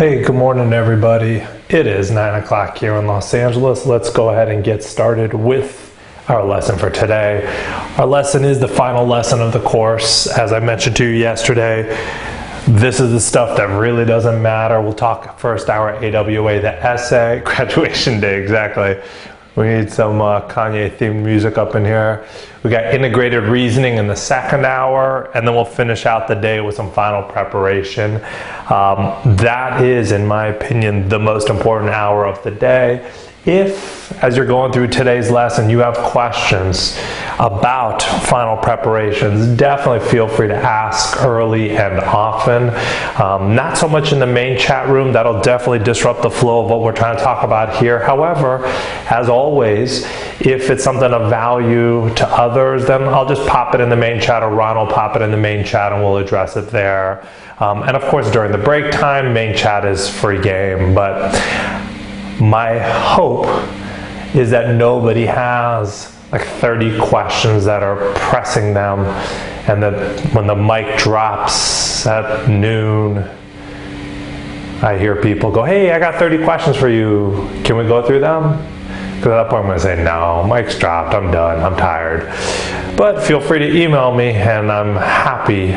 Hey, good morning everybody. It is 9 o'clock here in Los Angeles. Let's go ahead and get started with our lesson for today. Our lesson is the final lesson of the course. As I mentioned to you yesterday, this is the stuff that really doesn't matter. We'll talk first hour AWA, the essay, graduation day, exactly. We need some Kanye themed music up in here. We got integrated reasoning in the second hour, and then we'll finish out the day with some final preparation. That is, in my opinion, the most important hour of the day. If, as you're going through today's lesson, you have questions about final preparations, definitely feel free to ask early and often. Not so much in the main chat room. That'll definitely disrupt the flow of what we're trying to talk about here. However, as always, if it's something of value to others, then I'll just pop it in the main chat, or Ron will pop it in the main chat and we'll address it there. And of course, during the break time, main chat is free game. But my hope is that nobody has like 30 questions that are pressing them, and that when the mic drops at noon, I hear people go, "Hey, I got 30 questions for you. Can we go through them?" Because at that point I'm going to say, "No, mic's dropped. I'm done. I'm tired." But feel free to email me, and I'm happy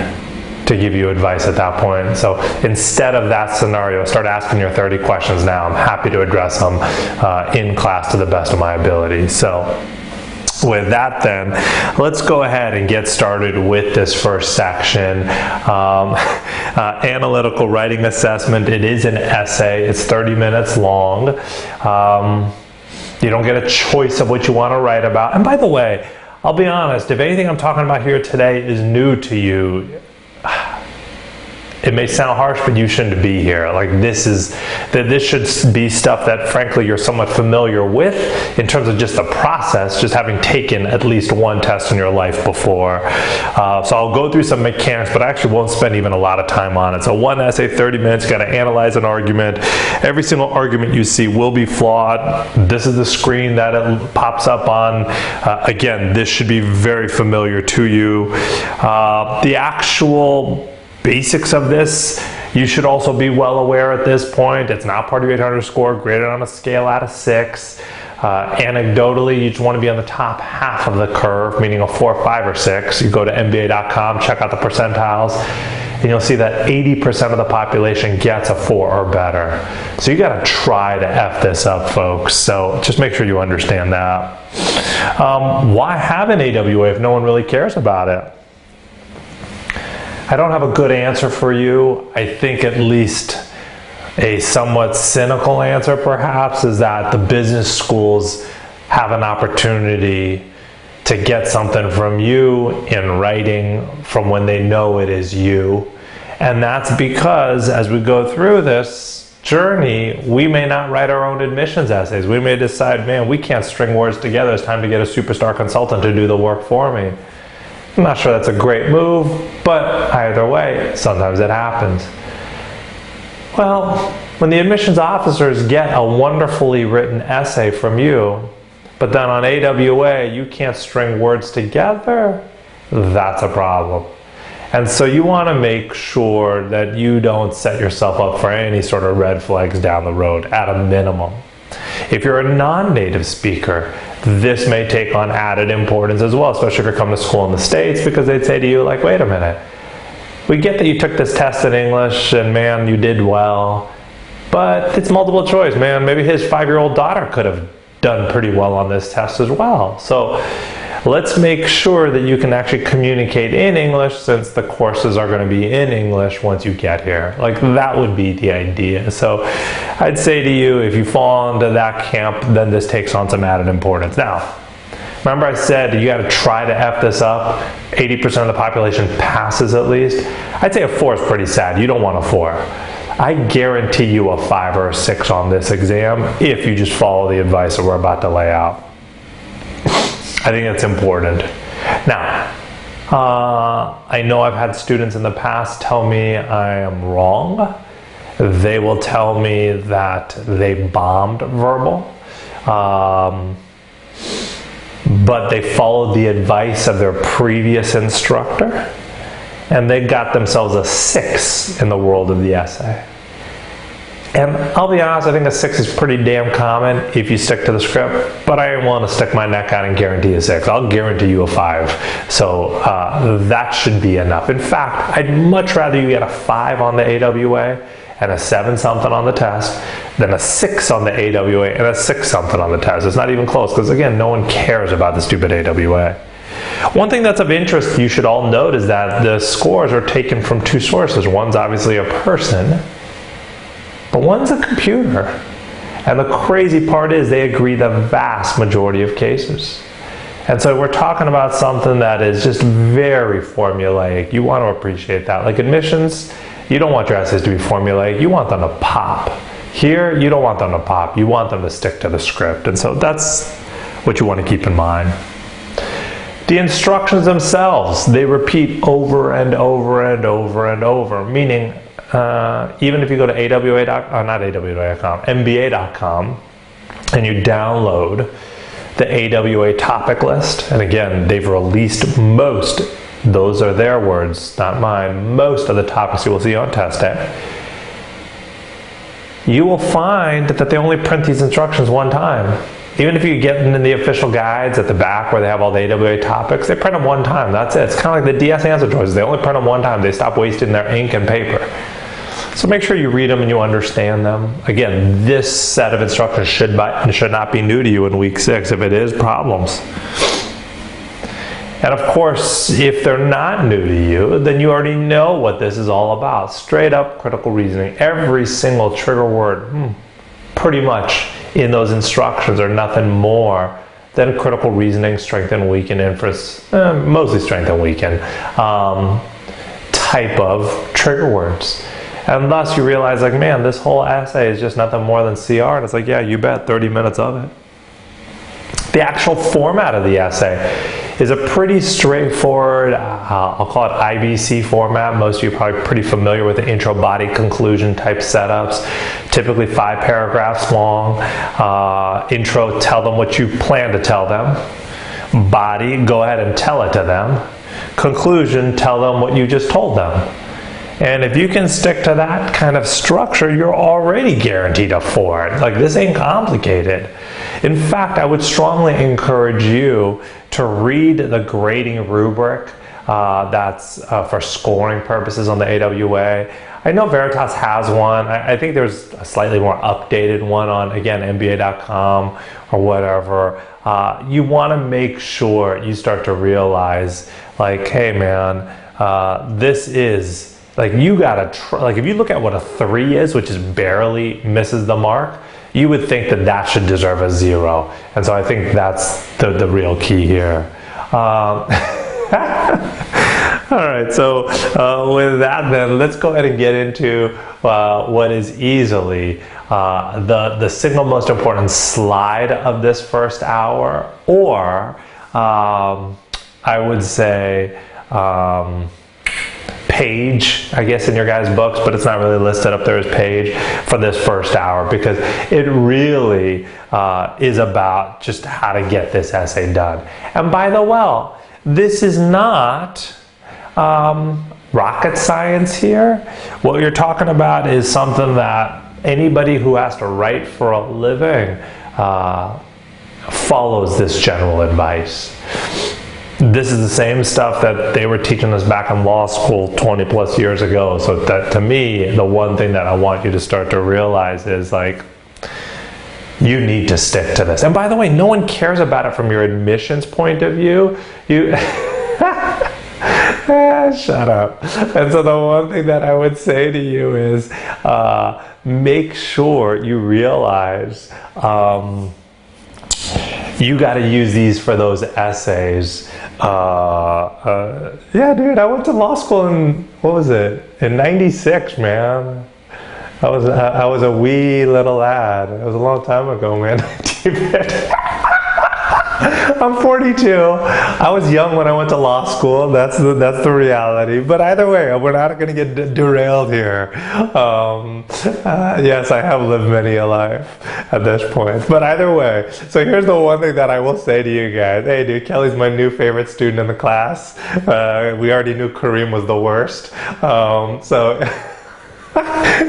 to give you advice at that point. So instead of that scenario, start asking your 30 questions now. I'm happy to address them in class to the best of my ability. So with that then, let's go ahead and get started with this first section. Analytical writing assessment. It is an essay. It's 30 minutes long. You don't get a choice of what you want to write about. And by the way, I'll be honest, if anything I'm talking about here today is new to you, it may sound harsh, but you shouldn't be here. Like this should be stuff that frankly you're somewhat familiar with in terms of just the process, just having taken at least one test in your life before. So I'll go through some mechanics, but I actually won't spend even a lot of time on it. So one essay, 30 minutes, you gotta analyze an argument. Every single argument you see will be flawed. This is the screen that it pops up on. Again, this should be very familiar to you. The actual basics of this, you should also be well aware at this point. It's not part of your 800 score, graded on a scale out of 6. Anecdotally, you just want to be on the top half of the curve, meaning a 4, 5, or 6. You go to MBA.com, check out the percentiles, and you'll see that 80% of the population gets a 4 or better. So you got to try to F this up, folks. So just make sure you understand that. Why have an AWA if no one really cares about it? I don't have a good answer for you. I think at least a somewhat cynical answer perhaps is that the business schools have an opportunity to get something from you in writing from when they know it is you. And that's because as we go through this journey, we may not write our own admissions essays. We may decide, man, we can't string words together. It's time to get a superstar consultant to do the work for me. I'm not sure that's a great move, but either way, sometimes it happens. Well, when the admissions officers get a wonderfully written essay from you, but then on AWA you can't string words together, that's a problem. And so you want to make sure that you don't set yourself up for any sort of red flags down the road at a minimum. If you're a non-native speaker, this may take on added importance as well, especially if you're coming to school in the States, because they'd say to you, like, wait a minute, we get that you took this test in English and man, you did well, but it's multiple choice, man. Maybe his 5-year-old daughter could have done pretty well on this test as well. So let's make sure that you can actually communicate in English, since the courses are going to be in English once you get here. Like that would be the idea. So I'd say to you, if you fall into that camp, then this takes on some added importance. Now, remember I said you got to try to F this up. 80% of the population passes at least. I'd say a 4 is pretty sad. You don't want a 4. I guarantee you a 5 or a 6 on this exam if you just follow the advice that we're about to lay out. I think it's important. Now, I know I've had students in the past tell me I am wrong. They will tell me that they bombed verbal, but they followed the advice of their previous instructor and they got themselves a 6 in the world of the essay. And I'll be honest, I think a 6 is pretty damn common if you stick to the script, but I ain't willing to stick my neck out and guarantee a 6. I'll guarantee you a 5. So that should be enough. In fact, I'd much rather you get a 5 on the AWA and a 7 something on the test than a 6 on the AWA and a 6 something on the test. It's not even close because, again, no one cares about the stupid AWA. One thing that's of interest you should all note is that the scores are taken from 2 sources. One's obviously a person, but one's a computer. And the crazy part is they agree the vast majority of cases. And so we're talking about something that is just very formulaic. You want to appreciate that. Like admissions, you don't want your essays to be formulaic. You want them to pop. Here, you don't want them to pop. You want them to stick to the script. And so that's what you want to keep in mind. The instructions themselves, they repeat over and over and over and over, meaning even if you go to MBA.com, and you download the AWA topic list, and again, they've released most, those are their words, not mine, most of the topics you will see on test day, you will find that they only print these instructions one time. Even if you get in the official guides at the back where they have all the AWA topics, they print them one time. That's it. It's kind of like the DS answer choices. They only print them one time. They stop wasting their ink and paper. So make sure you read them and you understand them. Again, this set of instructions should not be new to you in week 6. If it is, problems. And of course, if they're not new to you, then you already know what this is all about. Straight up critical reasoning. Every single trigger word, pretty much in those instructions are nothing more than critical reasoning, strength and weaken, inference, mostly strength and weaken, type of trigger words. And thus you realize, like, man, this whole essay is just nothing more than CR. And it's like, yeah, you bet, 30 minutes of it. The actual format of the essay is a pretty straightforward, I'll call it IBC format. Most of you are probably pretty familiar with the intro, body, conclusion type setups. Typically 5 paragraphs long. Intro, tell them what you plan to tell them. Body, go ahead and tell it to them. Conclusion, tell them what you just told them. And if you can stick to that kind of structure, you're already guaranteed a 4. Like, this ain't complicated. In fact, I would strongly encourage you to read the grading rubric that's for scoring purposes on the AWA. I know Veritas has one. I think there's a slightly more updated one on, again, MBA.com or whatever. You want to make sure you start to realize, like, hey, man, this is... Like, you gotta like, if you look at what a 3 is, which is barely misses the mark, you would think that that should deserve a 0. And so I think that's the real key here. All right, so with that then, let's go ahead and get into what is easily the single most important slide of this first hour, or I would say page, I guess, in your guys' books, but it's not really listed up there as page for this first hour, because it really is about just how to get this essay done. And by the way, this is not rocket science here. What you're talking about is something that anybody who has to write for a living follows this general advice. This is the same stuff that they were teaching us back in law school 20 plus years ago. So that, to me, the one thing that I want you to start to realize is, like, you need to stick to this. And by the way, no one cares about it from your admissions point of view. Shut up. And so the one thing that I would say to you is make sure you realize you got to use these for those essays. Yeah, dude, I went to law school in, what was it, in '96, man. I was a wee little lad. It was a long time ago, man. I'm 42. I was young when I went to law school. That's the reality. But either way, we're not going to get derailed here. Yes, I have lived many a life at this point. But either way, so here's the one thing that I will say to you guys. Hey, dude, Kelly's my new favorite student in the class. We already knew Kareem was the worst. So...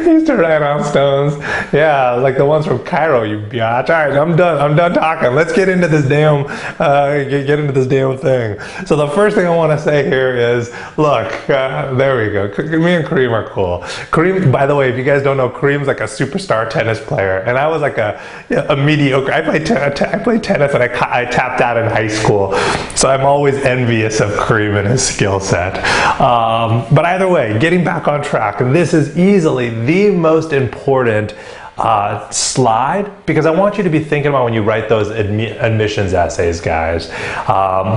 Used to write on stones. Yeah, like the ones from Cairo, you biatch. All right, I'm done talking. Let's get into this damn, get into this damn thing. So the first thing I want to say here is, look, there we go. Me and Kareem are cool. Kareem, by the way, if you guys don't know, Kareem's like a superstar tennis player, and I was like a mediocre. I played tennis, and I tapped out in high school, so I'm always envious of Kareem and his skill set. But either way, getting back on track, this is easily the most important slide, because I want you to be thinking about when you write those admissions essays, guys.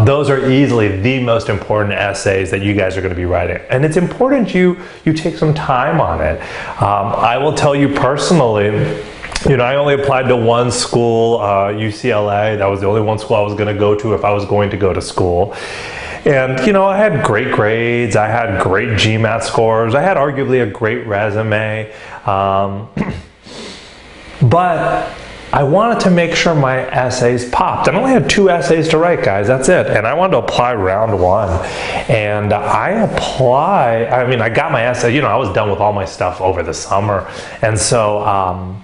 Those are easily the most important essays that you guys are going to be writing, and it's important you take some time on it. I will tell you personally, I only applied to one school, UCLA. That was the only one school I was going to go to if I was going to go to school. And, I had great grades. I had great GMAT scores. I had arguably a great resume. But I wanted to make sure my essays popped. I only had 2 essays to write, guys. That's it. And I wanted to apply round 1. And I got my essay. I was done with all my stuff over the summer. And so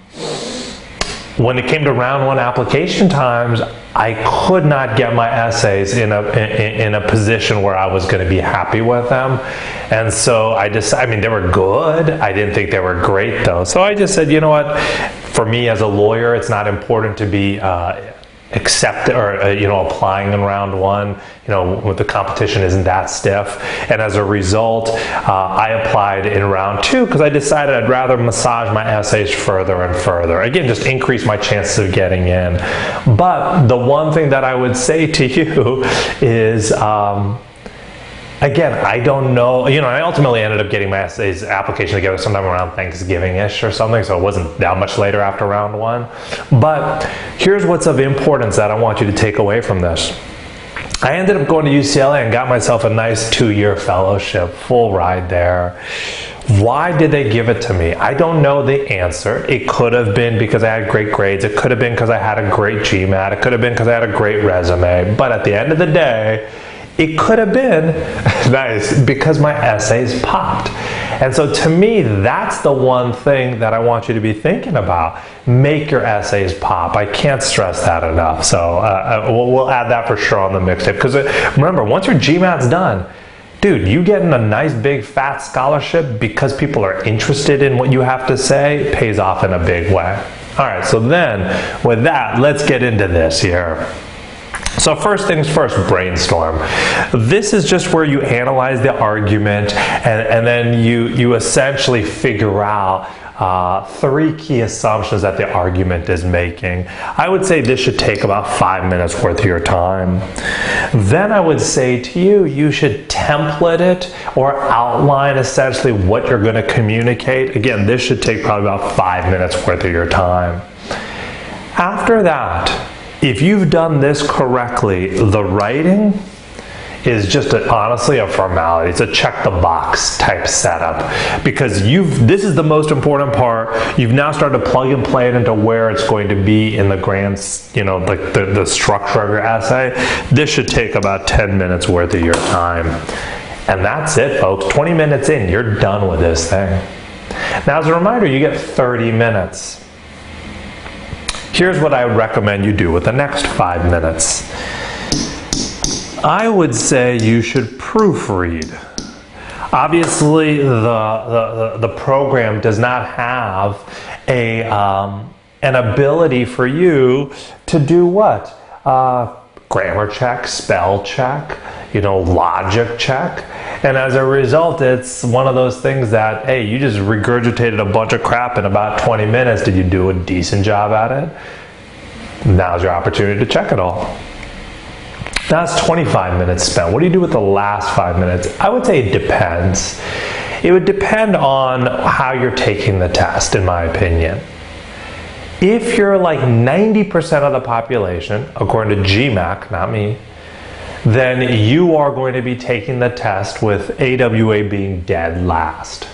when it came to round 1 application times, I could not get my essays in a position where I was going to be happy with them. And so they were good. I didn't think they were great though. So I just said, you know what? For me as a lawyer, it's not important to be accepted or applying in round 1. When the competition isn't that stiff. And as a result, I applied in round 2 because I decided I'd rather massage my essays further and further. Again, just increase my chances of getting in. But the one thing that I would say to you is, again, I don't know. I ultimately ended up getting my essays application together sometime around Thanksgiving-ish or something, so it wasn't that much later after round 1. But here's what's of importance that I want you to take away from this. I ended up going to UCLA and got myself a nice 2-year fellowship, full ride there. Why did they give it to me? I don't know the answer. It could have been because I had great grades. It could have been because I had a great GMAT. It could have been because I had a great resume. But at the end of the day, it could have been nice because my essays popped. And so to me, that's the one thing that I want you to be thinking about. Make your essays pop. I can't stress that enough. So we'll add that for sure on the mixtape. Because remember, once your GMAT's done, dude, you getting a nice big fat scholarship because people are interested in what you have to say pays off in a big way. All right, so then with that, let's get into this here. So first things first, brainstorm. This is just where you analyze the argument and then you essentially figure out 3 key assumptions that the argument is making. I would say this should take about 5 minutes worth of your time. Then I would say to you, you should template it or outline essentially what you're going to communicate. Again, this should take probably about 5 minutes worth of your time. After that, if you've done this correctly, the writing is just honestly a formality. It's a check the box type setup, because this is the most important part. You've now started to plug and play it into where it's going to be in the grand, like the structure of your essay. This should take about 10 minutes worth of your time. And that's it, folks. 20 minutes in, you're done with this thing. Now, as a reminder, you get 30 minutes. Here's what I would recommend you do with the next 5 minutes. I would say you should proofread. Obviously, the program does not have an ability for you to do what? Grammar check, spell check, logic check. And as a result, it's one of those things that, hey, you just regurgitated a bunch of crap in about 20 minutes. Did you do a decent job at it? Now's your opportunity to check it all. That's 25 minutes spent. What do you do with the last 5 minutes? I would say it depends. It would depend on how you're taking the test, in my opinion. If you're like 90% of the population, according to GMAC, not me, then you are going to be taking the test with AWA being dead last.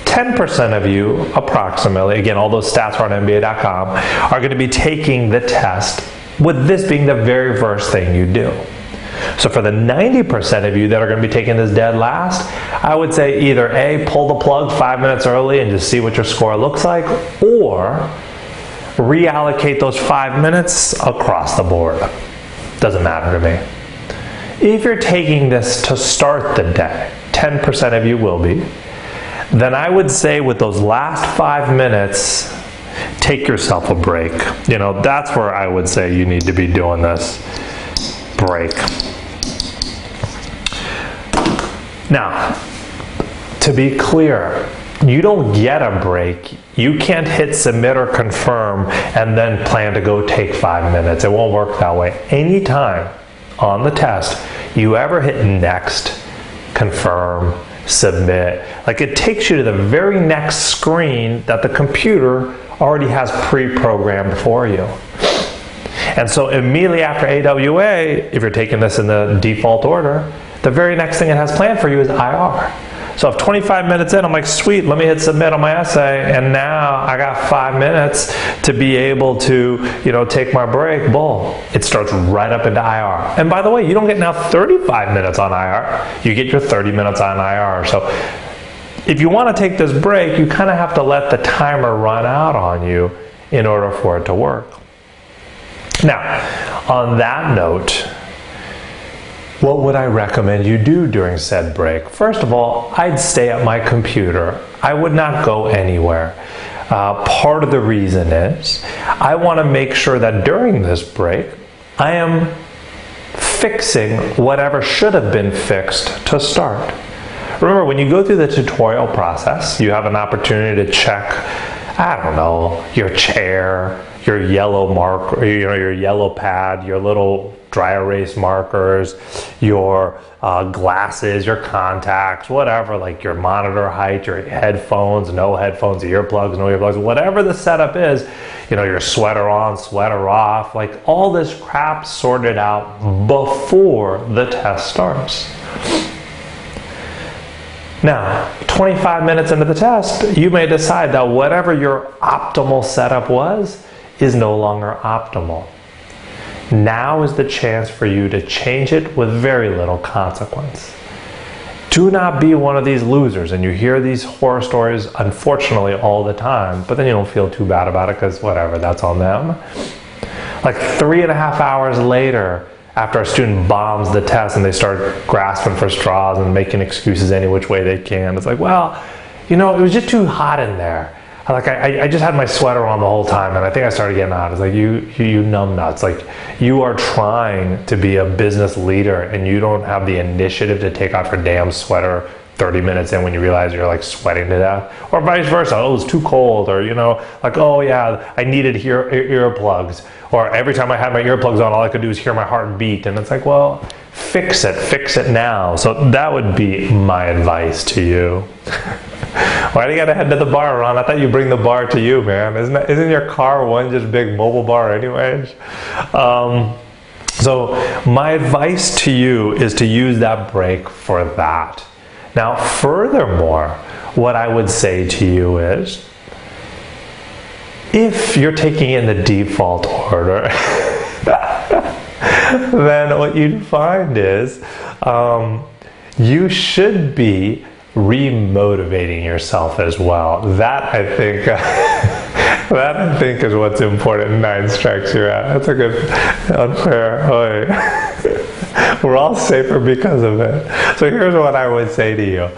10% of you, approximately, again, all those stats are on NBA.com, are going to be taking the test with this being the very first thing you do. So for the 90% of you that are going to be taking this dead last, I would say either A, pull the plug 5 minutes early and just see what your score looks like, or reallocate those 5 minutes across the board. Doesn't matter to me. If you're taking this to start the day, 10% of you will be, then I would say with those last 5 minutes, take yourself a break. You know, that's where I would say you need to be doing this. Break. Now, to be clear, you don't get a break. You can't hit submit or confirm and then plan to go take 5 minutes. It won't work that way. Anytime on the test you ever hit next, confirm, submit, like it takes you to the very next screen that the computer already has pre-programmed for you. And so immediately after AWA, if you're taking this in the default order, the very next thing it has planned for you is IR. So if 25 minutes in, I'm like, sweet, let me hit submit on my essay, and now I got 5 minutes to be able to, you know, take my break. Boom, it starts right up into IR. And by the way, you don't get now 35 minutes on IR. You get your 30 minutes on IR. So if you want to take this break, you kind of have to let the timer run out on you in order for it to work. Now, on that note, what would I recommend you do during said break? First of all, I'd stay at my computer. I would not go anywhere. Part of the reason is I want to make sure that during this break, I am fixing whatever should have been fixed to start. Remember, when you go through the tutorial process, you have an opportunity to check, I don't know, your chair, your yellow marker, your yellow pad, your little dry erase markers, your glasses, your contacts, whatever, like your monitor height, your headphones, no headphones, earplugs, no earplugs, whatever the setup is, your sweater on, sweater off, like all this crap sorted out before the test starts. Now, 25 minutes into the test, you may decide that whatever your optimal setup was is no longer optimal. Now is the chance for you to change it with very little consequence. Do not be one of these losers, and you hear these horror stories, unfortunately, all the time, but then you don't feel too bad about it because whatever, that's on them. Like 3.5 hours later, after a student bombs the test and they start grasping for straws and making excuses any which way they can, it's like, well, it was just too hot in there. Like I just had my sweater on the whole time and I think I started getting hot. It's like, you numbnuts. Like, you are trying to be a business leader and you don't have the initiative to take off your damn sweater 30 minutes in when you realize you're like sweating to death, or vice versa. Oh, it's too cold, or like, oh yeah, I needed earplugs, or every time I had my earplugs on, all I could do was hear my heart beat, and it's like, well, fix it now. So that would be my advice to you. Why do you gotta head to the bar, Ron? I thought you bring the bar to you, man. Isn't your car one just big mobile bar anyways? So my advice to you is to use that break for that. Now, furthermore, what I would say to you is, if you're taking in the default order, then what you'd find is you should be remotivating yourself as well. That I think is what's important. 9 strikes, you're out. That's a good unfair. We're all safer because of it. So here's what I would say to you.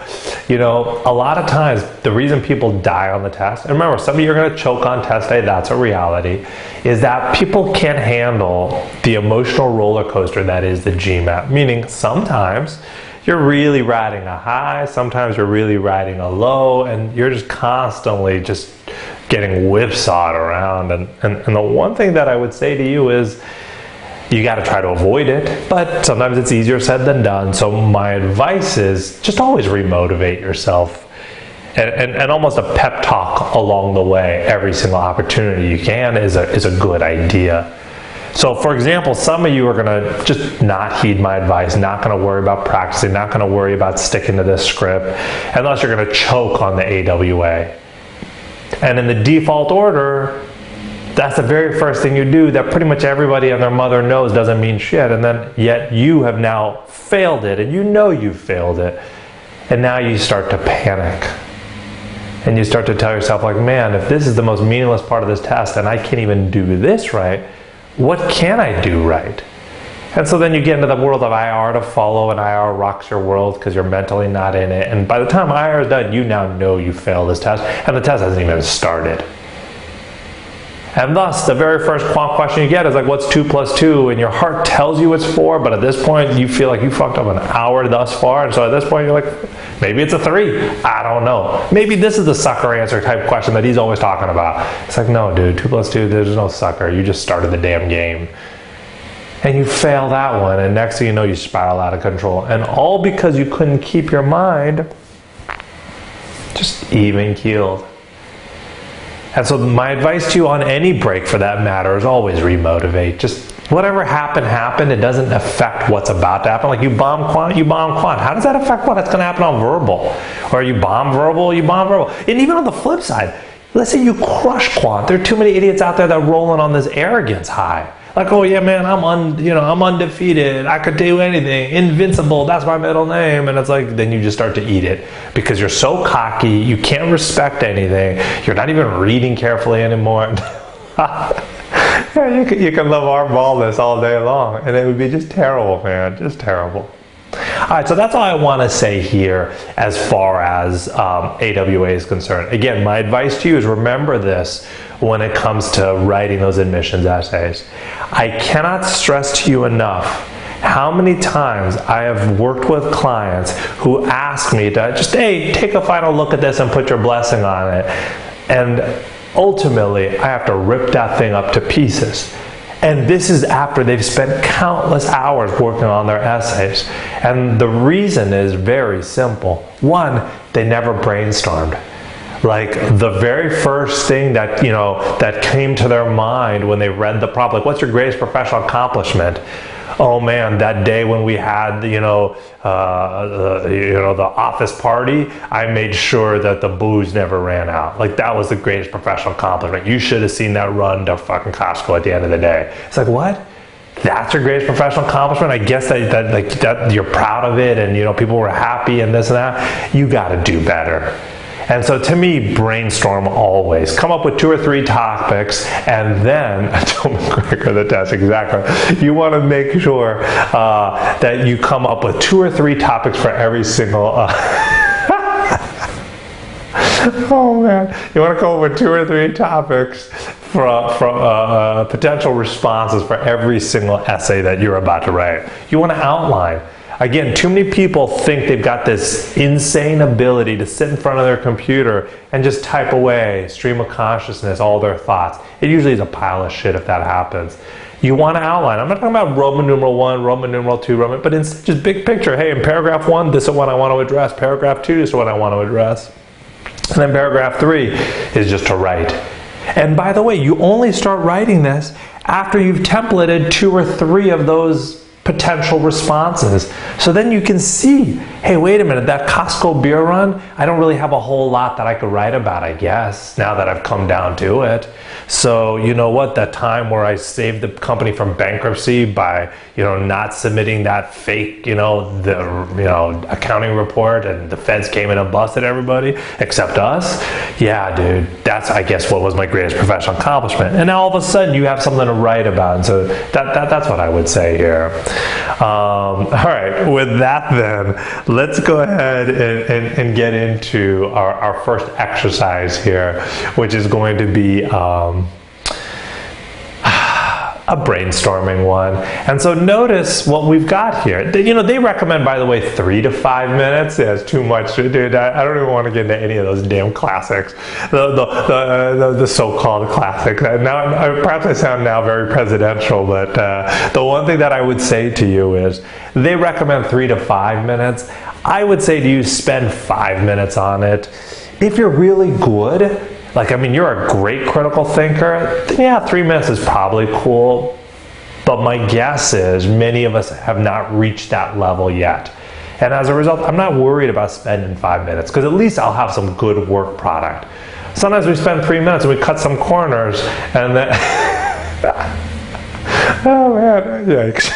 A lot of times the reason people die on the test, and remember, some of you are going to choke on test day, that's a reality, is that people can't handle the emotional roller coaster that is the GMAT. Meaning sometimes you're really riding a high, sometimes you're really riding a low, and you're just constantly just getting whipsawed around. And the one thing that I would say to you is, you got to try to avoid it, but sometimes it's easier said than done. So my advice is just always remotivate yourself, and almost a pep talk along the way. Every single opportunity you can is a good idea. So for example, some of you are going to just not heed my advice, not going to worry about practicing, not going to worry about sticking to this script, unless you're going to choke on the AWA. And in the default order, That's the very first thing you do that pretty much everybody and their mother knows doesn't mean shit, and then yet you have now failed it, and you know you failed it, and now you start to panic. And you start to tell yourself, like, man, if this is the most meaningless part of this test and I can't even do this right, what can I do right? And so then you get into the world of IR to follow, and IR rocks your world because you're mentally not in it. And by the time IR is done, you now know you failed this test, and the test hasn't even started. And thus, the very first quant question you get is like, what's 2 plus 2? And your heart tells you it's 4, but at this point, you feel like you fucked up an hour thus far. And so at this point, you're like, maybe it's a 3. I don't know. Maybe this is the sucker answer type question that he's always talking about. It's like, no, dude, 2 plus 2, there's no sucker. You just started the damn game. And you fail that one, and next thing you know, you spiral out of control. And all because you couldn't keep your mind just even keeled. And so my advice to you on any break for that matter is always remotivate. Just whatever happened. It doesn't affect what's about to happen. Like you bomb quant, you bomb quant. How does that affect what's going to happen on verbal? Or you bomb verbal, you bomb verbal. And even on the flip side, let's say you crush quant. There are too many idiots out there that are rolling on this arrogance high. Like, oh yeah, man, I'm undefeated. I could do anything. Invincible. That's my middle name. And it's like, then you just start to eat it because you're so cocky. You can't respect anything. You're not even reading carefully anymore. You can LeVar Ball this all day long, and it would be just terrible, man. Just terrible. All right, so that's all I want to say here as far as AWA is concerned. Again, my advice to you is remember this when it comes to writing those admissions essays. I cannot stress to you enough how many times I have worked with clients who ask me to just, hey, take a final look at this and put your blessing on it. And ultimately, I have to rip that thing up to pieces. And this is after they've spent countless hours working on their essays. And the reason is very simple. One, they never brainstormed. Like the very first thing that, that came to their mind when they read the prompt, like, what's your greatest professional accomplishment? Oh man, that day when we had, the office party, I made sure that the booze never ran out. Like that was the greatest professional accomplishment. You should have seen that run to fucking Costco at the end of the day. It's like, what? That's your greatest professional accomplishment? I guess that you're proud of it, and people were happy and this and that. You got to do better. And so to me, brainstorm always. Come up with 2 or 3 topics, and then, don't quicker the test, exactly. You want to make sure that you come up with 2 or 3 topics for every single... Oh man, you want to come up with 2 or 3 topics from potential responses for every single essay that you're about to write. You want to outline. Again, too many people think they've got this insane ability to sit in front of their computer and just type away, stream of consciousness, all their thoughts. It usually is a pile of shit if that happens. You want to outline. I'm not talking about Roman numeral 1, Roman numeral 2, but instead just big picture. Hey, in paragraph 1, this is what I want to address. Paragraph 2, this is what I want to address. And then paragraph 3 is just to write. And by the way, you only start writing this after you've templated 2 or 3 of those potential responses. So then you can see, hey, wait a minute, that Costco beer run, I don't really have a whole lot that I could write about, I guess, now that I've come down to it. So you know what, that time where I saved the company from bankruptcy by, not submitting that fake, accounting report, and the feds came in and busted everybody except us. Yeah, dude, that's, I guess, what was my greatest professional accomplishment. And now all of a sudden you have something to write about. And so that's what I would say here. All right, with that then, let's go ahead and get into our first exercise here, which is going to be a brainstorming one. And so notice what we've got here. They recommend, by the way, 3 to 5 minutes. Yeah, it's too much, dude. I don't even want to get into any of those damn classics, the so-called classics. Now, perhaps I sound now very presidential, but the one thing that I would say to you is they recommend 3 to 5 minutes. I would say to you, spend 5 minutes on it. If you're really good, you're a great critical thinker, yeah, 3 minutes is probably cool. But my guess is many of us have not reached that level yet. And as a result, I'm not worried about spending 5 minutes because at least I'll have some good work product. Sometimes we spend 3 minutes and we cut some corners, and then oh man, yikes.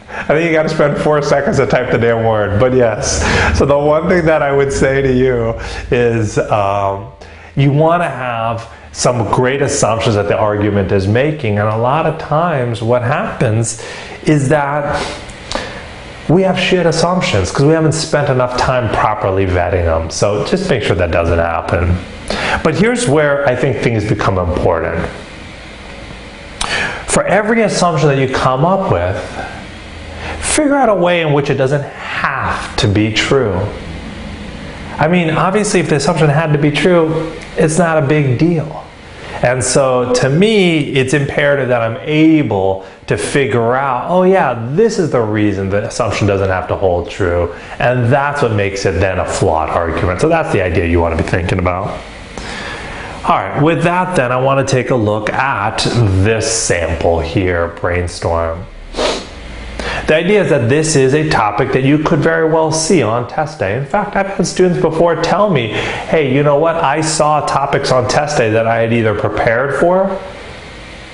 I think you got to spend 4 seconds to type the damn word, but yes. So the one thing that I would say to you is you want to have some great assumptions that the argument is making, and a lot of times what happens is that we have shit assumptions because we haven't spent enough time properly vetting them. So just make sure that doesn't happen. But here's where I think things become important. For every assumption that you come up with, figure out a way in which it doesn't have to be true. I mean, obviously, if the assumption had to be true, it's not a big deal. And so, to me, it's imperative that I'm able to figure out, oh yeah, this is the reason the assumption doesn't have to hold true. And that's what makes it then a flawed argument. So that's the idea you want to be thinking about. All right, with that then, I want to take a look at this sample here, brainstorm. The idea is that this is a topic that you could very well see on test day. In fact, I've had students before tell me, hey, you know what? I saw topics on test day that I had either prepared for,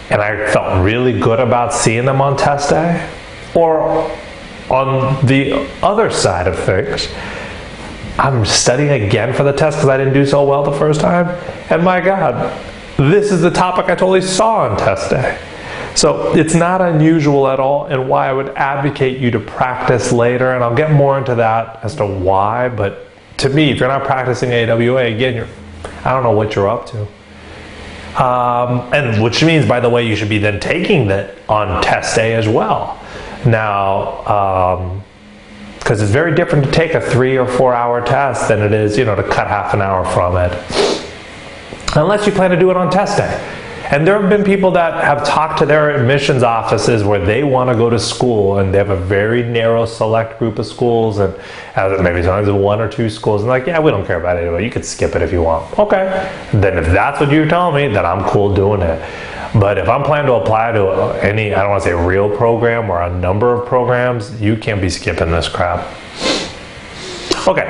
and I felt really good about seeing them on test day, or on the other side of things, I'm studying again for the test because I didn't do so well the first time, and my God, this is the topic I totally saw on test day. So it's not unusual at all, and why I would advocate you to practice later, and I'll get more into that as to why, but to me, if you're not practicing AWA, again, I don't know what you're up to. And which means, by the way, you should be then taking that on test day as well. Now, because it's very different to take a 3 or 4 hour test than it is, to cut half an hour from it. Unless you plan to do it on test day. And there have been people that have talked to their admissions offices where they want to go to school, and they have a very narrow select group of schools, and maybe sometimes 1 or 2 schools, and like, yeah, we don't care about it anyway. You could skip it if you want. Okay. Then if that's what you're telling me, then I'm cool doing it. But if I'm planning to apply to any, I don't want to say real program or a number of programs, you can't be skipping this crap. Okay,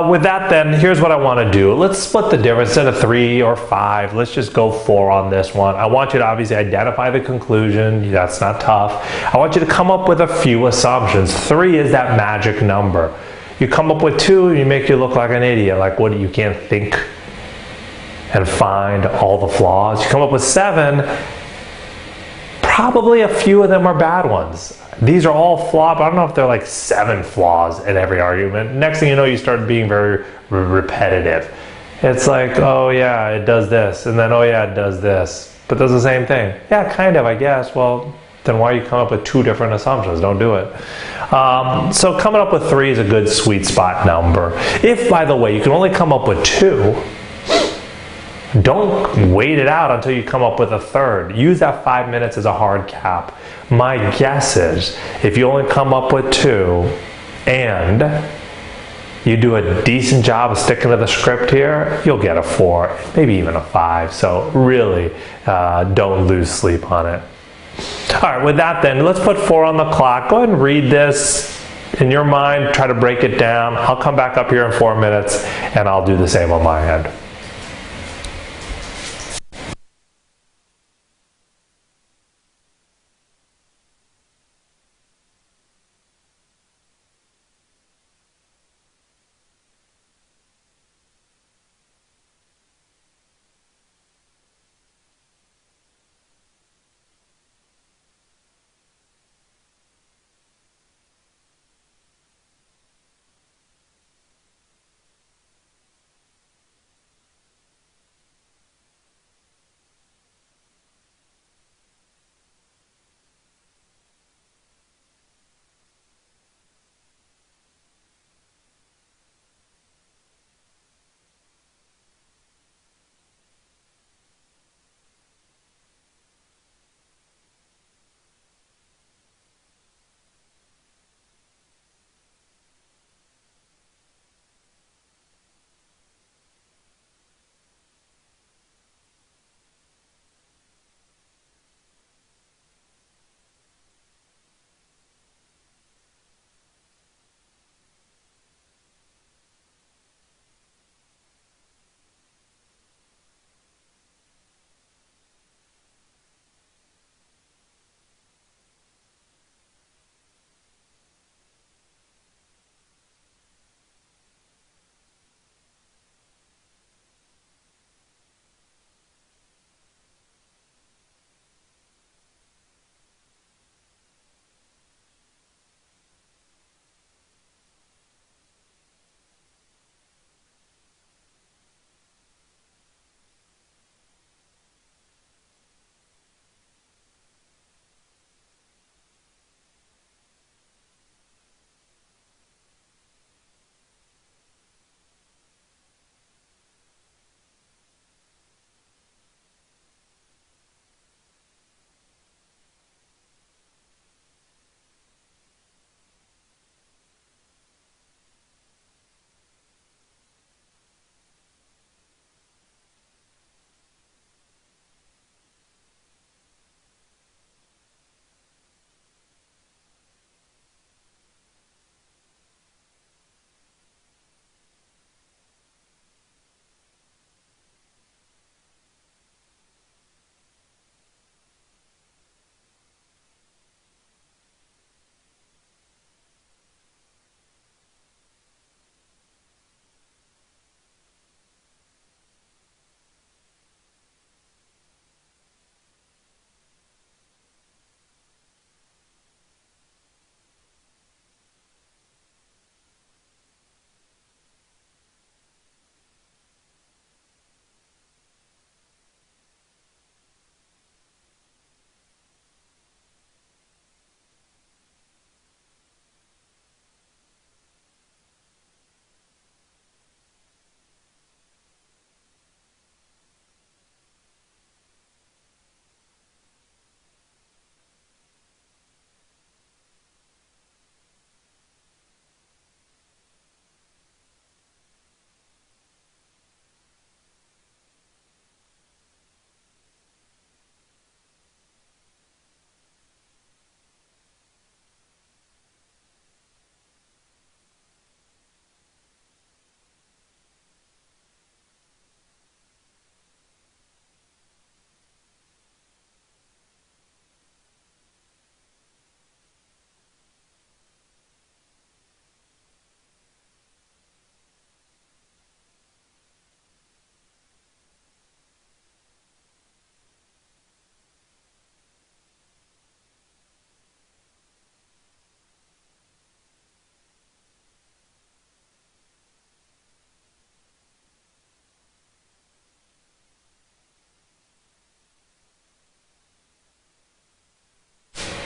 with that then, here's what I want to do. Let's split the difference. Instead of 3 or 5, let's just go 4 on this one. I want you to obviously identify the conclusion. That's not tough. I want you to come up with a few assumptions. 3 is that magic number. You come up with 2, you make you look like an idiot. Like, what, you can't think and find all the flaws. You come up with 7, probably a few of them are bad ones. These are all flawed, but I don't know if they're like 7 flaws in every argument. Next thing you know, you start being very repetitive. It's like, oh yeah, it does this, and then oh yeah, it does this, but does the same thing. Yeah, kind of, I guess. Well, then why you come up with 2 different assumptions? Don't do it. So coming up with 3 is a good sweet spot number. If, by the way, you can only come up with 2, don't wait it out until you come up with a 3rd. Use that 5 minutes as a hard cap. My guess is if you only come up with 2 and you do a decent job of sticking to the script here, you'll get a 4, maybe even a 5. So really, don't lose sleep on it. All right, with that then, let's put 4 on the clock. Go ahead and read this in your mind. Try to break it down. I'll come back up here in 4 minutes and I'll do the same on my end.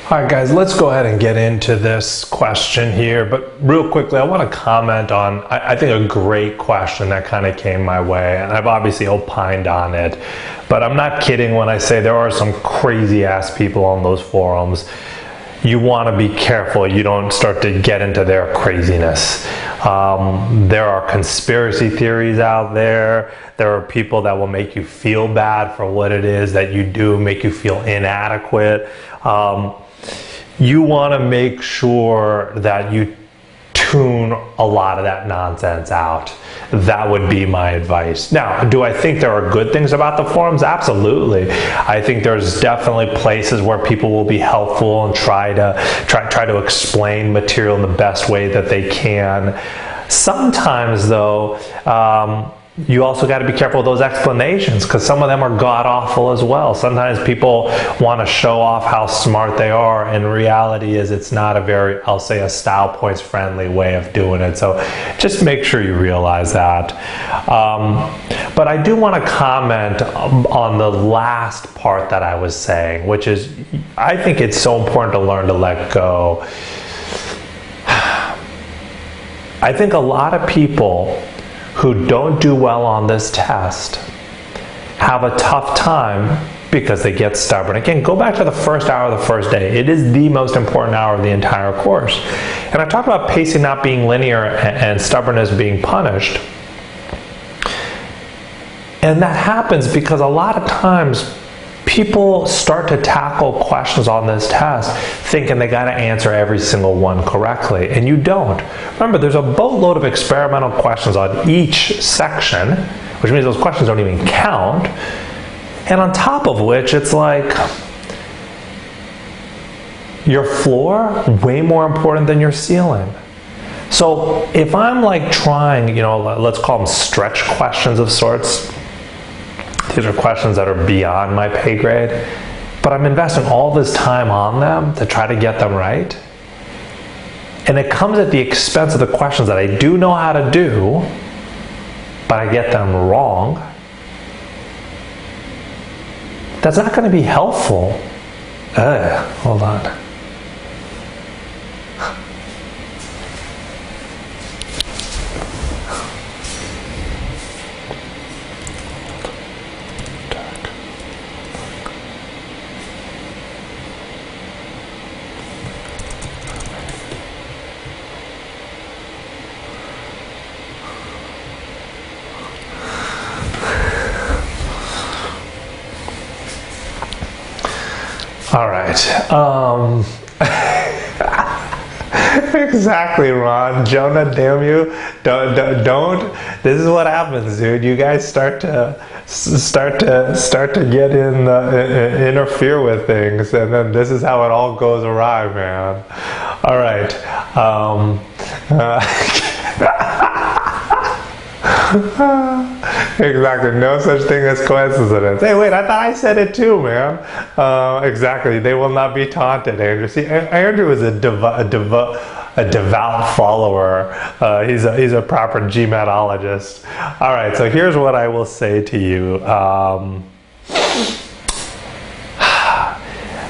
All right, guys, let's go ahead and get into this question here. But real quickly, I want to comment on, I think, a great question that kind of came my way. And I've obviously opined on it. But I'm not kidding when I say there are some crazy-ass people on those forums. You want to be careful you don't start to get into their craziness. There are conspiracy theories out there. There are people that will make you feel bad for what it is that you do, make you feel inadequate. You want to make sure that you tune a lot of that nonsense out. That would be my advice. Now, do I think there are good things about the forums? Absolutely. I think there's definitely places where people will be helpful and try to explain material in the best way that they can. Sometimes, though, you also got to be careful with those explanations, because some of them are god-awful as well. Sometimes people want to show off how smart they are, and reality is it's not a very, I'll say, a style points friendly way of doing it. So just make sure you realize that. But I do want to comment on the last part that I was saying, which is I think it's so important to learn to let go. I think a lot of people who don't do well on this test have a tough time because they get stubborn. Again, go back to the first hour of the first day. It is the most important hour of the entire course. And I talked about pacing not being linear and stubbornness being punished. And that happens because a lot of times people start to tackle questions on this test thinking they got to answer every single one correctly, and you don't. Remember, there's a boatload of experimental questions on each section, which means those questions don't even count. And on top of which, it's like your floor way more important than your ceiling. So if I'm like trying, let's call them stretch questions of sorts. These are questions that are beyond my pay grade, but I'm investing all this time on them to try to get them right. And it comes at the expense of the questions that I do know how to do, but I get them wrong. That's not going to be helpful. Hold on. All right. Exactly, Ron. Jonah, damn you. Don't. This is what happens, dude. You guys start to get in, interfere with things, and then this is how it all goes awry, man. All right. Exactly, no such thing as coincidence. Hey, wait, I thought I said it too, man. Exactly, they will not be taunted, Andrew. See, Andrew is a devout follower. He's a proper GMATologist. All right, so here's what I will say to you.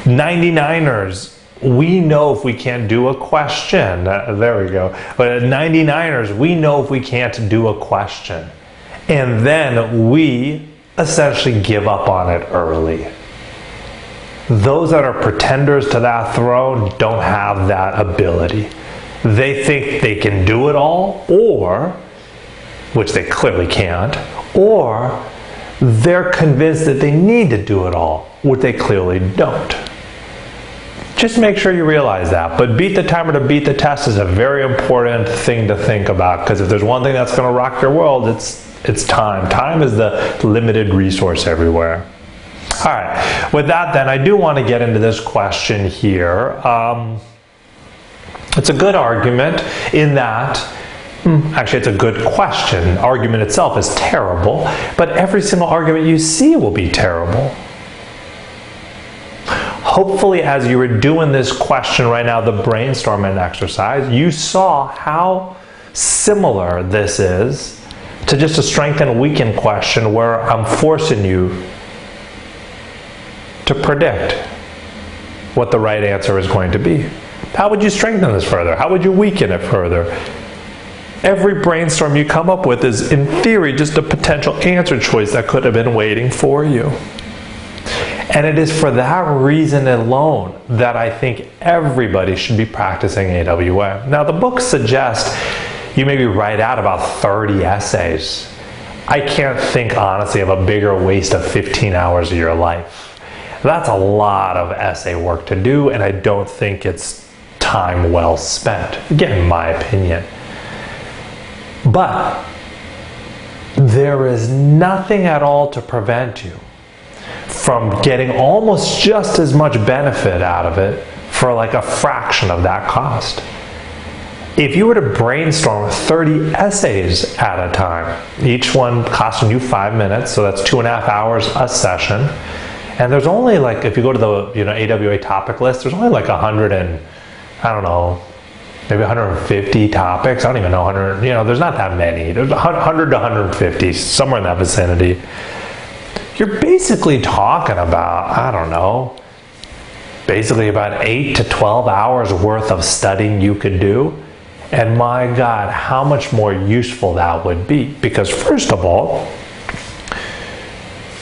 99ers. We know if we can't do a question. There we go. But 99ers, we know if we can't do a question. And then we essentially give up on it early. Those that are pretenders to that throne don't have that ability. They think they can do it all, or, which they clearly can't, or they're convinced that they need to do it all, which they clearly don't. Just make sure you realize that. But beat the timer to beat the test is a very important thing to think about, because if there's one thing that's going to rock your world, it's time. Time is the limited resource everywhere. All right. With that, then, I do want to get into this question here. It's a good argument in that, actually, it's a good question. Argument itself is terrible, but every single argument you see will be terrible. Hopefully, as you were doing this question right now, the brainstorming exercise, you saw how similar this is to just a strength and weaken question where I'm forcing you to predict. what the right answer is going to be. How would you strengthen this further? How would you weaken it further? Every brainstorm you come up with is, in theory, just a potential answer choice that could have been waiting for you. And it is for that reason alone that I think everybody should be practicing AWA. Now, the book suggests you maybe write out about 30 essays. I can't think, honestly, of a bigger waste of 15 hours of your life. That's a lot of essay work to do, and I don't think it's time well spent. Again, in my opinion. But there is nothing at all to prevent you from getting almost just as much benefit out of it for like a fraction of that cost. If you were to brainstorm 30 essays at a time, each one costing you 5 minutes, so that's 2.5 hours a session, and there's only like, if you go to the AWA topic list, there's only like 100 and, I don't know, maybe 150 topics. I don't even know, 100, there's not that many. There's 100 to 150, somewhere in that vicinity. You're basically talking about, I don't know, basically about 8 to 12 hours worth of studying you could do. And my God, how much more useful that would be. Because first of all,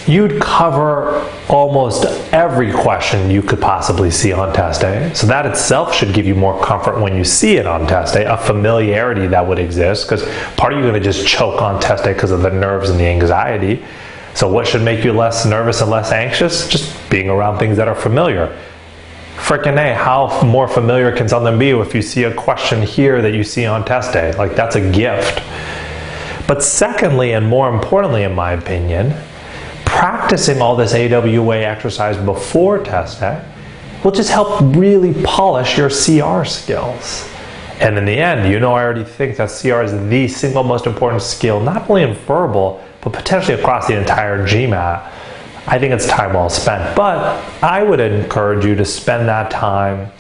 you'd cover almost every question you could possibly see on test day. So that itself should give you more comfort when you see it on test day, a familiarity that would exist, because part of you are going to just choke on test day because of the nerves and the anxiety. So what should make you less nervous and less anxious? Just being around things that are familiar. Frickin' A, how more familiar can something be if you see a question here that you see on test day? Like, that's a gift. But secondly, and more importantly in my opinion, practicing all this AWA exercise before test day will just help really polish your CR skills. And in the end, I already think that CR is the single most important skill, not only in verbal, but potentially across the entire GMAT. I think it's time well spent. But I would encourage you to spend that time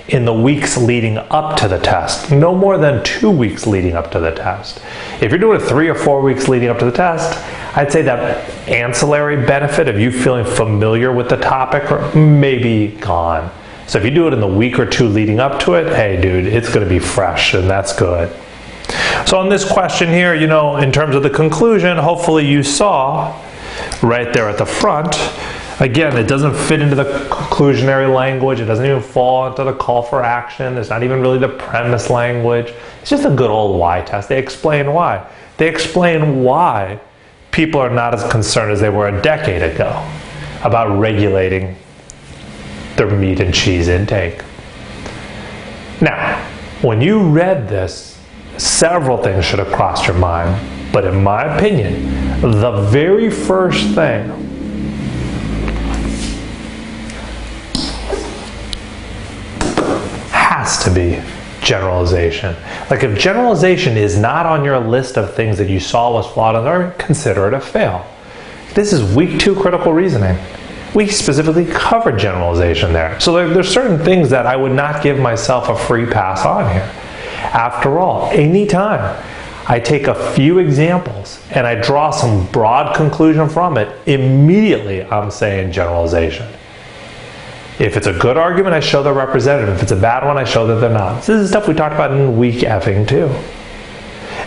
in the weeks leading up to the test. No more than 2 weeks leading up to the test. If you're doing it 3 or 4 weeks leading up to the test, I'd say that ancillary benefit of you feeling familiar with the topic may be gone. So if you do it in the week or 2 leading up to it, hey dude, it's going to be fresh, and that's good. So on this question here, in terms of the conclusion, hopefully you saw right there at the front, again, it doesn't fit into the conclusionary language. It doesn't even fall into the call for action. It's not even really the premise language. It's just a good old why test. They explain why. They explain why people are not as concerned as they were a decade ago about regulating their meat and cheese intake. Now, when you read this, several things should have crossed your mind. But in my opinion, the very first thing has to be generalization. Like, if generalization is not on your list of things that you saw was flawed in the argument, consider it a fail. This is week 2 critical reasoning. We specifically covered generalization there. So there's certain things that I would not give myself a free pass on here. After all, anytime I take a few examples and I draw some broad conclusion from it, immediately I'm saying generalization. If it's a good argument, I show they're representative. If it's a bad one, I show that they're not. This is stuff we talked about in week effing 2.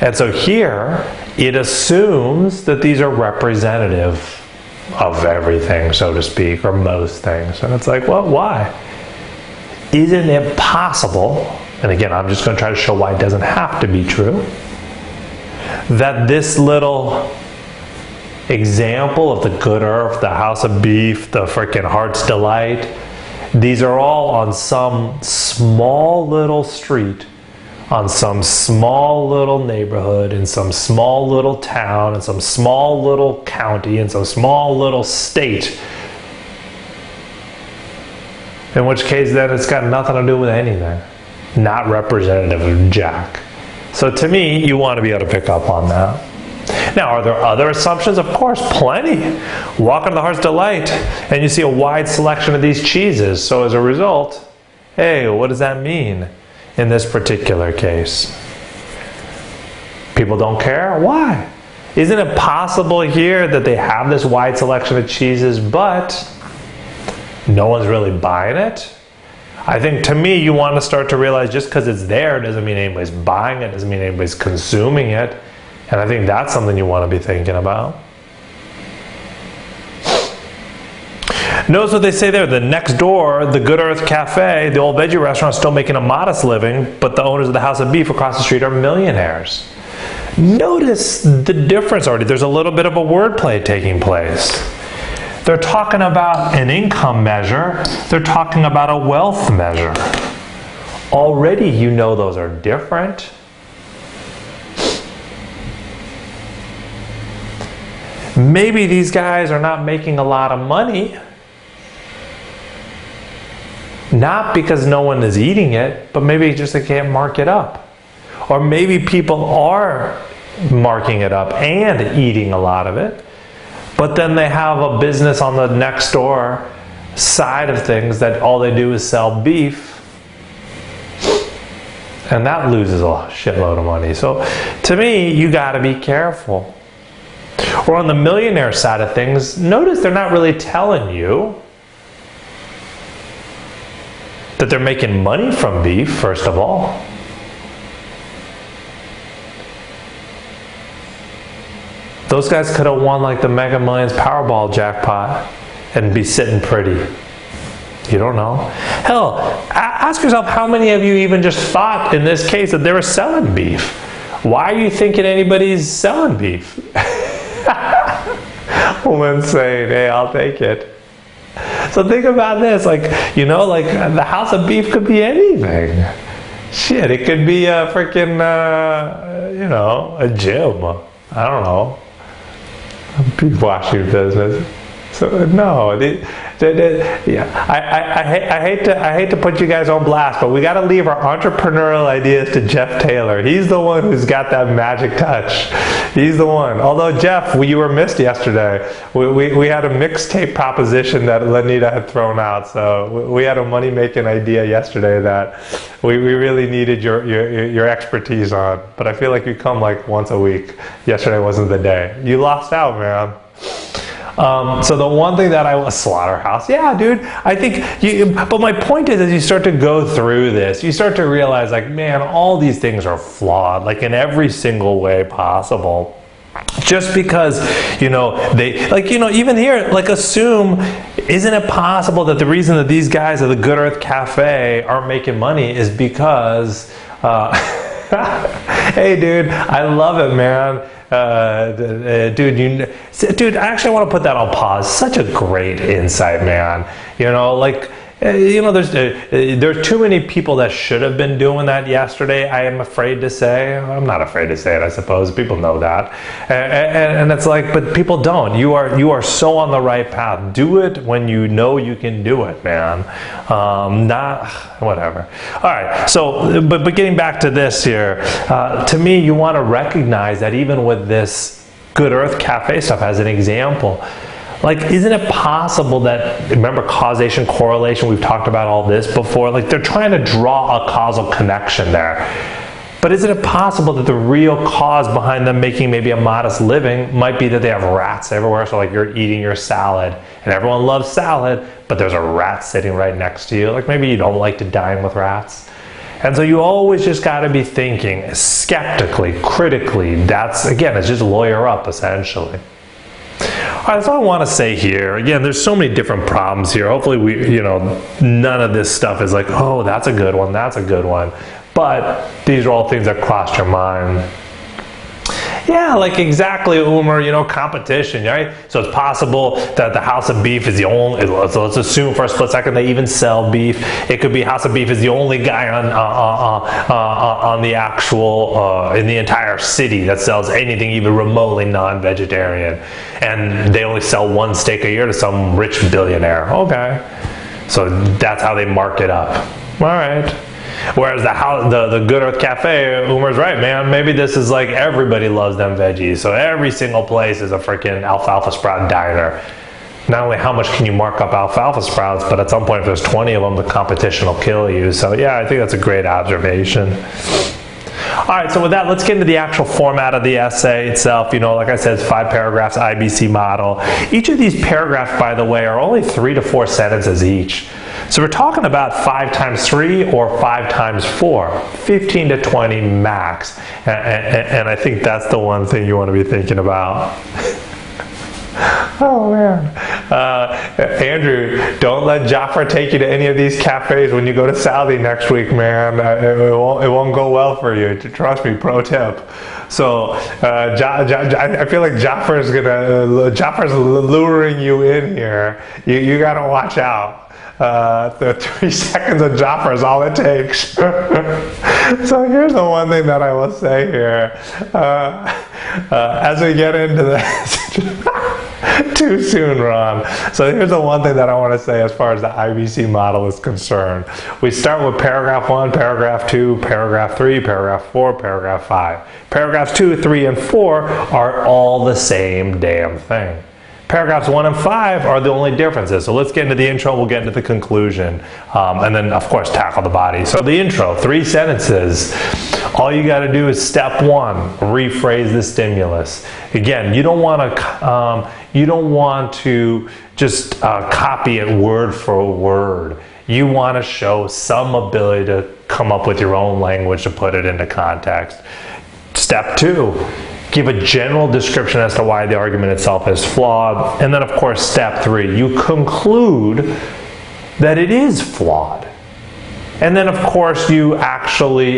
And so here, it assumes that these are representative of everything, so to speak, or most things. And it's like, well, why? Isn't it possible, and again, I'm just going to try to show why it doesn't have to be true, that this little example of the Good Earth, the House of Beef, the freaking Heart's Delight, these are all on some small little street, on some small little neighborhood, in some small little town, in some small little county, in some small little state. In which case, then it's got nothing to do with anything. Not representative of Jack. So to me, you want to be able to pick up on that. Now, are there other assumptions? Of course, plenty. Walk into the Heart's Delight, and you see a wide selection of these cheeses. So as a result, hey, what does that mean in this particular case? People don't care? Why? Isn't it possible here that they have this wide selection of cheeses, but no one's really buying it? I think, to me, you want to start to realize just because it's there doesn't mean anybody's buying it, doesn't mean anybody's consuming it. And I think that's something you want to be thinking about. Notice what they say there. The next door, the Good Earth Cafe, the old veggie restaurant, is still making a modest living, but the owners of the House of Beef across the street are millionaires. Notice the difference already. There's a little bit of a wordplay taking place. They're talking about an income measure. They're talking about a wealth measure. Already you know those are different. Maybe these guys are not making a lot of money. Not because no one is eating it, but maybe just they can't mark it up. Or maybe people are marking it up and eating a lot of it, but then they have a business on the next door side of things that all they do is sell beef, and that loses a shitload of money. So to me, you got to be careful. Or on the millionaire side of things, notice they're not really telling you that they're making money from beef, first of all. Those guys could have won like the Mega Millions Powerball jackpot and be sitting pretty. You don't know. Hell, ask yourself how many of you even just thought in this case that they were selling beef. Why are you thinking anybody's selling beef? Woman saying, hey, I'll take it. So think about this, like, you know, like the House of Beef could be anything. Shit, it could be a freaking, you know, a gym. I don't know. A beef washing business. So no, yeah. I hate to put you guys on blast, but we got to leave our entrepreneurial ideas to Jeff Taylor. He's the one who's got that magic touch. He's the one. Although Jeff, you were missed yesterday. We had a mixtape proposition that Lenita had thrown out, so we had a money making idea yesterday that we really needed your expertise on. But I feel like you come like once a week. Yesterday wasn't the day. You lost out, man. So the one thing that I was Slaughterhouse, yeah, dude. I think but my point is, as you start to go through this, you start to realize, like, man, all these things are flawed, like in every single way possible. Just because, you know, they, like, you know, even here, like, assume, isn't it possible that the reason that these guys at the Good Earth Cafe aren't making money is because, hey, dude, I love it, man. Dude, I actually want to put that on pause. Such a great insight, man. You know, like, you know, there's too many people that should have been doing that yesterday. I am afraid to say. I'm not afraid to say it, I suppose. People know that, and it's like, but people don't. You are so on the right path. Do it when you know you can do it, man. Not whatever. All right. So, but getting back to this here, to me, you want to recognize that even with this Good Earth Cafe stuff as an example. Like, isn't it possible that, remember causation, correlation, we've talked about all this before, like they're trying to draw a causal connection there. But isn't it possible that the real cause behind them making maybe a modest living might be that they have rats everywhere? So like you're eating your salad and everyone loves salad, but there's a rat sitting right next to you. Like maybe you don't like to dine with rats. And so you always just got to be thinking skeptically, critically. That's, again, it's just lawyer up essentially. All right, that's all I want to say here. Again, there's so many different problems here. Hopefully, none of this stuff is like, oh, that's a good one, that's a good one. But these are all things that crossed your mind. Yeah, like exactly, Umar, competition, right? So it's possible that the House of Beef is the only, so let's assume for a split second they even sell beef. It could be House of Beef is the only guy on the actual, in the entire city that sells anything even remotely non-vegetarian. And they only sell one steak a year to some rich billionaire. Okay. So that's how they mark it up. All right. Whereas the Good Earth Cafe, Umar's right, man. Maybe this is like everybody loves them veggies. So every single place is a freaking alfalfa sprout diner. Not only how much can you mark up alfalfa sprouts, but at some point if there's 20 of them, the competition will kill you. So yeah, I think that's a great observation. All right, so with that, let's get into the actual format of the essay itself. Like I said, it's 5 paragraphs, IBC model. Each of these paragraphs, by the way, are only 3 to 4 sentences each. So we're talking about 5 times 3 or 5 times 4, 15 to 20 max. And I think that's the one thing you want to be thinking about. Oh man. Andrew, don't let Jaffer take you to any of these cafes when you go to Saudi next week, man. It won't go well for you. Trust me, pro tip. So I feel like Jaffer's luring you in here. You gotta watch out. The 3 seconds of Jaffer is all it takes. So here's the one thing that I will say here. As we get into this, too soon, Ron. So here's the one thing that I want to say as far as the IBC model is concerned. We start with paragraph 1, paragraph 2, paragraph 3, paragraph 4, paragraph 5. Paragraphs 2, 3, and 4 are all the same damn thing. Paragraphs 1 and 5 are the only differences. So let's get into the intro, we'll get into the conclusion, and then of course tackle the body. So the intro, 3 sentences. All you got to do is step 1, rephrase the stimulus. Again, you don't want to just copy it word for word. You want to show some ability to come up with your own language to put it into context. Step 2. Give a general description as to why the argument itself is flawed. And then, of course, step 3, you conclude that it is flawed. And then, of course, you actually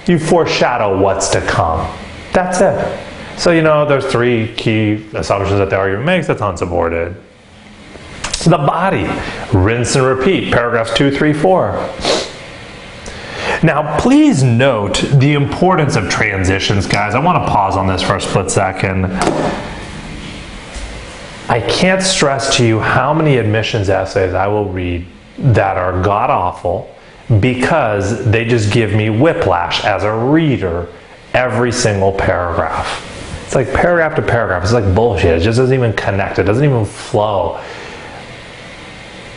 you foreshadow what's to come. That's it. So, you know, there's 3 key assumptions that the argument makes that's unsupported. The body, rinse and repeat, paragraphs 2, 3, 4. Now, please note the importance of transitions, guys. I want to pause on this for a split second. I can't stress to you how many admissions essays I will read that are god-awful because they just give me whiplash as a reader every single paragraph. It's like paragraph to paragraph. It's like bullshit. It just doesn't even connect. It doesn't even flow.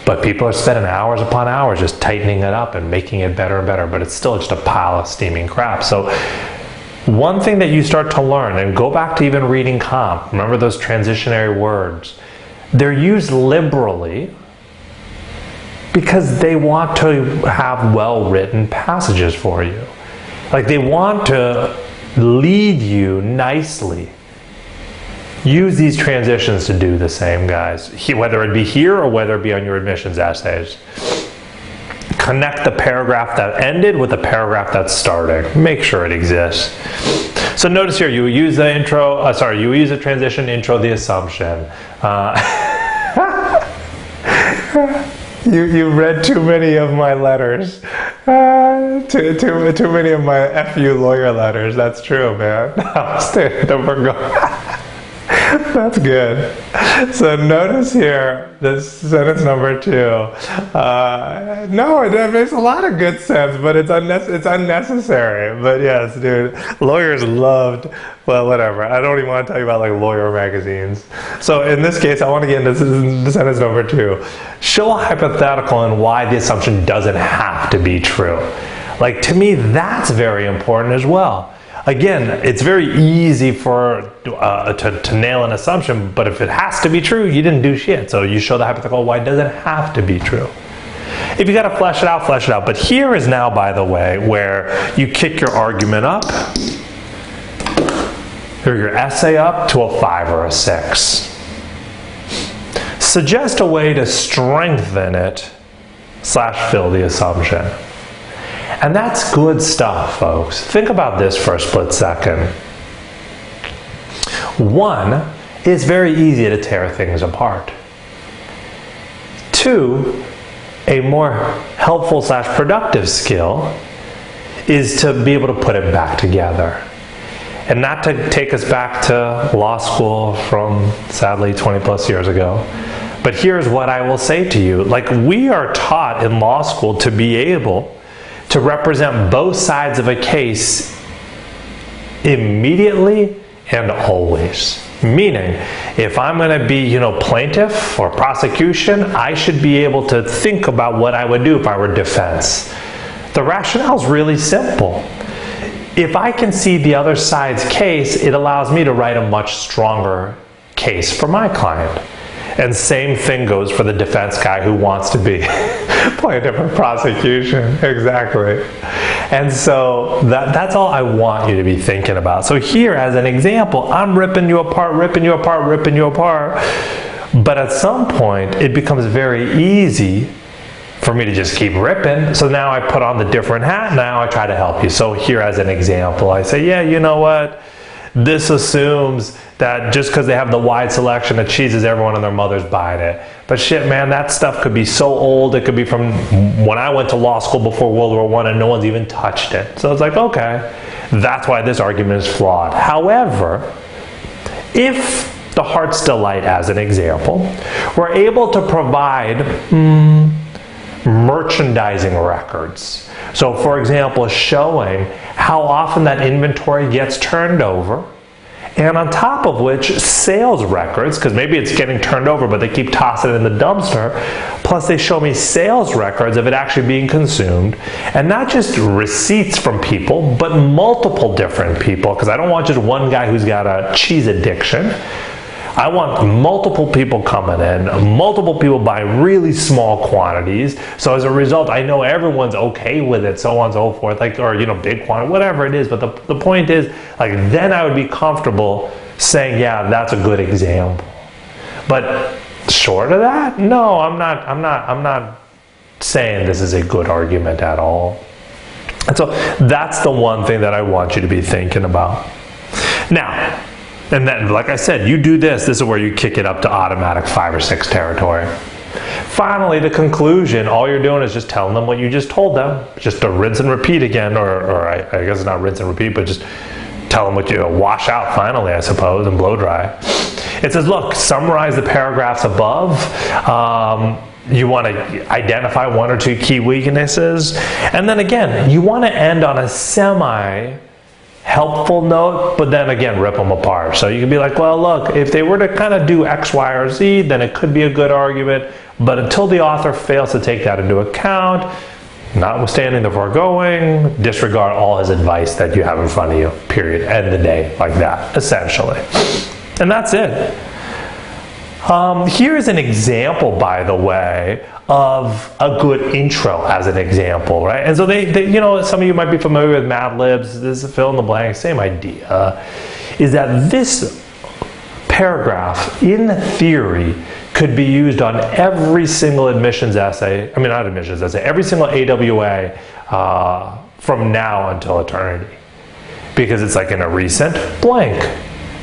But people are spending hours upon hours just tightening it up and making it better and better, but it's still just a pile of steaming crap. So one thing that you start to learn, and go back to even reading comp, remember those transitionary words, they're used liberally because they want to have well-written passages for you. Like they want to lead you nicely. Use these transitions to do the same, guys. Whether it be here or whether it be on your admissions essays. Connect the paragraph that ended with the paragraph that's starting. Make sure it exists. So notice here, you use the intro, you use the transition, intro, the assumption. You read too many of my letters. Too many of my FU lawyer letters. That's true, man. Don't forget. That's good. So notice here, this sentence number 2. No, it makes a lot of good sense, but it's unnecessary. But yes, dude, lawyers loved, well, whatever. I don't even want to tell you about like lawyer magazines. So in this case, I want to get into sentence number 2. Show a hypothetical and why the assumption doesn't have to be true. Like to me, that's very important as well. Again, it's very easy to nail an assumption, but if it has to be true, you didn't do shit. So you show the hypothetical why it doesn't have to be true. If you got to flesh it out, flesh it out. But here is now, by the way, where you kick your argument up, or your essay up to a 5 or a 6. Suggest a way to strengthen it / fill the assumption. And that's good stuff, folks. Think about this for a split second. 1, it's very easy to tear things apart. 2, a more helpful / productive skill is to be able to put it back together. And not to take us back to law school from, sadly, 20 plus years ago. But here's what I will say to you. Like, we are taught in law school to be able to represent both sides of a case immediately and always. Meaning, if I'm going to be, plaintiff or prosecution, I should be able to think about what I would do if I were defense. The rationale is really simple. If I can see the other side's case, it allows me to write a much stronger case for my client. And same thing goes for the defense guy who wants to be plaintiff or prosecution. Exactly. And so that's all I want you to be thinking about. So here, as an example, I'm ripping you apart, ripping you apart, ripping you apart. But at some point, it becomes very easy for me to just keep ripping. So now I put on the different hat. Now I try to help you. So here, as an example, I say, yeah, you know what? This assumes that just because they have the wide selection of cheeses, everyone and their mother's buying it. But shit, man, that stuff could be so old. It could be from when I went to law school before World War I and no one's even touched it. So it's like, okay, that's why this argument is flawed. However, if the Heart's Delight, as an example, were able to provide merchandising records. So, for example, showing how often that inventory gets turned over, and on top of which, sales records, because maybe it's getting turned over, but they keep tossing it in the dumpster, plus they show me sales records of it actually being consumed, and not just receipts from people, but multiple different people, because I don't want just one guy who's got a cheese addiction. I want multiple people coming in, multiple people buying really small quantities. So as a result, I know everyone's okay with it, so on and so forth, like, or, you know, big quantity, whatever it is. But the point is, like, then I would be comfortable saying, yeah, that's a good example. But short of that, no, I'm not saying this is a good argument at all. And so that's the one thing that I want you to be thinking about. Now, and then, like I said, you do this is where you kick it up to automatic 5 or 6 territory. Finally, the conclusion, all you're doing is just telling them what you just told them. Just to rinse and repeat again, or I guess it's not rinse and repeat, but just tell them what you wash out finally, I suppose, and blow dry. It says, look, summarize the paragraphs above. You want to identify 1 or 2 key weaknesses. And then again, you want to end on a helpful note, but then again, rip them apart. So you can be like, well, look, if they were to kind of do X, Y, or Z, then it could be a good argument. But until the author fails to take that into account, notwithstanding the foregoing, disregard all his advice that you have in front of you, period. End the day like that, essentially. And that's it. Here's an example, by the way, of a good intro as an example, right? And so they you know, some of you might be familiar with Mad Libs. This is fill in the blank, same idea. Is that this paragraph, in theory, could be used on every single admissions essay, not admissions essay, every single AWA from now until eternity. Because it's like in a recent blank.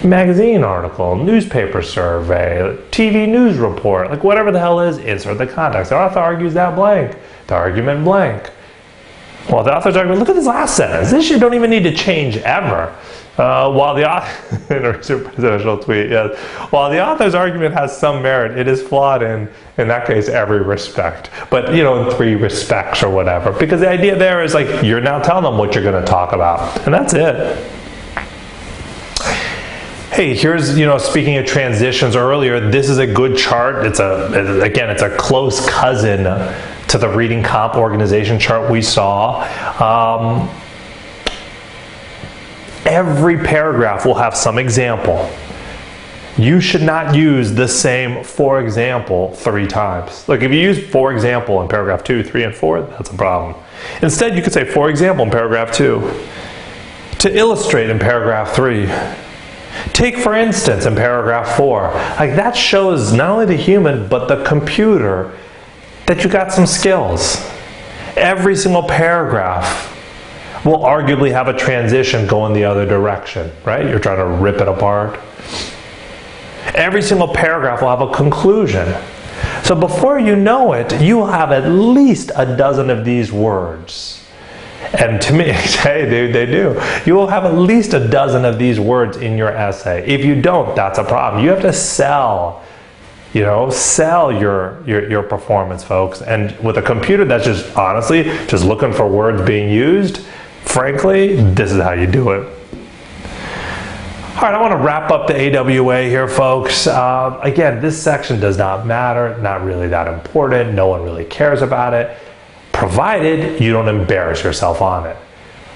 Magazine article, newspaper survey, TV news report, like whatever the hell is, insert the context. The author argues that blank, the argument blank. Well, the author's argument, look at this last sentence. This shit don't even need to change ever. While the author, in a super presidential tweet, yes, while the author's argument has some merit, it is flawed in that case, every respect. But, you know, in 3 respects or whatever. Because the idea there is like, you're now telling them what you're going to talk about. And that's it. Hey, here's, you know, speaking of transitions earlier, this is a good chart. It's a close cousin to the reading comp organization chart we saw. Every paragraph will have some example. You should not use the same for example 3 times. Like if you use for example in paragraph 2, 3, and 4, that's a problem. Instead, you could say for example in paragraph 2, to illustrate in paragraph 3, take for instance in paragraph 4. Like that shows not only the human but the computer that you got some skills. Every single paragraph will arguably have a transition going the other direction, right? You're trying to rip it apart. Every single paragraph will have a conclusion. So before you know it, you will have at least a dozen of these words. And to me, hey dude, they do. You will have at least a dozen of these words in your essay. If you don't, that's a problem. You have to sell, you know, sell your performance, folks. And with a computer that's just, honestly, just looking for words being used, frankly, this is how you do it. All right, I want to wrap up the AWA here, folks. Again, this section does not matter, not really that important. No one really cares about it, provided you don't embarrass yourself on it.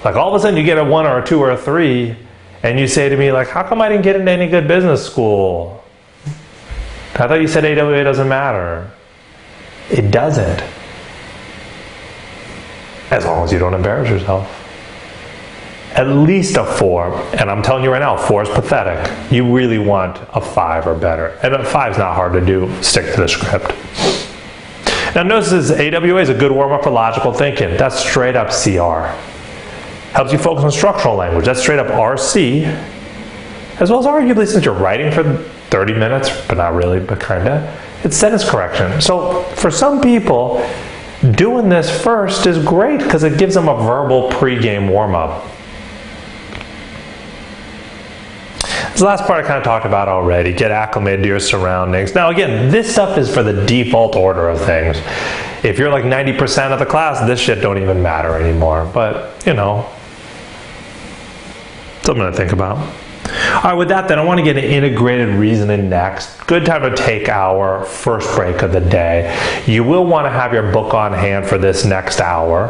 Like all of a sudden you get a 1 or a 2 or a 3, and you say to me, like, how come I didn't get into any good business school? I thought you said AWA doesn't matter. It doesn't. As long as you don't embarrass yourself. At least a 4, and I'm telling you right now, 4 is pathetic. You really want a 5 or better. And a 5 is not hard to do. Stick to the script. Now notice this AWA is a good warm-up for logical thinking. That's straight up CR. Helps you focus on structural language. That's straight up RC. As well as arguably, since you're writing for 30 minutes, but not really, but kinda, it's sentence correction. So for some people, doing this first is great because it gives them a verbal pre-game warm-up. This last part I kind of talked about already. Get acclimated to your surroundings. Now again, this stuff is for the default order of things. If you're like 90% of the class, this shit don't even matter anymore. But, you know, something to think about. All right, with that then, I want to get into integrated reasoning next. Good time to take our first break of the day. You will want to have your book on hand for this next hour.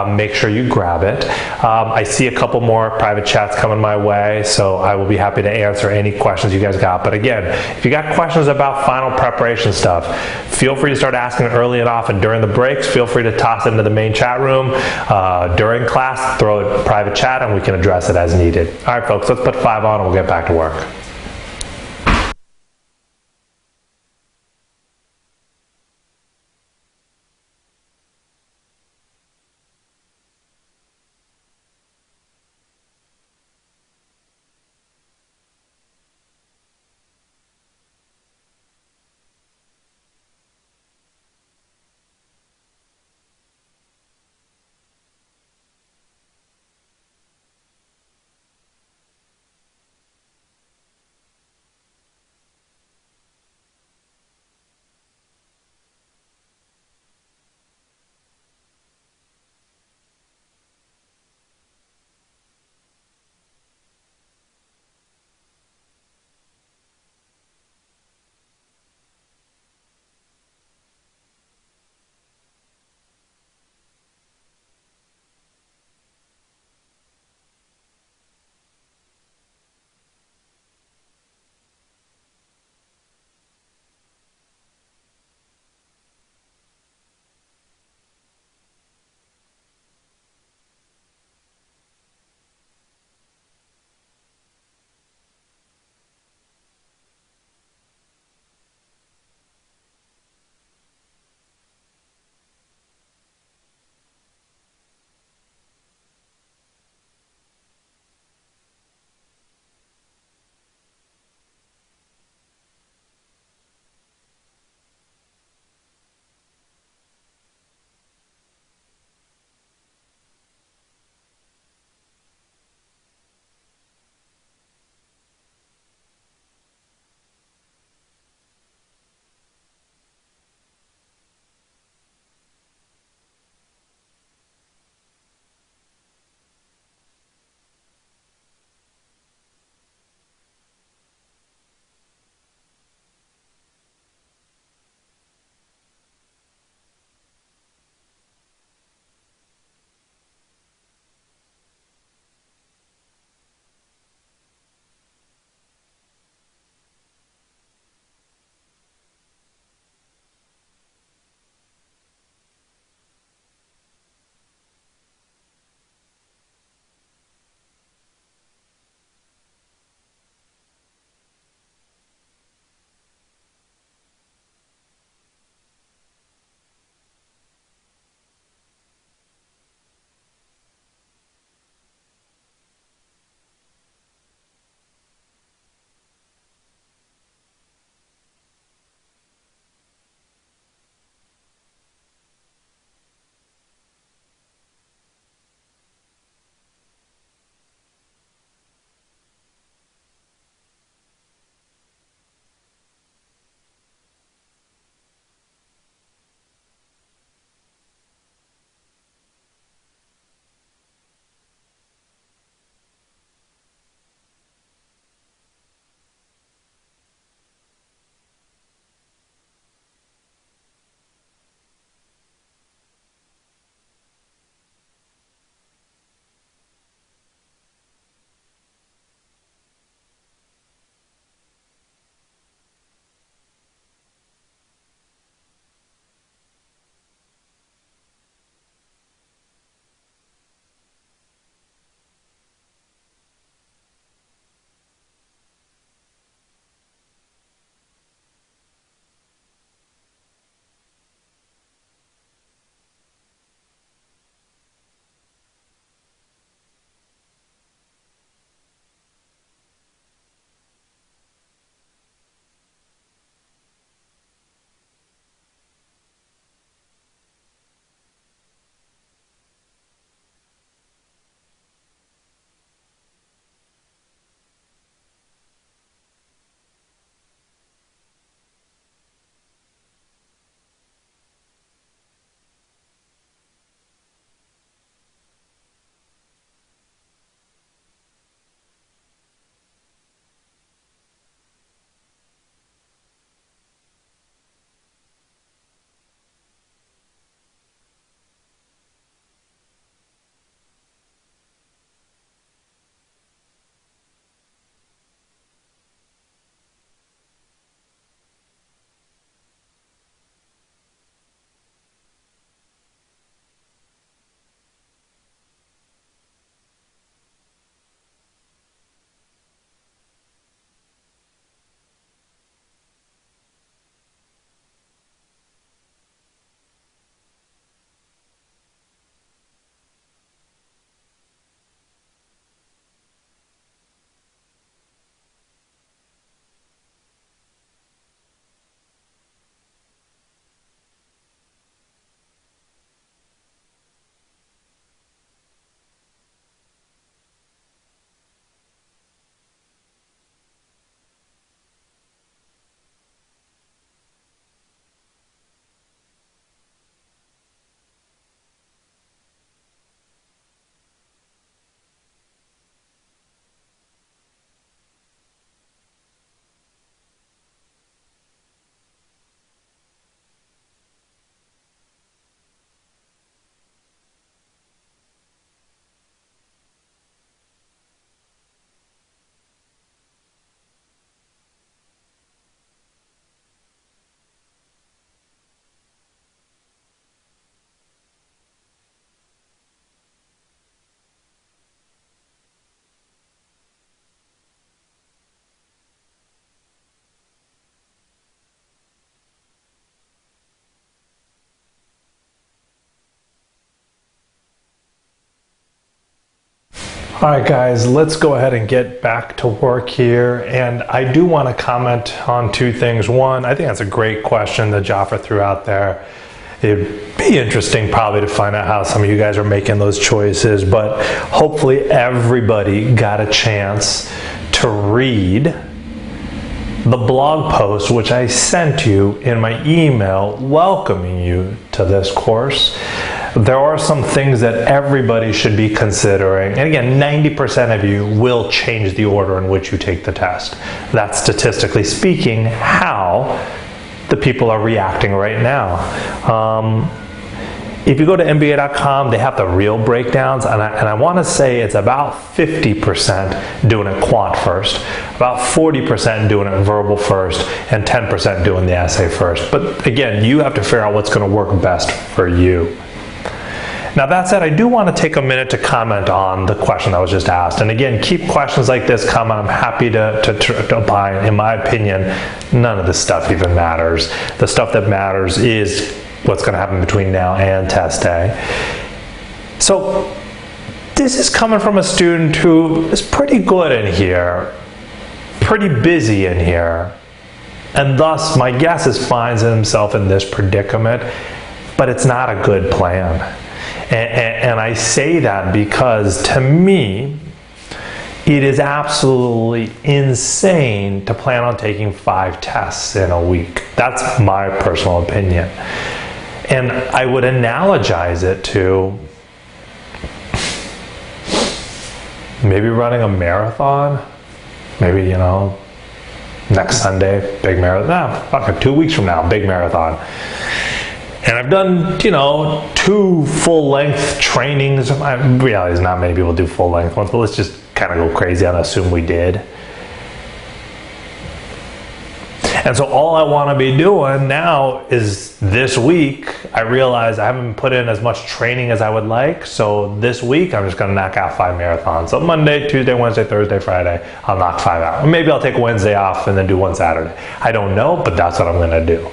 Make sure you grab it. I see a couple more private chats coming my way, so I will be happy to answer any questions you guys got. But again, if you got questions about final preparation stuff, feel free to start asking early and often. During the breaks, feel free to toss it into the main chat room. During class, throw it in private chat and we can address it as needed. All right, folks, let's put 5 on and we'll get back to work. All right, guys, let's go ahead and get back to work here. And I do want to comment on two things. One, I think that's a great question that Jaffer threw out there. It'd be interesting probably to find out how some of you guys are making those choices, but hopefully everybody got a chance to read the blog post which I sent you in my email welcoming you to this course. There are some things that everybody should be considering. And again, 90% of you will change the order in which you take the test. That's statistically speaking how the people are reacting right now. If you go to MBA.com, they have the real breakdowns, and I want to say it's about 50% doing it quant first, about 40% doing it verbal first, and 10% doing the essay first. But again, you have to figure out what's going to work best for you. Now that said, I do want to take a minute to comment on the question that was just asked. And again, keep questions like this coming. I'm happy to opine. In my opinion, none of this stuff even matters. The stuff that matters is what's going to happen between now and test day. So this is coming from a student who is pretty good in here, pretty busy in here, and thus my guess is finds himself in this predicament, but it's not a good plan. And I say that because to me, it is absolutely insane to plan on taking 5 tests in a week. That's my personal opinion. And I would analogize it to maybe running a marathon. Maybe, you know, next Sunday, big marathon. 2 weeks from now, big marathon. And I've done, you know, 2 full-length trainings. I realize not many people do full-length ones, but let's just kind of go crazy and assume we did. And so all I want to be doing now is this week, I realize I haven't put in as much training as I would like. So this week, I'm just going to knock out 5 marathons. So Monday, Tuesday, Wednesday, Thursday, Friday, I'll knock 5 out. Or maybe I'll take Wednesday off and then do 1 Saturday. I don't know, but that's what I'm going to do.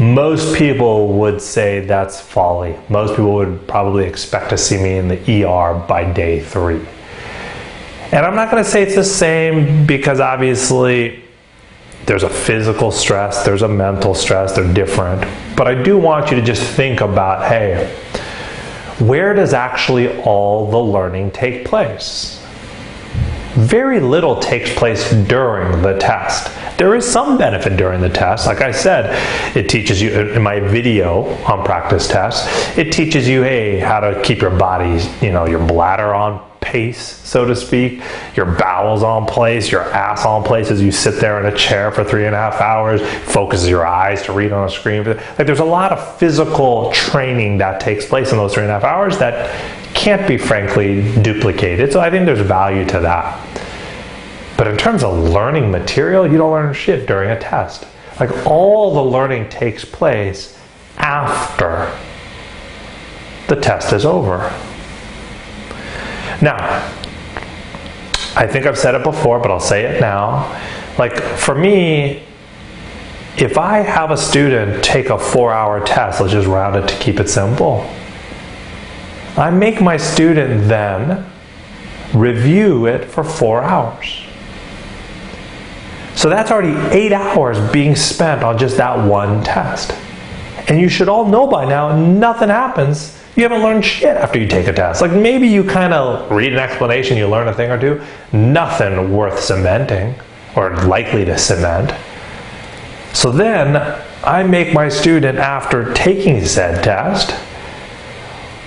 Most people would say that's folly. Most people would probably expect to see me in the ER by day 3. And I'm not going to say it's the same because obviously there's a physical stress, there's a mental stress, they're different. But I do want you to just think about, hey, where does actually all the learning take place? Very little takes place during the test. There is some benefit during the test. Like I said, it teaches you, in my video on practice tests, it teaches you, hey, how to keep your body, you know, your bladder on pace, so to speak, your bowels on place, your ass on place as you sit there in a chair for 3.5 hours, focuses your eyes to read on a screen. Like there's a lot of physical training that takes place in those 3.5 hours that can't be frankly duplicated. So I think there's value to that. But in terms of learning material, you don't learn shit during a test. Like all the learning takes place after the test is over. Now, I think I've said it before, but I'll say it now. Like for me, if I have a student take a 4-hour test, let's just round it to keep it simple. I make my student then review it for 4 hours. So that's already 8 hours being spent on just that one test. And you should all know by now, nothing happens. You haven't learned shit after you take a test. Like maybe you kind of read an explanation, you learn a thing or two. Nothing worth cementing or likely to cement. So then I make my student, after taking said test,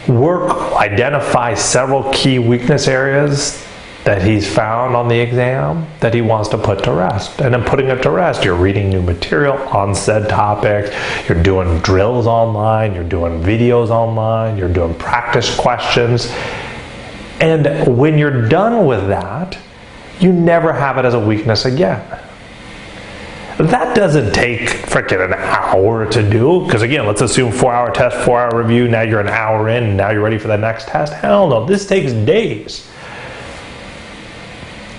identify several key weakness areas that he's found on the exam that he wants to put to rest. And then putting it to rest, you're reading new material on said topics, you're doing drills online, you're doing videos online, you're doing practice questions. And when you're done with that, you never have it as a weakness again. That doesn't take freaking an hour to do, because again, let's assume 4-hour test, 4-hour review, now you're an hour in, and now you're ready for the next test. Hell no, this takes days.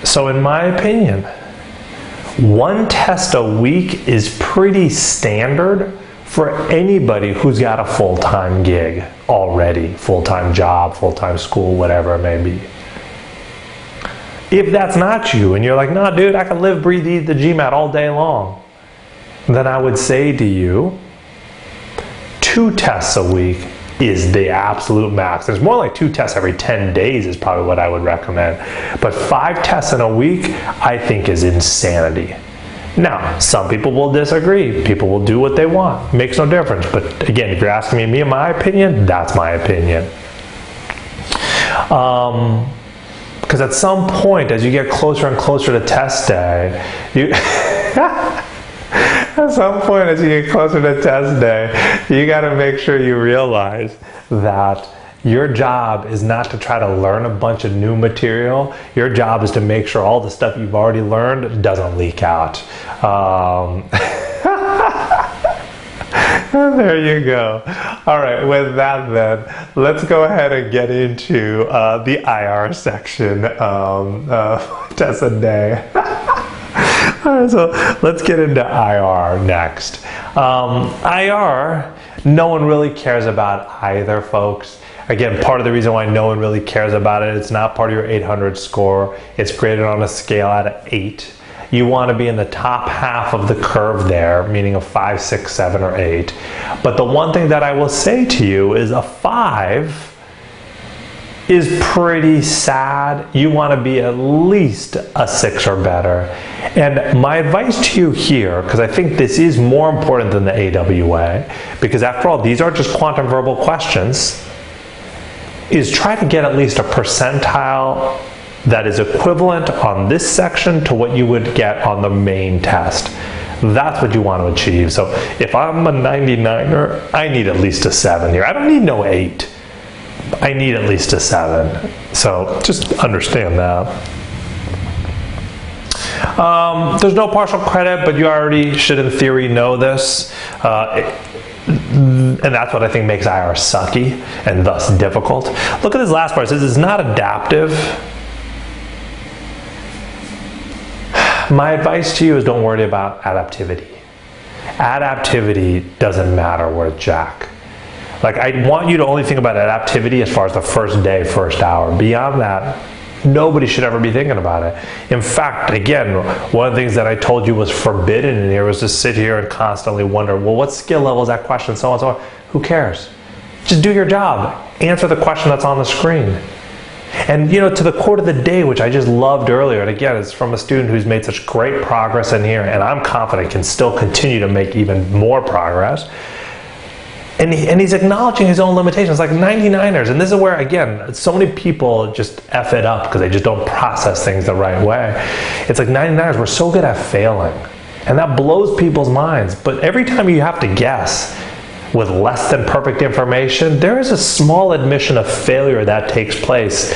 So in my opinion, 1 test a week is pretty standard for anybody who's got a full-time gig already, full-time job, full-time school, whatever it may be. If that's not you, and you're like, no, dude, I can live, breathe, eat the GMAT all day long, then I would say to you, 2 tests a week is the absolute max. There's more like 2 tests every 10 days is probably what I would recommend. But 5 tests in a week, I think is insanity. Now, some people will disagree. People will do what they want. It makes no difference. But again, if you're asking me my opinion, that's my opinion. Because at some point, as you get closer and closer to test day, at some point as you get closer to test day, you got to make sure you realize that your job is not to try to learn a bunch of new material. Your job is to make sure all the stuff you've already learned doesn't leak out. There you go. All right, with that then, let's go ahead and get into the IR section, test a day. All right, so let's get into IR next. IR, no one really cares about either, folks. Again, part of the reason why no one really cares about it, it's not part of your 800 score. It's graded on a scale out of 8. You want to be in the top half of the curve there, meaning a 5, 6, 7, or 8. But the one thing that I will say to you is a 5 is pretty sad. You want to be at least a 6 or better. And my advice to you here, because I think this is more important than the AWA, because after all, these are just quantum verbal questions, is try to get at least a percentile that is equivalent on this section to what you would get on the main test. That's what you want to achieve. So if I'm a 99er, I need at least a 7 here. I don't need no 8. I need at least a 7. So just understand that. There's no partial credit, but you already should in theory know this. And that's what I think makes IR sucky and thus difficult. Look at this last part. It says it's not adaptive. My advice to you is don't worry about adaptivity. Adaptivity doesn't matter worth jack. Like, I want you to only think about adaptivity as far as the first day, first hour. Beyond that, nobody should ever be thinking about it. In fact, again, one of the things that I told you was forbidden in here was to sit here and constantly wonder, well, what skill level is that question, so on and so on. Who cares? Just do your job. Answer the question that's on the screen. And, you know, to the quote of the day, which I just loved earlier, and again, it's from a student who's made such great progress in here, and I'm confident can still continue to make even more progress. And he's acknowledging his own limitations, like 99ers. And this is where, again, so many people just F it up because they just don't process things the right way. It's like 99ers, we're so good at failing. And that blows people's minds. But every time you have to guess with less than perfect information, there is a small admission of failure that takes place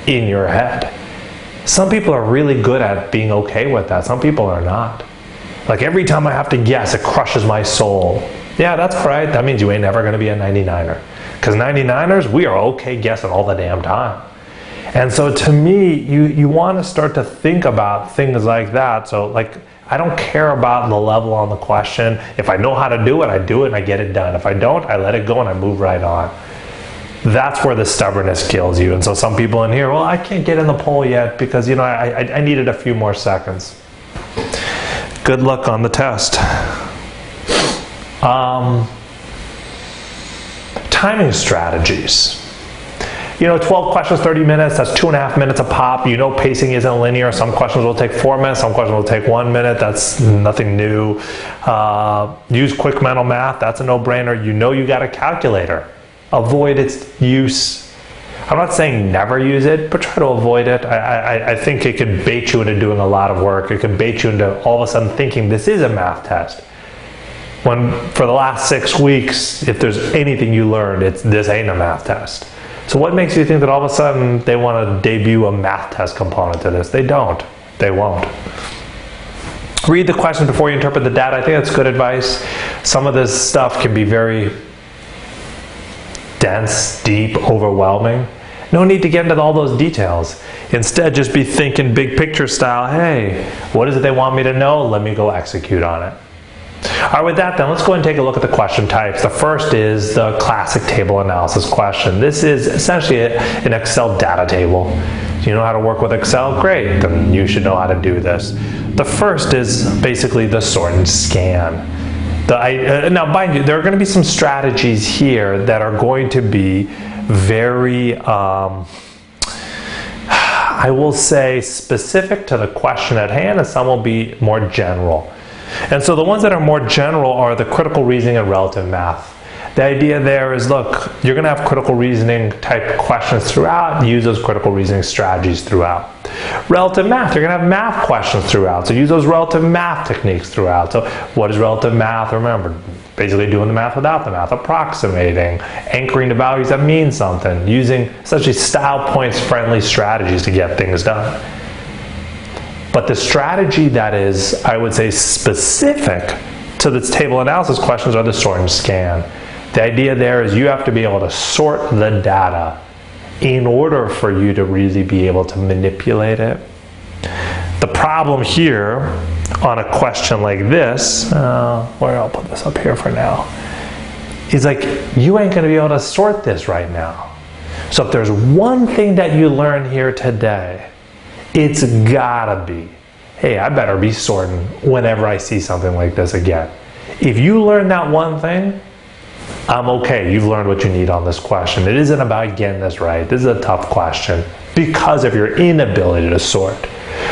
in your head. Some people are really good at being okay with that. Some people are not. Like every time I have to guess, it crushes my soul. Yeah, that's right. That means you ain't never going to be a 99er. Because 99ers, we are okay guessing all the damn time. And so to me, you want to start to think about things like that. So like, I don't care about the level on the question. If I know how to do it, I do it and I get it done. If I don't, I let it go and I move right on. That's where the stubbornness kills you. And so some people in here, well, I can't get in the poll yet because, you know, I needed a few more seconds. Good luck on the test. Timing strategies. You know, 12 questions, 30 minutes, that's 2.5 minutes a pop. You know pacing isn't linear. Some questions will take 4 minutes, some questions will take 1 minute. That's nothing new. Use quick mental math, that's a no-brainer. You know you got a calculator. Avoid its use. I'm not saying never use it, but try to avoid it. I think it could bait you into doing a lot of work. It could bait you into all of a sudden thinking this is a math test. When for the last 6 weeks, if there's anything you learned, it's this ain't a math test. So what makes you think that all of a sudden they want to debut a math test component to this? They don't. They won't. Read the question before you interpret the data. I think that's good advice. Some of this stuff can be very dense, deep, overwhelming. No need to get into all those details. Instead, just be thinking big picture style, hey, what is it they want me to know? Let me go execute on it. All right, with that then, let's go ahead and take a look at the question types. The first is the classic table analysis question. This is essentially an Excel data table. Do you know how to work with Excel? Great, then you should know how to do this. The first is basically the sort and scan. Now, mind you, there are going to be some strategies here that are going to be very, I will say, specific to the question at hand, and some will be more general. And so the ones that are more general are the critical reasoning and relative math. The idea there is, look, you're going to have critical reasoning type questions throughout. Use those critical reasoning strategies throughout. Relative math, you're going to have math questions throughout. So use those relative math techniques throughout. So what is relative math? Remember, basically doing the math without the math, approximating, anchoring to values that mean something, using essentially style points friendly strategies to get things done. But the strategy that is, I would say, specific to the table analysis questions are the sort and scan. The idea there is you have to be able to sort the data in order for you to really be able to manipulate it. The problem here on a question like this, I'll put this up here for now, is like you ain't going to be able to sort this right now. So if there's one thing that you learn here today, it's gotta be, hey, I better be sorting whenever I see something like this again. If you learn that one thing, I'm okay, you've learned what you need on this question. It isn't about getting this right. This is a tough question because of your inability to sort.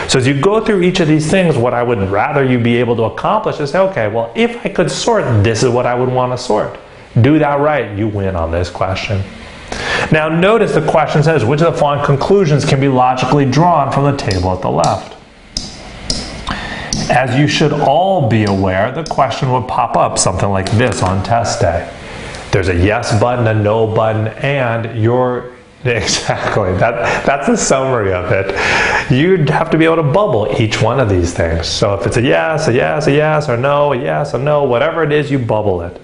So as you go through each of these things, what I would rather you be able to accomplish is say, okay, well, if I could sort, this is what I would want to sort. Do that right, you win on this question. Now notice the question says, which of the following conclusions can be logically drawn from the table at the left? As you should all be aware, the question would pop up something like this on test day. There's a yes button, a no button, and you're exactly, that's the summary of it. You'd have to be able to bubble each one of these things. So if it's a yes, a yes, a yes, or no, a yes, a no, whatever it is, you bubble it.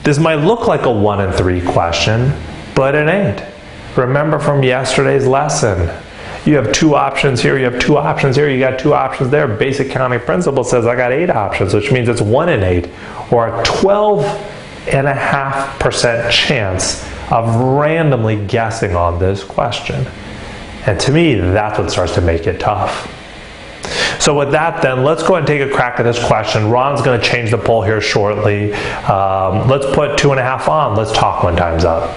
This might look like a 1 in 3 question, but it ain't. Remember from yesterday's lesson, you have 2 options here, you have 2 options here, you got 2 options there. Basic counting principle says I got 8 options, which means it's 1 in 8, or a 12.5% chance of randomly guessing on this question. And to me, that's what starts to make it tough. So with that then, let's go ahead and take a crack at this question. Ron's going to change the poll here shortly. Let's put 2.5 on. Let's talk when time's up.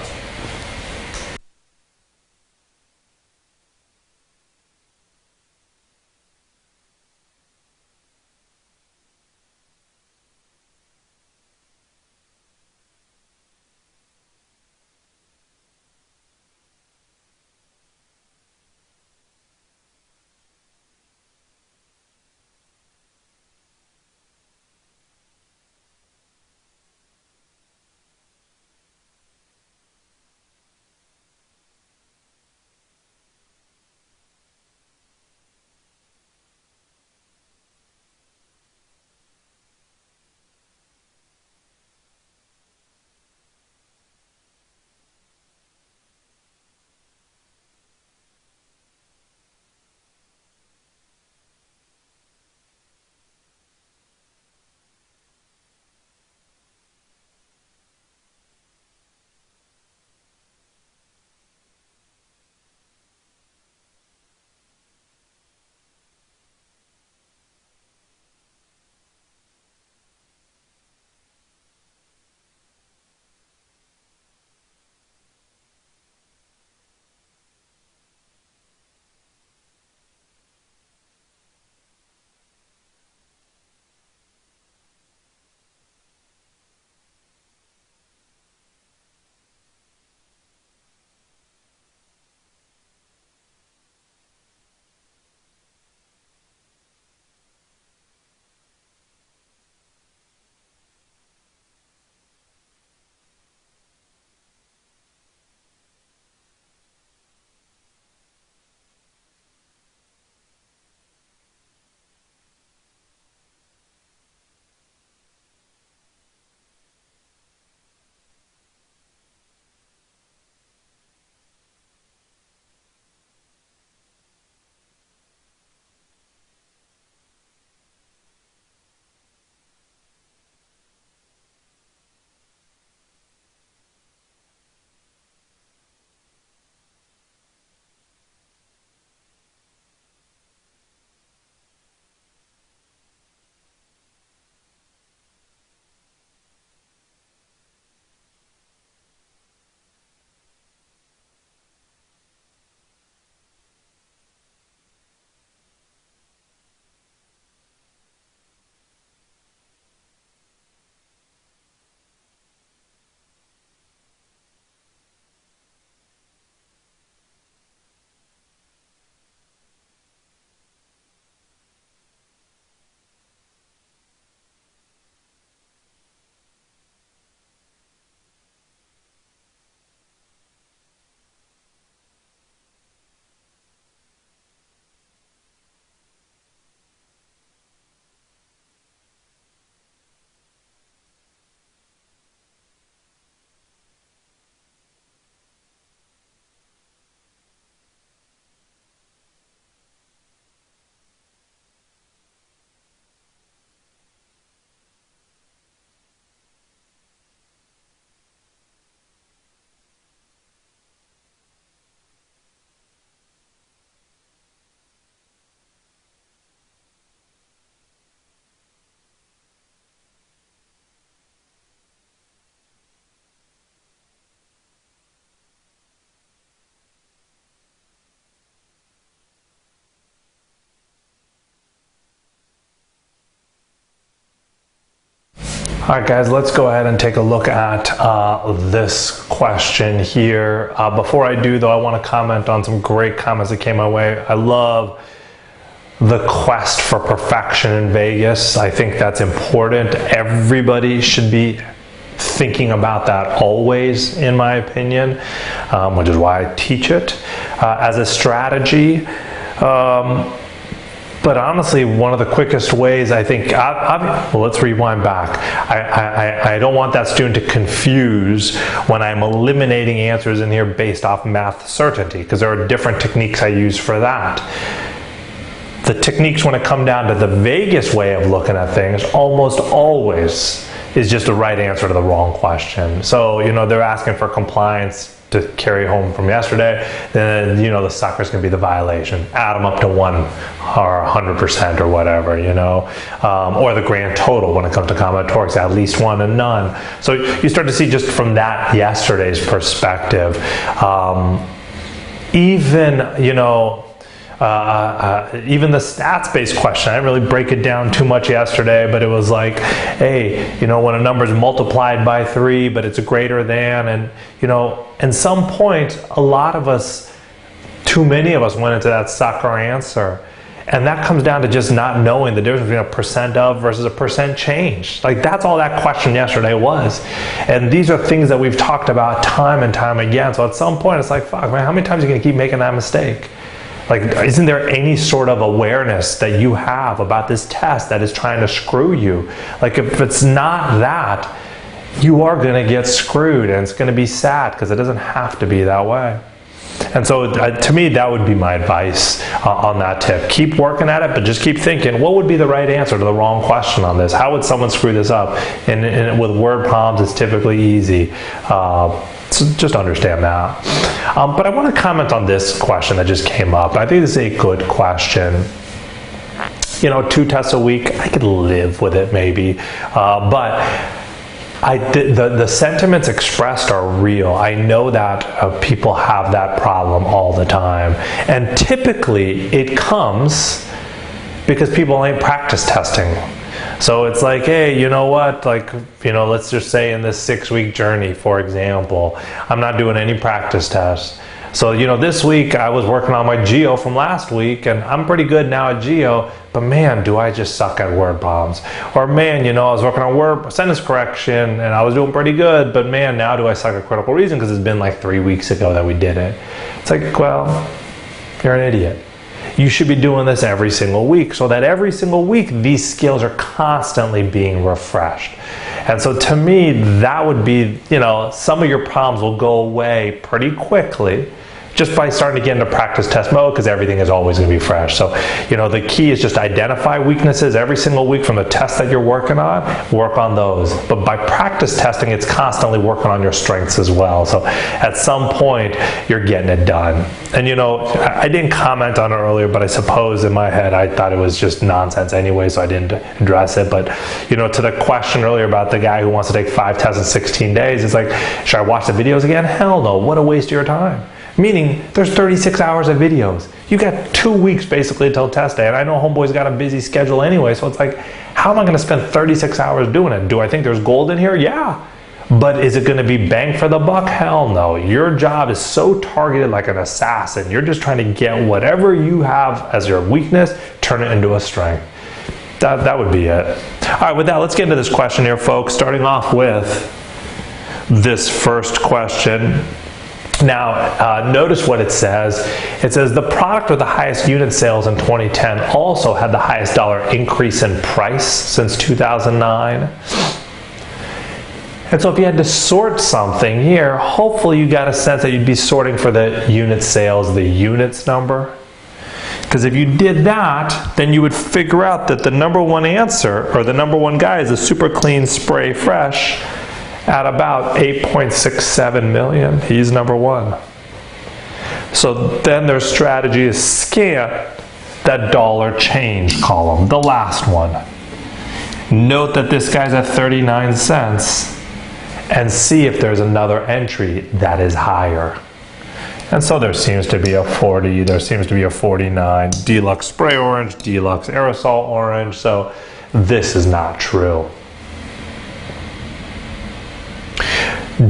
All right, guys, let's go ahead and take a look at this question here. Before I do, though, I want to comment on some great comments that came my way. I love the quest for perfection in Vegas. I think that's important. Everybody should be thinking about that always, in my opinion, which is why I teach it as a strategy. But honestly, one of the quickest ways, I think, well, let's rewind back. I don't want that student to confuse when I'm eliminating answers in here based off math certainty, because there are different techniques I use for that. The techniques, when it come down to the Vegas way of looking at things, almost always is just a right answer to the wrong question. So, you know, they're asking for compliance to carry home from yesterday, then, you know, the sucker's gonna be the violation. Add them up to 1 or 100% or whatever, you know, or the grand total when it comes to combinatorics, at least 1 and none. So you start to see just from that yesterday's perspective, even, you know, even the stats-based question, I didn't really break it down too much yesterday, but it was like, hey, you know, when a number is multiplied by 3, but it's greater than, and, you know, at some point, a lot of us, too many of us went into that sucker answer. And that comes down to just not knowing the difference between a percent of versus a percent change. Like, that's all that question yesterday was. And these are things that we've talked about time and time again. So at some point, it's like, fuck, man, how many times are you going to keep making that mistake? Like, isn't there any sort of awareness that you have about this test that is trying to screw you? Like, if it's not that, you are going to get screwed, and it's going to be sad because it doesn't have to be that way. And so, to me, that would be my advice on that tip. Keep working at it, but just keep thinking, what would be the right answer to the wrong question on this? How would someone screw this up? And with word problems, it's typically easy. So just understand that. But I want to comment on this question that just came up. I think this is a good question. You know, 2 tests a week, I could live with it maybe. But the sentiments expressed are real. I know that people have that problem all the time. And typically it comes because people ain't practice testing. So it's like, hey, you know what, like, you know, let's just say in this 6-week journey, for example, I'm not doing any practice tests. So, you know, this week I was working on my geo from last week, and I'm pretty good now at geo, but man, do I just suck at word problems. Or man, you know, I was working on word sentence correction and I was doing pretty good, but man, now do I suck at critical reasoning because it's been like 3 weeks ago that we did it. It's like, well, you're an idiot. You should be doing this every single week, so that every single week these skills are constantly being refreshed. And so to me, that would be, you know, some of your problems will go away pretty quickly just by starting to get into practice test mode, because everything is always going to be fresh. So, you know, the key is just identify weaknesses every single week from the test that you're working on, work on those. But by practice testing, it's constantly working on your strengths as well. So at some point, you're getting it done. And, you know, I didn't comment on it earlier, but I suppose in my head, I thought it was just nonsense anyway, so I didn't address it. But, you know, to the question earlier about the guy who wants to take 5 tests in 16 days, it's like, should I watch the videos again? Hell no. What a waste of your time. Meaning, there's 36 hours of videos. You got 2 weeks basically until test day, and I know Homeboy's got a busy schedule anyway, so it's like, how am I gonna spend 36 hours doing it? Do I think there's gold in here? Yeah. But is it gonna be bang for the buck? Hell no. Your job is so targeted like an assassin. You're just trying to get whatever you have as your weakness, turn it into a strength. That would be it. All right, with that, let's get into this question here, folks, starting off with this first question. Now, notice what it says. It says the product with the highest unit sales in 2010 also had the highest dollar increase in price since 2009. And so if you had to sort something here, hopefully you got a sense that you'd be sorting for the unit sales, the units number. Because if you did that, then you would figure out that the number one answer, or the number one guy, is a Super Clean Spray Fresh at about 8.67 million. He's number one. So then their strategy is scan that dollar change column, the last one. Note that this guy's at 39 cents and see if there's another entry that is higher. And so there seems to be a 40, there seems to be a 49, Deluxe Spray Orange, Deluxe Aerosol Orange, so this is not true.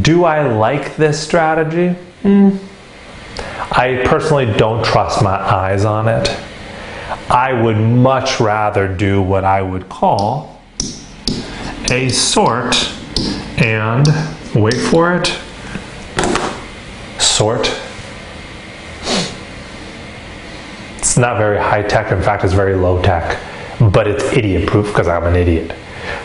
Do I like this strategy? I personally don't trust my eyes on it. I would much rather do what I would call a sort and, wait for it, sort. It's not very high tech, in fact it's very low tech, but it's idiot proof because I'm an idiot.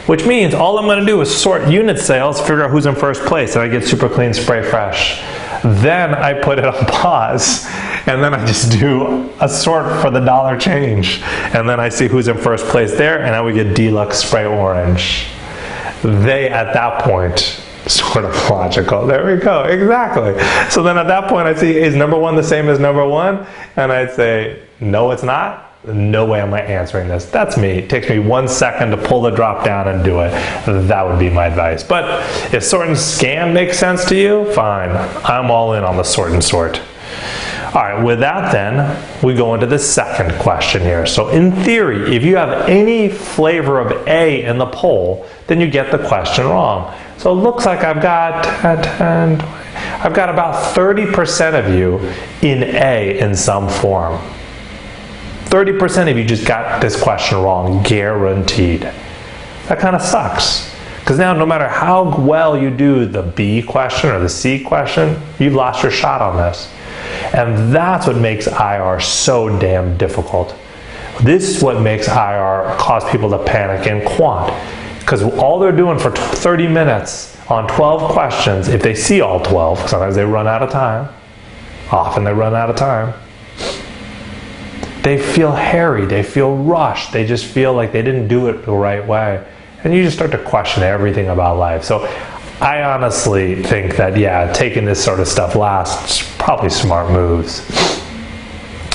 Which means all I'm going to do is sort unit sales, figure out who's in first place, and I get Super Clean Spray Fresh. Then I put it on pause, and then I just do a sort for the dollar change. And then I see who's in first place there, and I would get Deluxe Spray Orange. They, at that point, sort of logical. There we go, exactly. So then at that point I see, is number one the same as number one? And I'd say, no it's not. No way am I answering this. That's me. It takes me 1 second to pull the drop down and do it. That would be my advice. But if sort and scan makes sense to you, fine. I'm all in on the sort and sort. All right, with that then, we go into the second question here. So in theory, if you have any flavor of A in the poll, then you get the question wrong. So it looks like I've got about 30% of you in A in some form. 30% of you just got this question wrong, guaranteed. That kind of sucks. Because now no matter how well you do the B question or the C question, you've lost your shot on this. And that's what makes IR so damn difficult. This is what makes IR cause people to panic in quant. Because all they're doing for 30 minutes on 12 questions, if they see all 12, sometimes they run out of time. Often they run out of time. They feel harried, they feel rushed, they just feel like they didn't do it the right way. And you just start to question everything about life. So I honestly think that, yeah, taking this sort of stuff last is probably smart moves.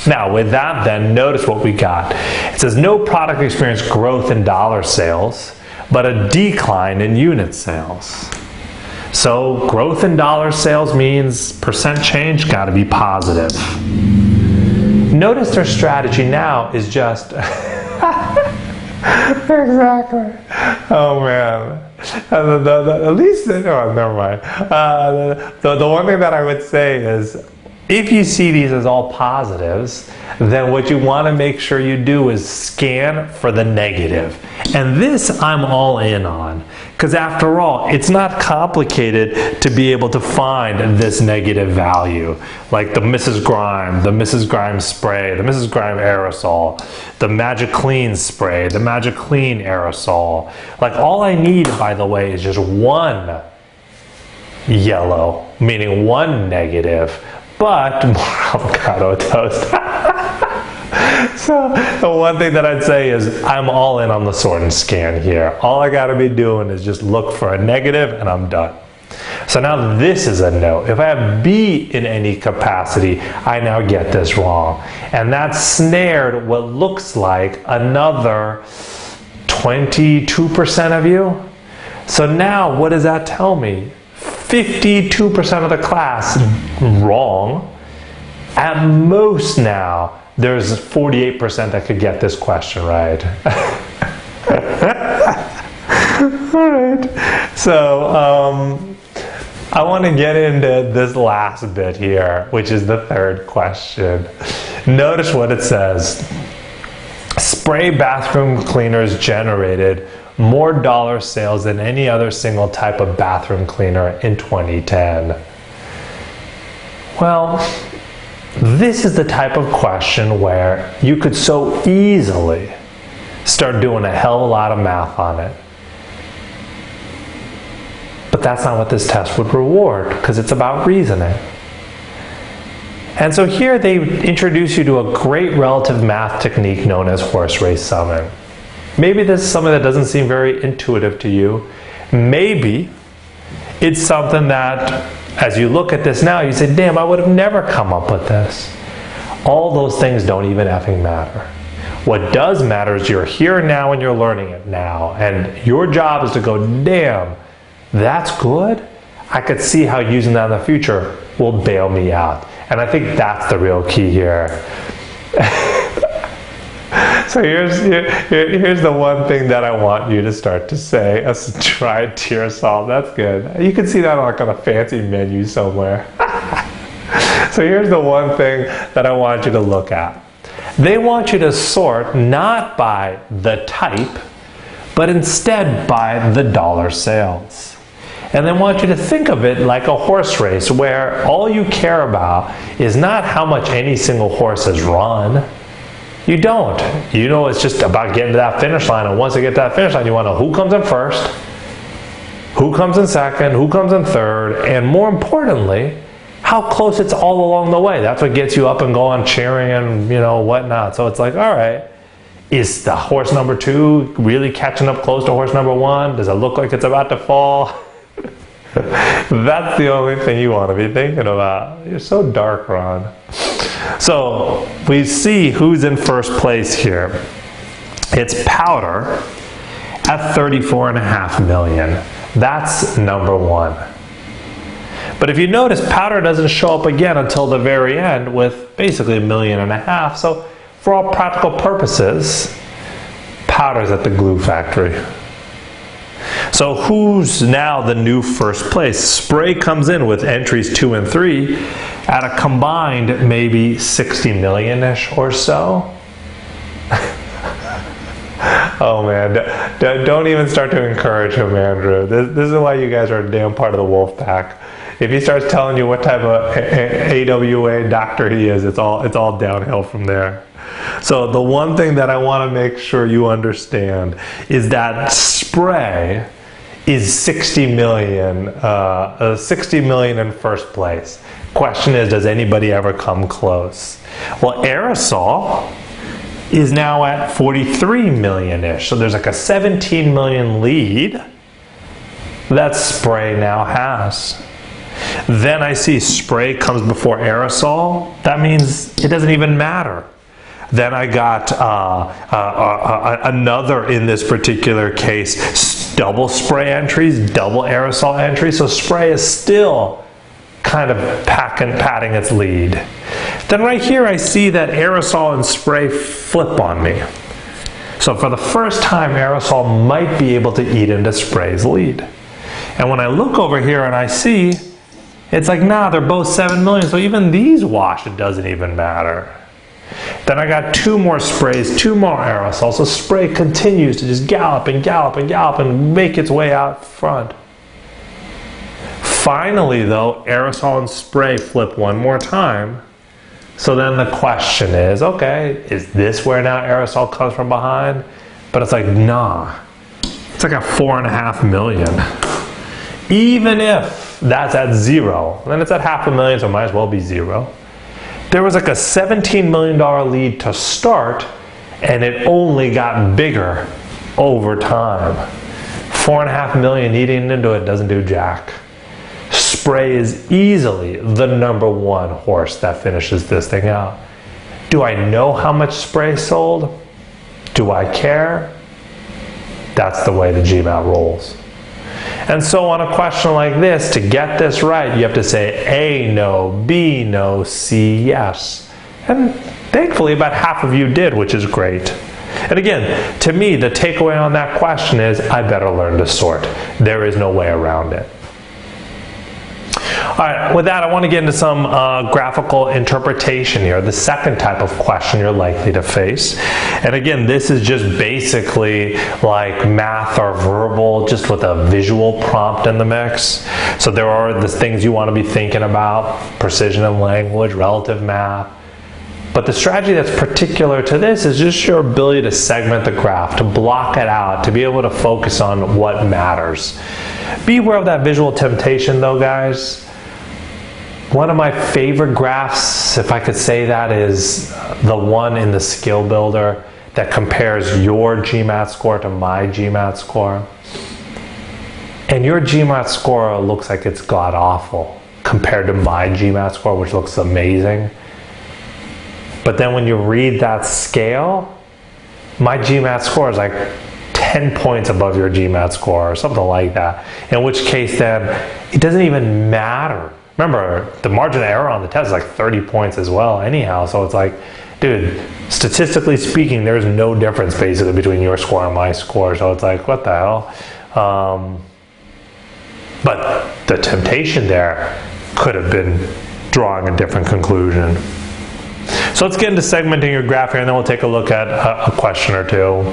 Now, with that then, notice what we got. It says no product experienced growth in dollar sales, but a decline in unit sales. So growth in dollar sales means percent change got to be positive. Notice their strategy now is just exactly. Oh man. At least, no, never mind. The one thing that I would say is, if you see these as all positives, then what you want to make sure you do is scan for the negative. And this I'm all in on. Because after all, it's not complicated to be able to find this negative value. Like the Mrs. Grime spray, the Mrs. Grime aerosol, the Magic Clean spray, the Magic Clean aerosol. Like all I need, by the way, is just one yellow, meaning one negative, but more avocado toast. So the one thing that I'd say is I'm all in on the sort and scan here. All I gotta be doing is just look for a negative and I'm done. So now this is a no. If I have B in any capacity, I now get this wrong. And that snared what looks like another 22% of you. So now what does that tell me? 52% of the class wrong. At most now, there's 48% that could get this question right. All right. So I want to get into this last bit here, which is the third question. Notice what it says. Spray bathroom cleaners generated more dollar sales than any other single type of bathroom cleaner in 2010. Well, this is the type of question where you could so easily start doing a hell of a lot of math on it. But that's not what this test would reward, because it's about reasoning. And so here they introduce you to a great relative math technique known as horse race summing. Maybe this is something that doesn't seem very intuitive to you. Maybe it's something that, as you look at this now, you say, damn, I would have never come up with this. All those things don't even effing matter. What does matter is you're here now and you're learning it now. And your job is to go, damn, that's good. I could see how using that in the future will bail me out. And I think that's the real key here. So So here's the one thing that I want you to start to say: a dried Tirasol. That's good. You can see that like on a fancy menu somewhere. So here's the one thing that I want you to look at. They want you to sort not by the type, but instead by the dollar sales. And they want you to think of it like a horse race where all you care about is not how much any single horse has run. You don't. You know, it's just about getting to that finish line. And once you get to that finish line, you want to know who comes in first, who comes in second, who comes in third, and more importantly, how close it's all along the way. That's what gets you up and going, cheering and, you know, whatnot. So it's like, all right, is the horse number 2 really catching up close to horse number 1? Does it look like it's about to fall? That's the only thing you want to be thinking about. You're so dark, Ron. So we see who's in first place here. It's Powder at 34.5 million. That's number 1. But if you notice, Powder doesn't show up again until the very end with basically $1.5 million. So for all practical purposes, Powder's at the glue factory. So who's now the new first place? Spray comes in with entries 2 and 3 at a combined maybe 60 million-ish or so. Oh man, don't even start to encourage him, Andrew. This is why you guys are a damn part of the wolf pack. If he starts telling you what type of AWA doctor he is, it's all downhill from there. So the one thing that I want to make sure you understand is that Spray is 60 million in first place. Question is, does anybody ever come close? Well, Aerosol is now at 43 million-ish. So there's like a 17 million lead that Spray now has. Then I see Spray comes before Aerosol. That means it doesn't even matter. Then I got another, in this particular case, double Spray entries, double Aerosol entries. So Spray is still kind of padding its lead. Then right here I see that Aerosol and Spray flip on me. So for the first time, Aerosol might be able to eat into Spray's lead. And when I look over here and I see, it's like, nah, they're both 7 million, so even these wash, it doesn't even matter. Then I got 2 more Sprays, 2 more Aerosols, so Spray continues to just gallop and gallop and gallop and make its way out front. Finally, though, Aerosol and Spray flip one more time. So then the question is, okay, is this where now Aerosol comes from behind? But it's like, nah, it's like a 4.5 million. Even if that's at 0, then it's at $500,000, so it might as well be 0. There was like a $17 million lead to start, and it only got bigger over time. 4.5 million eating into it doesn't do jack. Spray is easily the number 1 horse that finishes this thing out. Do I know how much Spray sold? Do I care? That's the way the GMAT rolls. And so on a question like this, to get this right, you have to say A, no, B, no, C, yes. And thankfully about half of you did, which is great. And again, to me, the takeaway on that question is, I better learn to sort. There is no way around it. All right, with that, I want to get into some graphical interpretation here, the second type of question you're likely to face. And again, this is just basically like math or verbal, just with a visual prompt in the mix. So there are the things you want to be thinking about, precision in language, relative math. But the strategy that's particular to this is just your ability to segment the graph, to block it out, to be able to focus on what matters. Be aware of that visual temptation though, guys. One of my favorite graphs, if I could say that, is the one in the Skill Builder that compares your GMAT score to my GMAT score. And your GMAT score looks like it's god-awful compared to my GMAT score, which looks amazing. But then when you read that scale, my GMAT score is like 10 points above your GMAT score or something like that. In which case then, it doesn't even matter. Remember, the margin of error on the test is like 30 points as well anyhow, so it's like, dude, statistically speaking, there's no difference basically between your score and my score. So it's like, what the hell? But the temptation there could have been drawing a different conclusion. So let's get into segmenting your graph here, and then we'll take a look at a question or two.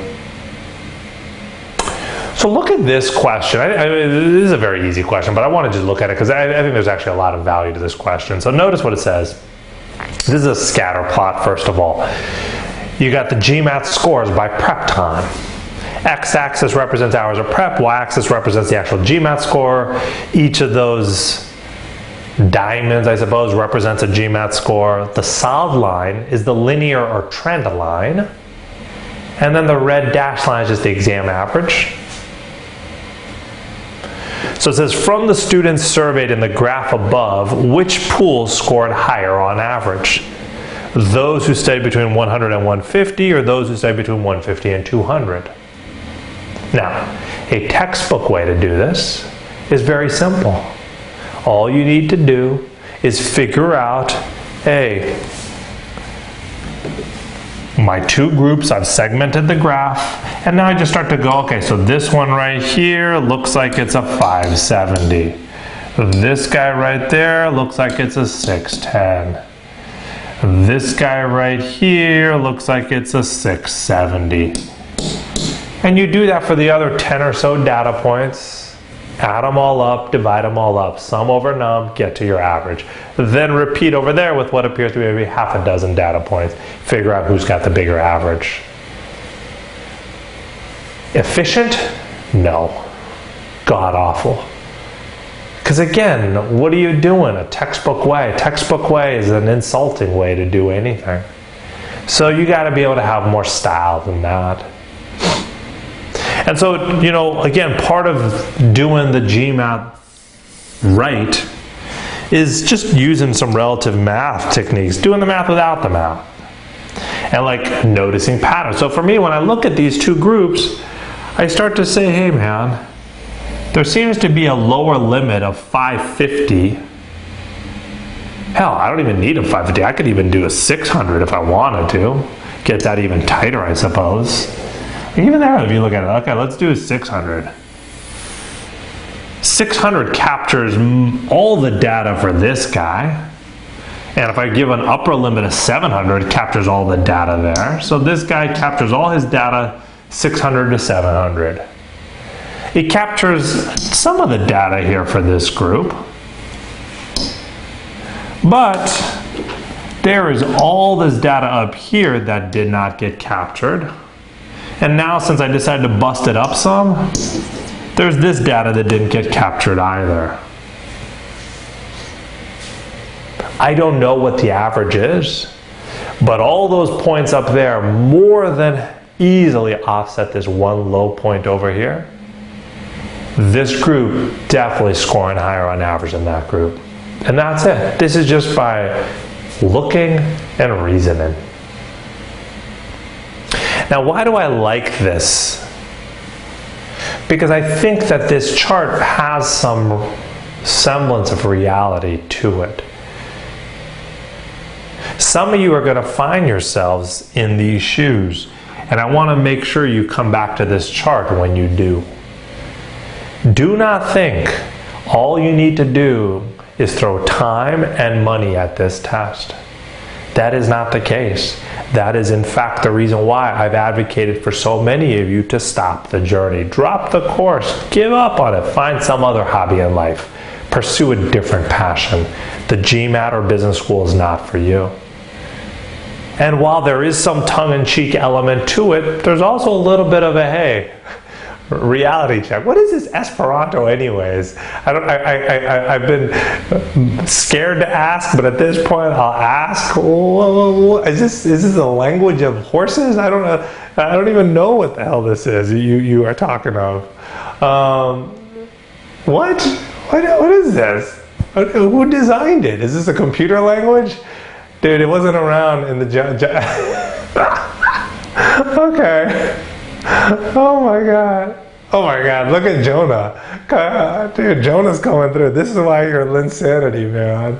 So look at this question. This is a very easy question, but I want to just look at it because I think there's actually a lot of value to this question. So notice what it says. This is a scatter plot, first of all. You got the GMAT scores by prep time. X-axis represents hours of prep, Y-axis represents the actual GMAT score. Each of those diamonds, I suppose, represents a GMAT score. The solid line is the linear or trend line. And then the red dashed line is just the exam average. So it says, from the students surveyed in the graph above, which pools scored higher on average? Those who stayed between 100 and 150, or those who stayed between 150 and 200? Now, a textbook way to do this is very simple. All you need to do is figure out, hey, my two groups, I've segmented the graph, and now I just start to go, okay, so this one right here looks like it's a 570. This guy right there looks like it's a 610. This guy right here looks like it's a 670. And you do that for the other 10 or so data points, add them all up, divide them all up, sum over num, get to your average. Then repeat over there with what appears to be maybe half a dozen data points. Figure out who's got the bigger average. Efficient? No. God awful. Because again, what are you doing? A textbook way. A textbook way is an insulting way to do anything. So you got to be able to have more style than that. And so, you know, again, part of doing the GMAT right is just using some relative math techniques, doing the math without the math, and like noticing patterns. So for me, when I look at these two groups, I start to say, hey man, there seems to be a lower limit of 550. Hell, I don't even need a 550. I could even do a 600 if I wanted to. Get that even tighter, I suppose. Even there, if you look at it, okay, let's do a 600. 600 captures all the data for this guy. And if I give an upper limit of 700, it captures all the data there. So this guy captures all his data, 600 to 700. It captures some of the data here for this group. But there is all this data up here that did not get captured. And now, since I decided to bust it up some, there's this data that didn't get captured either. I don't know what the average is, but all those points up there more than easily offset this one low point over here. This group definitely scoring higher on average than that group. And that's it. This is just by looking and reasoning. Now, why do I like this? Because I think that this chart has some semblance of reality to it. Some of you are going to find yourselves in these shoes, and I want to make sure you come back to this chart when you do. Do not think all you need to do is throw time and money at this test. That is not the case. That is in fact the reason why I've advocated for so many of you to stop the journey. Drop the course. Give up on it. Find some other hobby in life. Pursue a different passion. The GMAT or business school is not for you. And while there is some tongue-in-cheek element to it, there's also a little bit of a, hey, reality check. What is this Esperanto anyways? I've been scared to ask, but at this point I'll ask. Is this a language of horses? I don't know. I don't even know what the hell this is you are talking of. What is this? Who designed it? Is this a computer language? Dude, it wasn't around in the okay. Oh my God, look at Jonah. Dude, Jonah's coming through. This is why you're Linsanity, man.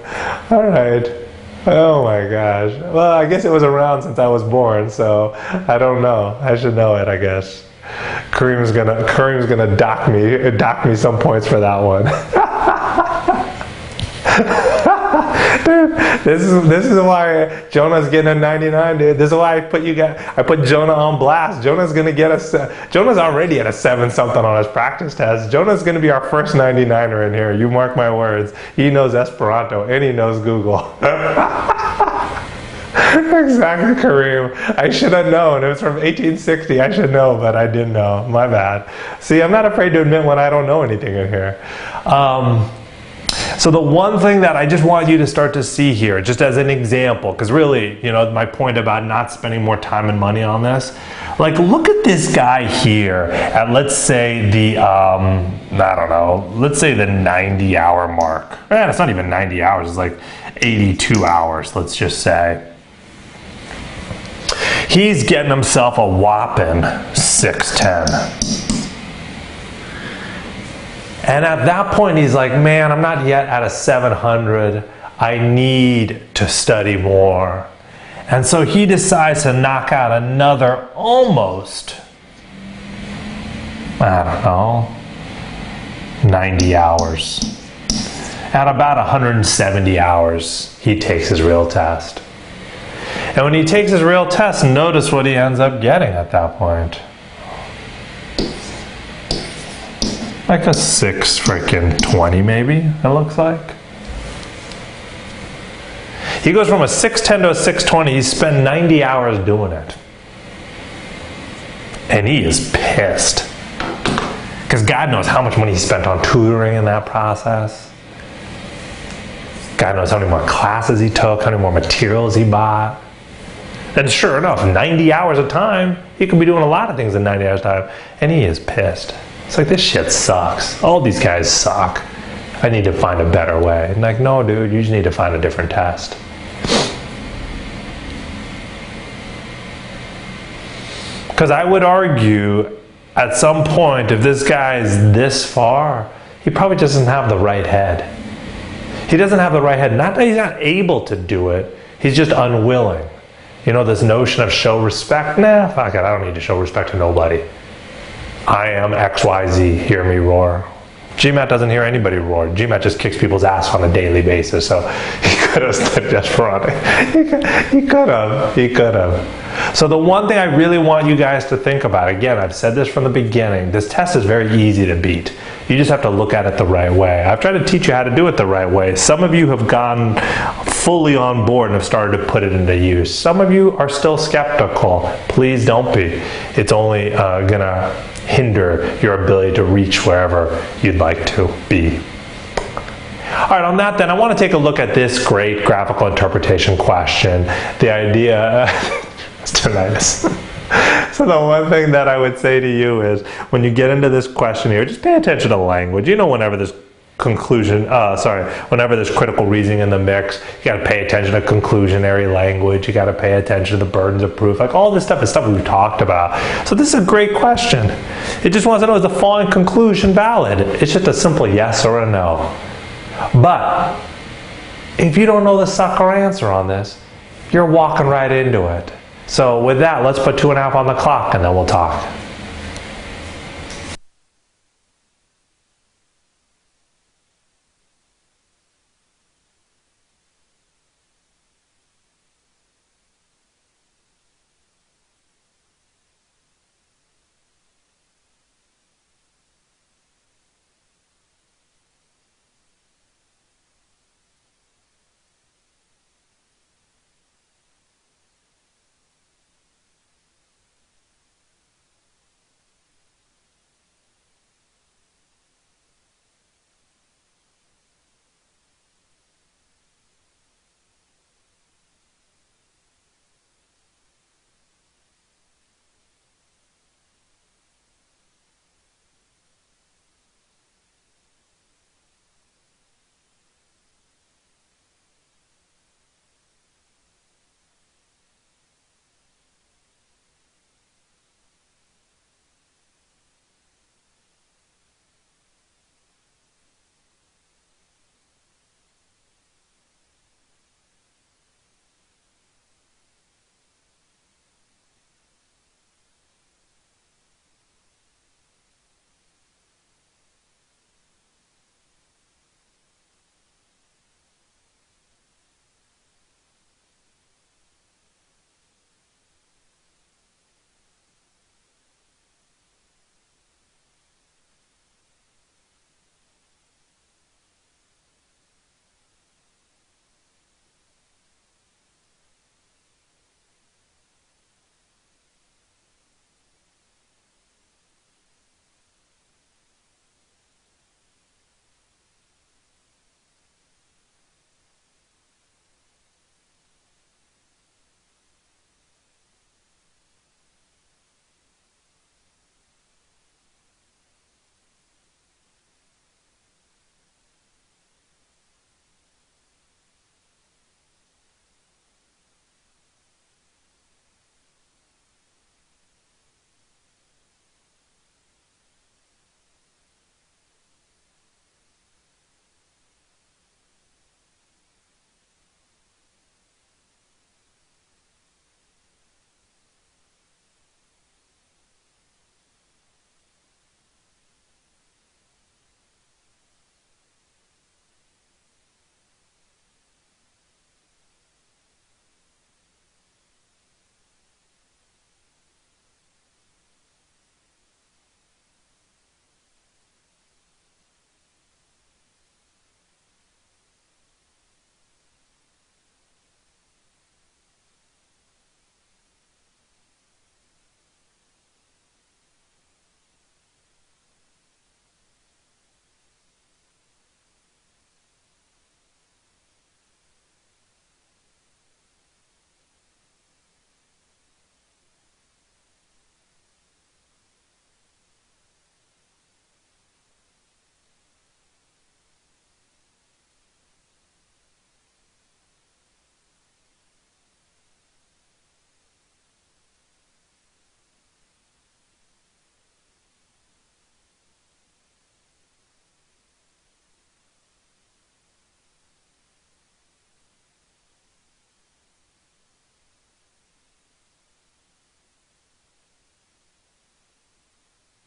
All right. Oh my gosh. Well, I guess it was around since I was born, so I don't know. I should know it, I guess. Kareem's gonna dock me some points for that one. Dude, this is why Jonah's getting a 99, dude. This is why I put Jonah on blast. Jonah's already at a 7 something on his practice test. Jonah's gonna be our first 99er in here. You mark my words. He knows Esperanto and he knows Google. Exactly, Kareem. I should have known. It was from 1860. I should know, but I didn't know. My bad. See, I'm not afraid to admit when I don't know anything in here. So the one thing that I just want you to start to see here, just as an example, because really, my point about not spending more time and money on this, like look at this guy here at, let's say the, let's say the 90-hour mark. It's not even 90 hours, it's like 82 hours, let's just say. He's getting himself a whopping 610. And at that point, he's like, man, I'm not yet at a 700. I need to study more. And so he decides to knock out another almost, 90 hours. At about 170 hours, he takes his real test. And when he takes his real test, notice what he ends up getting at that point. Like a 620 maybe, it looks like. He goes from a 610 to a 620. He's spent 90 hours doing it. And he is pissed. Because God knows how much money he spent on tutoring in that process. God knows how many more classes he took, how many more materials he bought. And sure enough, 90 hours of time, he could be doing a lot of things in 90 hours of time. And he is pissed. It's like, this shit sucks. All these guys suck. I need to find a better way. And like, no, dude, you just need to find a different test. Because I would argue, at some point, if this guy is this far, he probably doesn't have the right head. He doesn't have the right head. Not that he's not able to do it. He's just unwilling. This notion of show respect. Nah, fuck it. I don't need to show respect to nobody. I am XYZ, hear me roar. GMAT doesn't hear anybody roar. GMAT just kicks people's ass on a daily basis, so he could have slipped Desperado. He could have. So the one thing I really want you guys to think about, again, I've said this from the beginning, this test is very easy to beat. You just have to look at it the right way. I've tried to teach you how to do it the right way. Some of you have gone fully on board and have started to put it into use. Some of you are still skeptical. Please don't be. It's only going to hinder your ability to reach wherever you'd like to be. All right, on that then, I want to take a look at this great graphical interpretation question. The idea, tinnitus. So the one thing that I would say to you is, when you get into this question here, just pay attention to language. Whenever there's whenever there's critical reasoning in the mix, you got to pay attention to conclusionary language. You got to pay attention to the burdens of proof. Like all this stuff is stuff we've talked about. So this is a great question. It just wants to know, is the following conclusion valid? It's just a simple yes or a no. But if you don't know the sucker answer on this, you're walking right into it. So with that, let's put 2.5 on the clock and then we'll talk.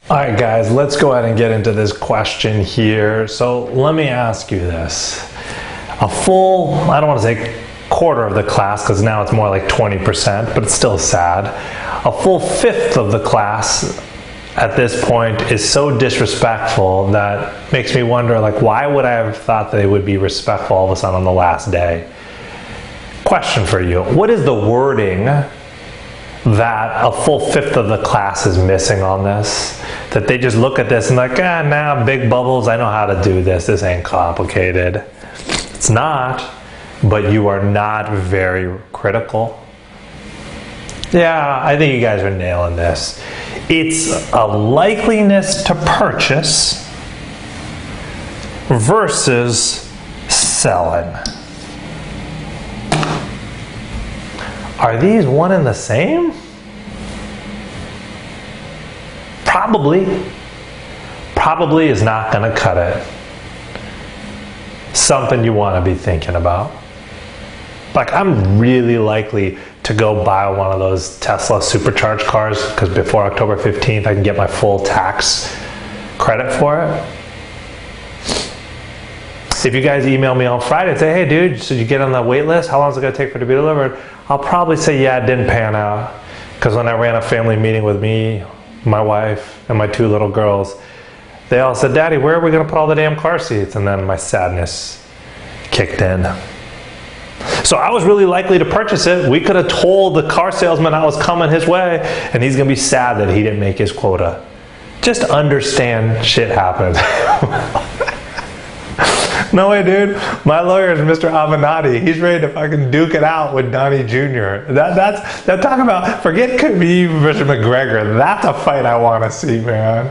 All right, guys, let's go ahead and get into this question here. So let me ask you this. A full, I don't want to say quarter of the class, because now it's more like 20%, but it's still sad. A full fifth of the class at this point is so disrespectful that makes me wonder, like, why would I have thought they would be respectful all of a sudden on the last day? Question for you. What is the wording that a full fifth of the class is missing on this? That they just look at this and like, nah, big bubbles, I know how to do this. This ain't complicated. It's not, but you are not very critical. Yeah, I think you guys are nailing this. It's a likeliness to purchase versus selling. Are these one and the same? Probably. Probably is not going to cut it. Something you want to be thinking about. Like, I'm really likely to go buy one of those Tesla supercharged cars because before October 15th I can get my full tax credit for it. If you guys email me on Friday and say, hey dude, so you get on the wait list, how long is it going to take for it to be delivered? I'll probably say, yeah, it didn't pan out. Because when I ran a family meeting with me, my wife, and my 2 little girls, they all said, Daddy, where are we going to put all the damn car seats? And then my sadness kicked in. So I was really likely to purchase it. We could have told the car salesman I was coming his way, and he's going to be sad that he didn't make his quota. Just understand shit happens. No way, dude. My lawyer is Mr. Avenatti. He's ready to fucking duke it out with Donnie Jr. That's talk about, forget Khabib versus McGregor. That's a fight I want to see, man.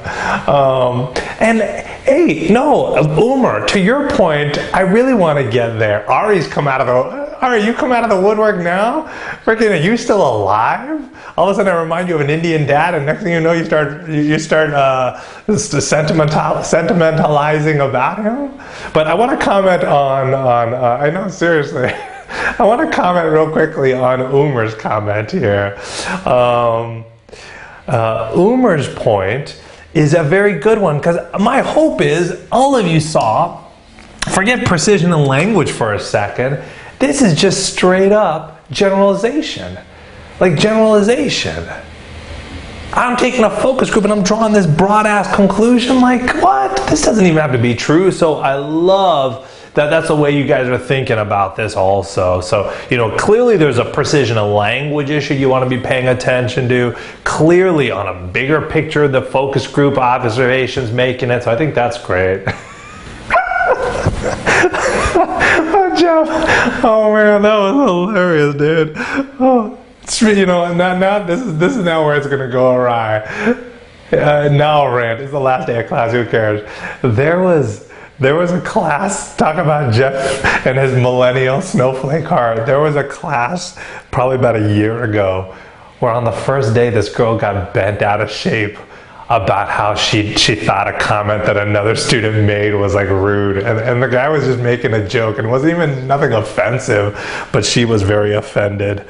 And hey, no, Umar, to your point, I really want to get there. Ari's come out of the, Ari, you come out of the woodwork now? Freaking, are you still alive? All of a sudden I remind you of an Indian dad, and next thing you know, you start sentimentalizing about him. But I want to comment on I know, seriously. I want to comment real quickly on Umar's comment here. Umar's point is a very good one, because my hope is all of you saw, forget precision and language for a second, this is just straight up generalization. Like generalization. I'm taking a focus group and I'm drawing this broad ass conclusion. Like, what? This doesn't even have to be true. So I love that that's the way you guys are thinking about this also. So, you know, clearly there's a precision of language issue you want to be paying attention to. Clearly on a bigger picture, the focus group observations making it. So I think that's great. Oh, Jeff. Oh man, that was hilarious, dude. Oh. You know, now this is now where it's gonna go awry. Now I'll rant. It's the last day of class. Who cares? There was a class. Talk about Jeff and his millennial snowflake heart. There was a class probably about a year ago where on the first day this girl got bent out of shape about how she thought a comment that another student made was like rude, and the guy was just making a joke and wasn't even nothing offensive, but she was very offended.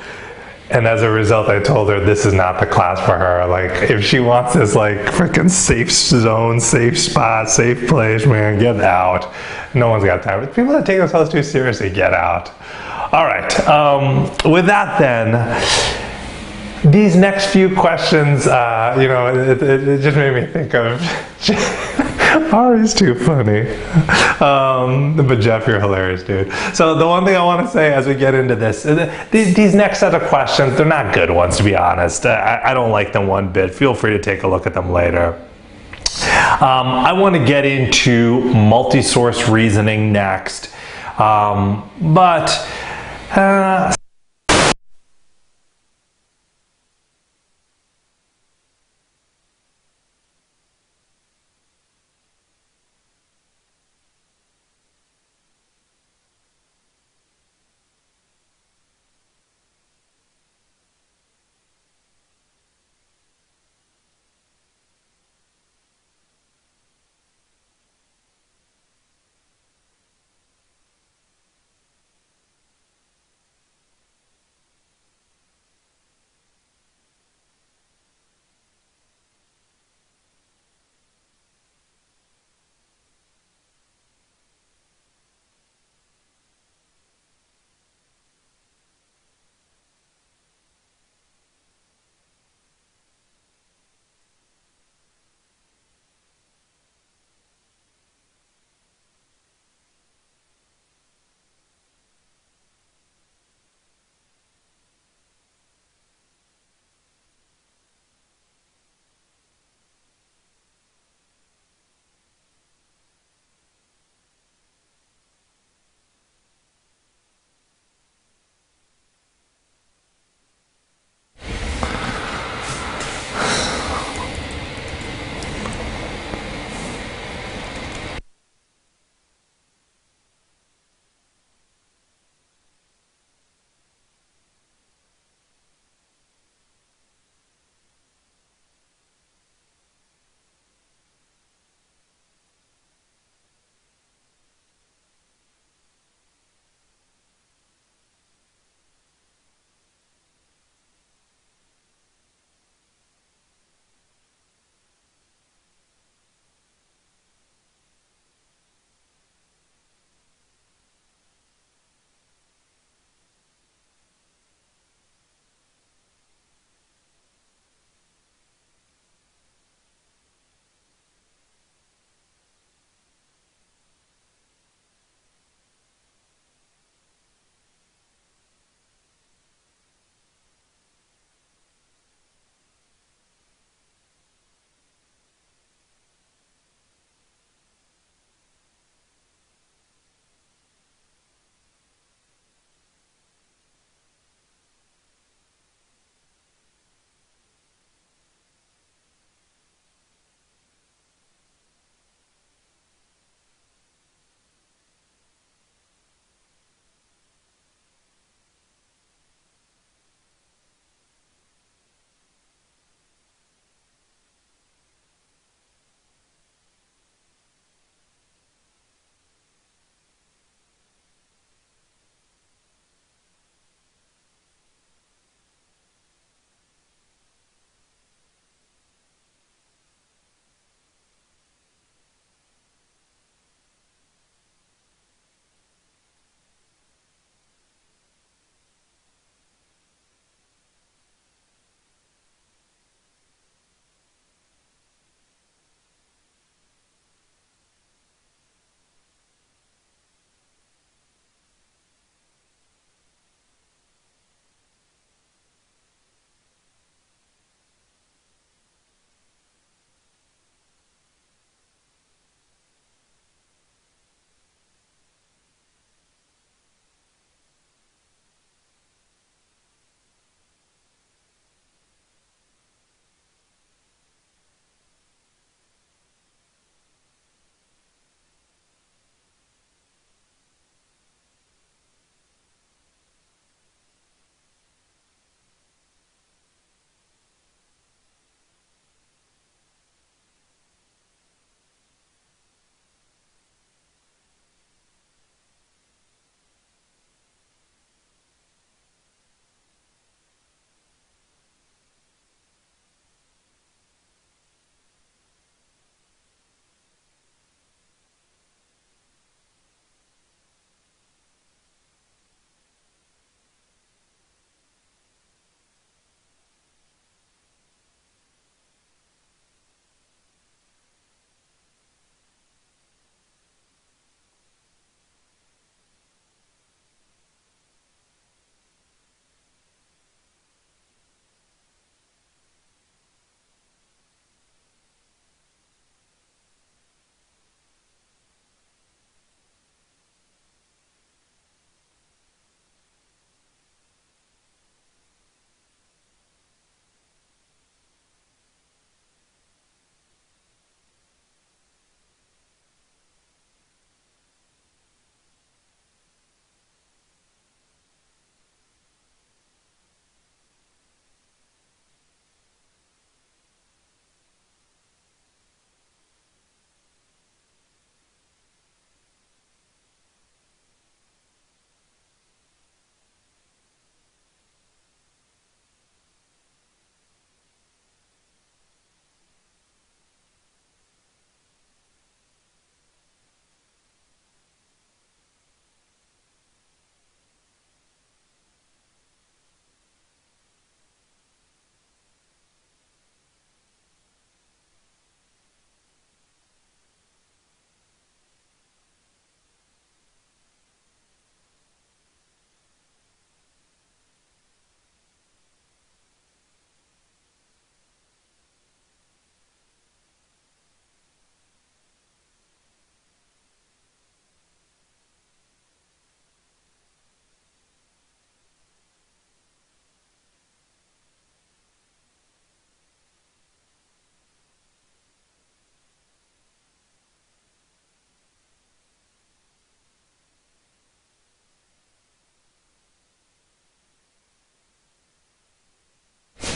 And as a result, I told her this is not the class for her. Like, if she wants this, like, freaking safe zone, safe spot, safe place, man, get out. No one's got time. People that take themselves too seriously, get out. All right. With that, then, these next few questions, you know, it just made me think of... Ari's too funny. But Jeff, you're hilarious, dude. So the one thing I want to say as we get into this, these next set of questions, they're not good ones, to be honest. I don't like them one bit. Feel free to take a look at them later. I want to get into multi-source reasoning next.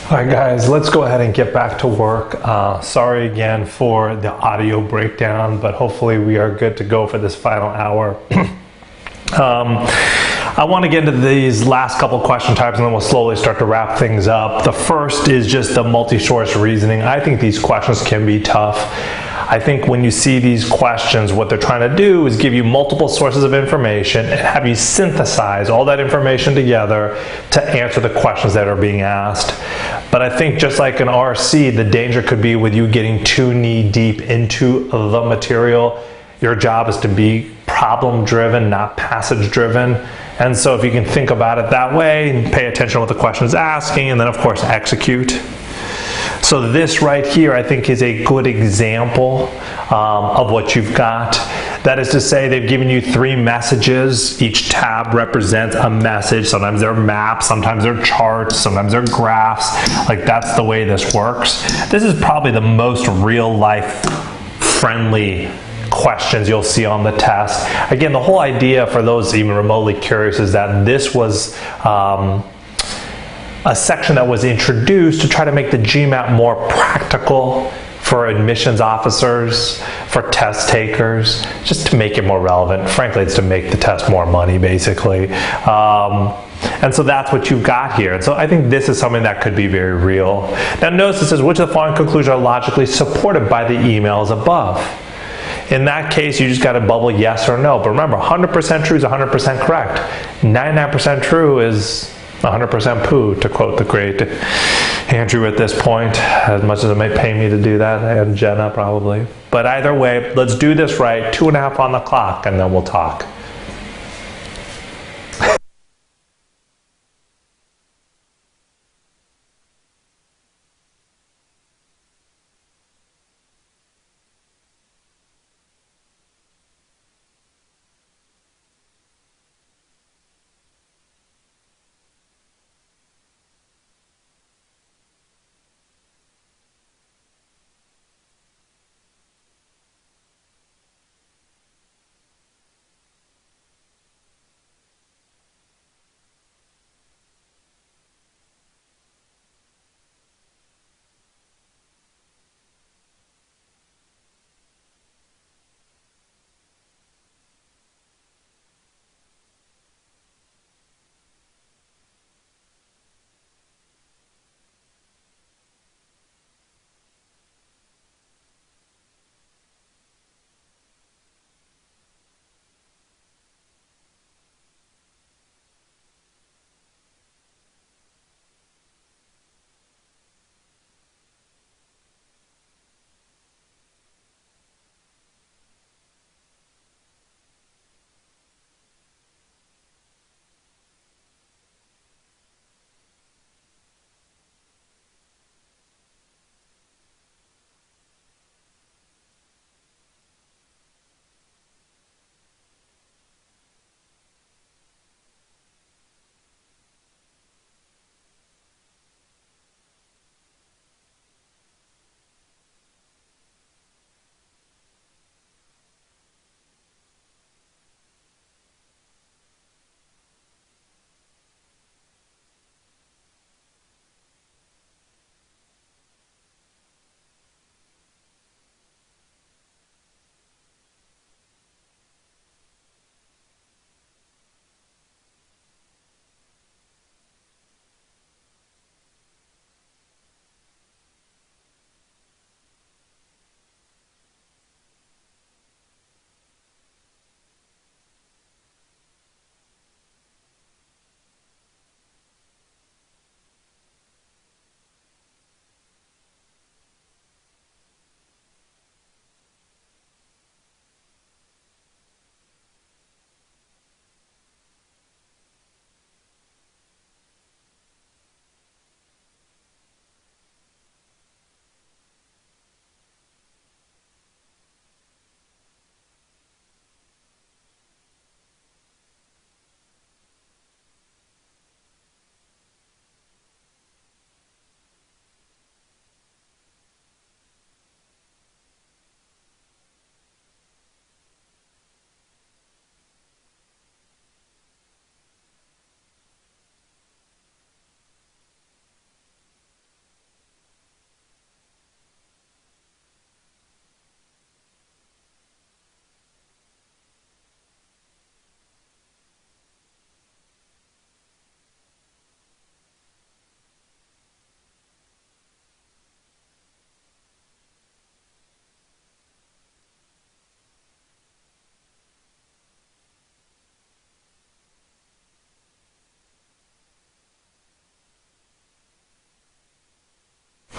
All right, guys, let's go ahead and get back to work. Sorry again for the audio breakdown, but hopefully we are good to go for this final hour. I want to get into these last couple question types and then we'll slowly start to wrap things up. The first is just the multi-source reasoning. I think these questions can be tough. I think when you see these questions, what they're trying to do is give you multiple sources of information and have you synthesize all that information together to answer the questions that are being asked. But I think just like in RC, the danger could be with you getting too knee deep into the material. Your job is to be problem driven, not passage driven. And so if you can think about it that way and pay attention to what the question is asking and then of course execute. So this right here I think is a good example of what you've got. That is to say they've given you 3 messages. Each tab represents a message. Sometimes they're maps, sometimes they're charts, sometimes they're graphs. Like that's the way this works. This is probably the most real life friendly questions you'll see on the test. Again, the whole idea for those even remotely curious is that this was a section that was introduced to try to make the GMAT more practical for admissions officers, for test takers, just to make it more relevant. Frankly, it's to make the test more money, basically. And so that's what you've got here. And so I think this is something that could be very real. Now notice it says, which of the following conclusions are logically supported by the emails above? In that case, you just got to bubble yes or no. But remember, 100% true is 100% correct. 99% true is 100% poo, to quote the great Andrew at this point, as much as it may pay me to do that, and Jenna probably. But either way, let's do this right. 2.5 on the clock, and then we'll talk.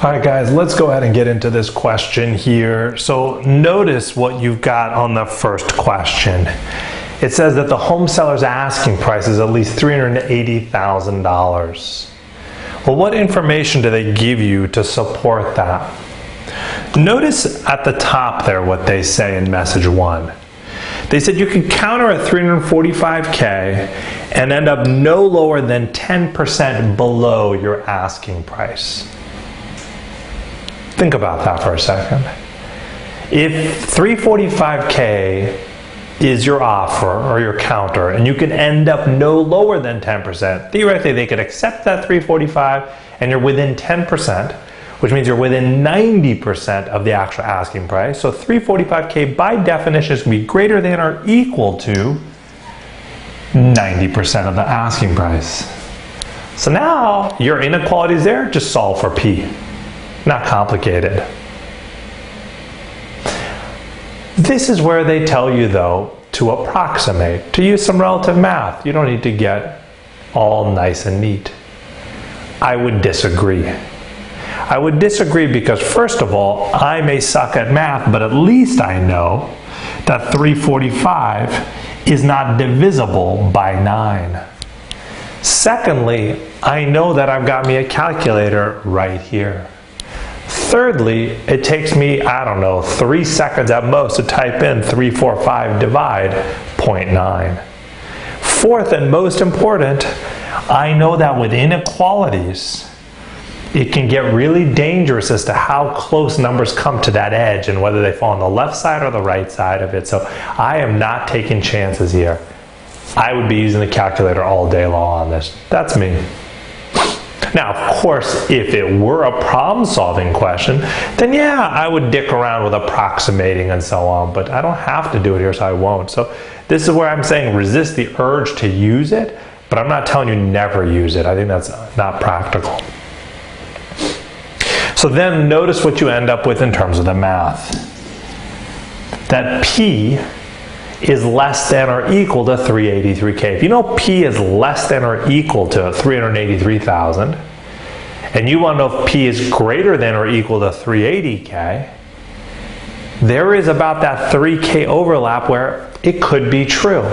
All right, guys, let's go ahead and get into this question here. So notice what you've got on the first question. It says that the home seller's asking price is at least $380,000. Well, what information do they give you to support that? Notice at the top there what they say in message 1. They said you can counter at $345K and end up no lower than 10% below your asking price. Think about that for a second. If $345K is your offer or your counter and you can end up no lower than 10%, theoretically they could accept that $345 and you're within 10%, which means you're within 90% of the actual asking price. So $345K by definition is going to be greater than or equal to 90% of the asking price. So now your inequality is there, just solve for P. Not complicated. This is where they tell you, though, to approximate, to use some relative math. You don't need to get all nice and neat. I would disagree. I would disagree because, first of all, I may suck at math, but at least I know that 345 is not divisible by 9. Secondly, I know that I've got me a calculator right here. Thirdly, it takes me, 3 seconds at most to type in 345 divide 0.9. Fourth and most important, I know that with inequalities, it can get really dangerous as to how close numbers come to that edge and whether they fall on the left side or the right side of it. So I am not taking chances here. I would be using the calculator all day long on this. That's me. Now, of course, if it were a problem-solving question, then yeah, I would dick around with approximating and so on, but I don't have to do it here, so I won't. So this is where I'm saying resist the urge to use it, but I'm not telling you never use it. I think that's not practical. So then notice what you end up with in terms of the math. That P is less than or equal to 383K. If you know P is less than or equal to 383,000, and you want to know if P is greater than or equal to 380K, there is about that 3K overlap where it could be true.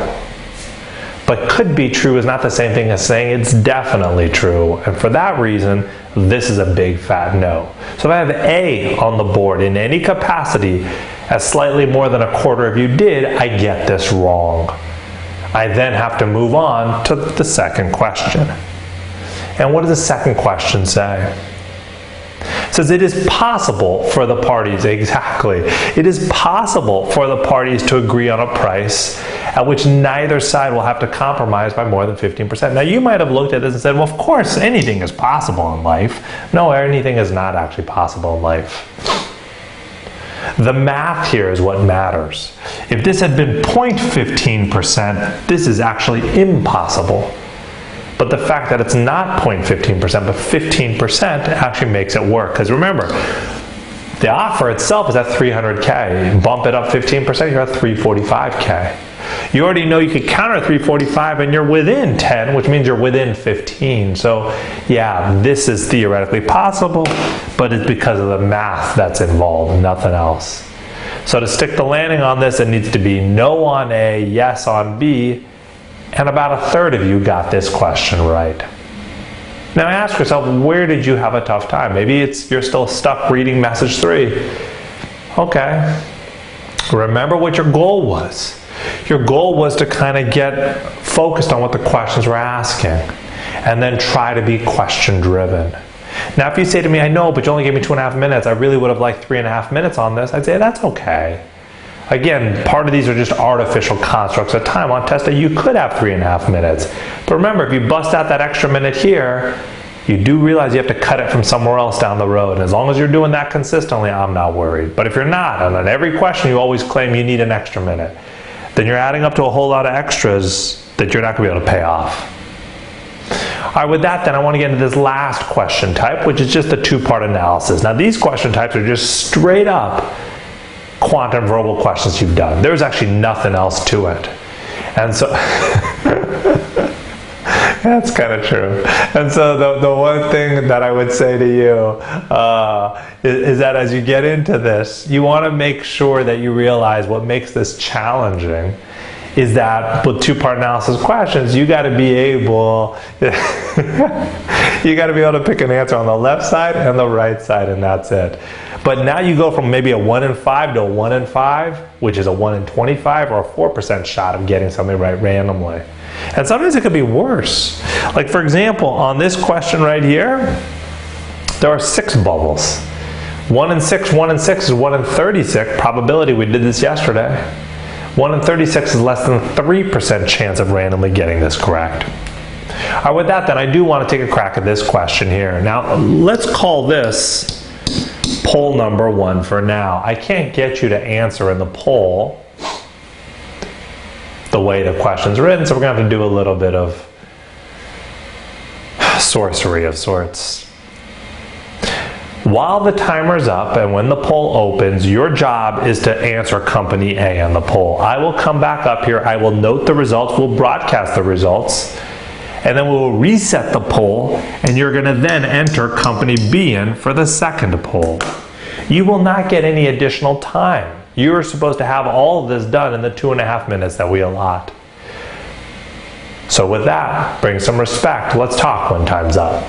But could be true is not the same thing as saying it's definitely true. And for that reason, this is a big fat no. So if I have A on the board in any capacity as slightly more than a quarter of you did, I get this wrong. I then have to move on to the second question. And what does the second question say? It says it is possible for the parties, exactly. It is possible for the parties to agree on a price at which neither side will have to compromise by more than 15%. Now you might have looked at this and said, well, of course anything is possible in life. No, anything is not actually possible in life. The math here is what matters. If this had been 0.15%, this is actually impossible. But the fact that it's not 0.15%, but 15% actually makes it work. Because remember, the offer itself is at 300K. You bump it up 15%, you're at 345K. You already know you could counter 345 and you're within 10, which means you're within 15. So yeah, this is theoretically possible, but it's because of the math that's involved, nothing else. So to stick the landing on this, it needs to be no on A, yes on B, and about a third of you got this question right. Now ask yourself, where did you have a tough time? Maybe you're still stuck reading message 3. Okay. Remember what your goal was. Your goal was to kind of get focused on what the questions were asking and then try to be question driven. Now if you say to me, I know, but you only gave me 2.5 minutes, I really would have liked 3.5 minutes on this, I'd say that's okay. Again, part of these are just artificial constructs of time. On test day, you could have 3.5 minutes. But remember, if you bust out that extra minute here, you do realize you have to cut it from somewhere else down the road. And as long as you're doing that consistently, I'm not worried. But if you're not, and on every question you always claim you need an extra minute, then you're adding up to a whole lot of extras that you're not going to be able to pay off. All right, with that then, I want to get into this last question type, which is just a 2-part analysis. Now these question types are just straight up quantum verbal questions you've done. There's actually nothing else to it. And so, That's kind of true. And so the one thing that I would say to you is that as you get into this, you want to make sure that you realize what makes this challenging is that with two-part analysis questions, you got to be able to pick an answer on the left side and the right side, and that's it. But now you go from maybe a 1 in 5 to a 1 in 5, which is a 1 in 25 or a 4% shot of getting something right randomly. And sometimes it could be worse. Like for example, on this question right here, there are 6 bubbles. 1 in 6, 1 in 6 is 1 in 36 probability. We did this yesterday. 1 in 36 is less than 3% chance of randomly getting this correct. All right, with that then, I do want to take a crack at this question here. Now, let's call this poll number 1 for now. I can't get you to answer in the poll the way the question's written, so we're going to have to do a little bit of sorcery of sorts. While the timer's up and when the poll opens, your job is to answer company A on the poll. I will come back up here, I will note the results, we'll broadcast the results, and then we'll reset the poll, and you're going to then enter company B in for the second poll. You will not get any additional time. You are supposed to have all of this done in the 2.5 minutes that we allot. So with that, bring some respect. Let's talk when time's up.